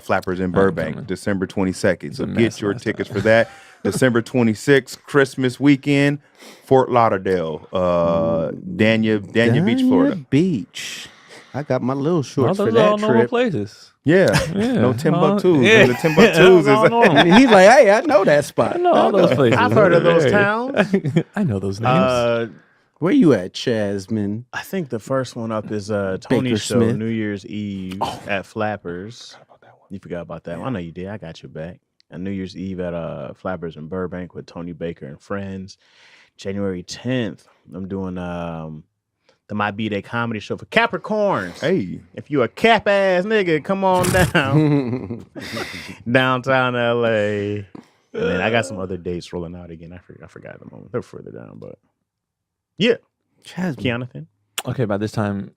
Flappers in Burbank, December 22nd. So get your tickets for that. December 26th, Christmas weekend, Fort Lauderdale, Dania Beach, Florida. Beach. I got my little shorts for Those are that all normal trip. places. Yeah, no Timbuktus. Yeah. The Timbuktus is And he's like, hey, I know that spot. I know all those places. I've heard of those Yeah. towns. I know those names. Where you at, Chasman? I think the first one up is Tony's show, Smith. New Year's Eve at Flappers. You forgot about that one. I know you did. I got your back. And New Year's Eve at Flappers in Burbank with Tony Baker and friends. January 10th, I'm doing the My B-Day comedy show for Capricorns. Hey, if you a cap ass nigga, come on down. Downtown LA. And then I got some other dates rolling out again. I forgot at the moment. They're further down, but yeah. Keonathan. Okay, by this time,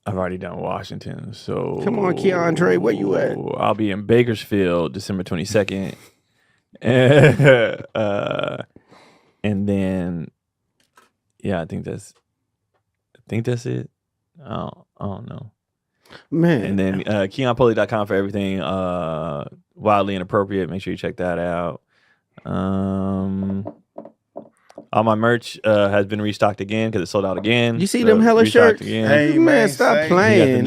I've already done Washington. So Come on, Keandre, where you at? I'll be in Bakersfield December 22nd. And then, yeah, I think that's it. I don't know. Man. And then KeonPoli.com for everything wildly inappropriate. Make sure you check that out. All my merch has been restocked again because it sold out again. You see them hella restocked shirts? again. Hey, man, stop playing.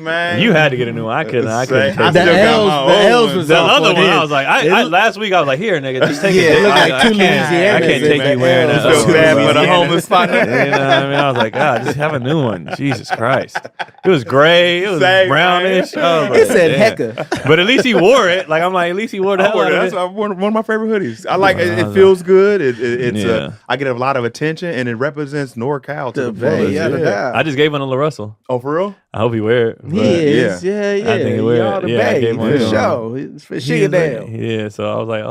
Man. You had to get a new one. I couldn't. I couldn't I take still it. got my old one. The other one, I was like, last week I was like, here, nigga, just take it. it looked like two I can't Louisianas. take you wearing that. Feel bad for the homeless partner. You know what I mean? I was like, God, just have a new one. Jesus Christ. It was gray. It was Same, brownish. I was like, It said damn. Hecka. But at least he wore it. Like, I'm like, at least he wore the hell out of That's it. one of my favorite hoodies. I like it. It feels good. It's I get a lot of attention, and it represents NorCal to the Bay. fullest. I just gave one to La Russell. Oh, for real? I hope he wear it. He is. Yeah. I think he wear Y'all it. the Yeah, I Bay gave one for to him. sure. It's for Sugarndale. Yeah, so I was like,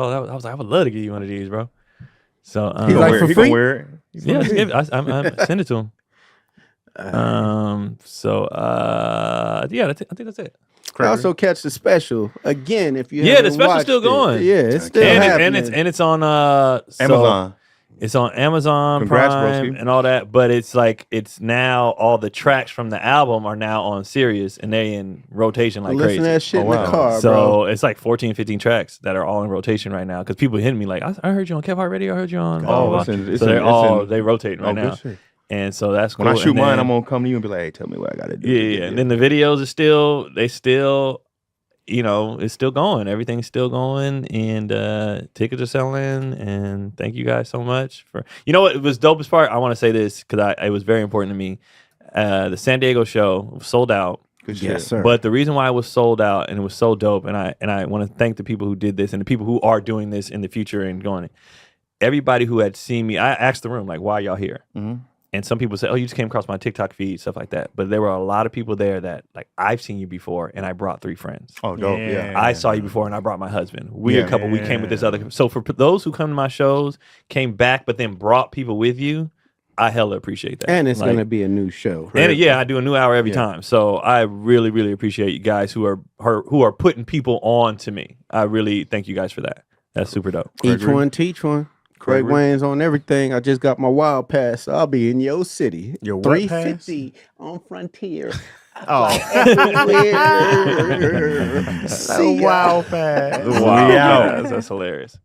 I would love to give you one of these, bro. So he's like, for free? Wear it. Yeah, just give it. I send it to him. So yeah, I think that's it. Also catch the special again if you the special's still going. Yeah, it's still happening. And it's on Amazon. It's on Amazon Congrats, Prime broski. and all that, but it's now all the tracks from the album are now on Sirius and they in rotation like Listen crazy. to that shit in the car, so bro. it's like 14, 15 tracks that are all in rotation right now because people hitting me like, I heard you on Kev Hart Radio, I heard you on. So they're rotating right now. And so that's cool. When I shoot mine, I'm gonna come to you and be like, "Hey, tell me what I gotta do." Yeah. And then the videos are still, it's still going. Everything's still going, and tickets are selling. And thank you guys so much for. You know what? It was dopest part. I want to say this because it was very important to me. The San Diego show was sold out. Good shit. Yes, sir. But the reason why it was sold out and it was so dope, and I want to thank the people who did this and the people who are doing this in the future and going. Everybody who had seen me, I asked the room like, "Why y'all here?" Mm-hmm. And some people say, "Oh, you just came across my TikTok feed, stuff like that." But there were a lot of people there that like I've seen you before, and I brought 3 friends. Oh, dope! Yeah. I saw you before, and I brought my husband. We came with this other. So for those who come to my shows, came back, but then brought people with you, I hella appreciate that. And it's gonna be a new show. And I do a new hour every time. So I really, really appreciate you guys who are putting people on to me. I really thank you guys for that. That's super dope. Each one teach one. Craig Wayne's on everything. I just got my wild pass. So I'll be in your city. Your what 350 pass? On Frontier. Oh, everywhere. Wild pass. Wow, that's hilarious.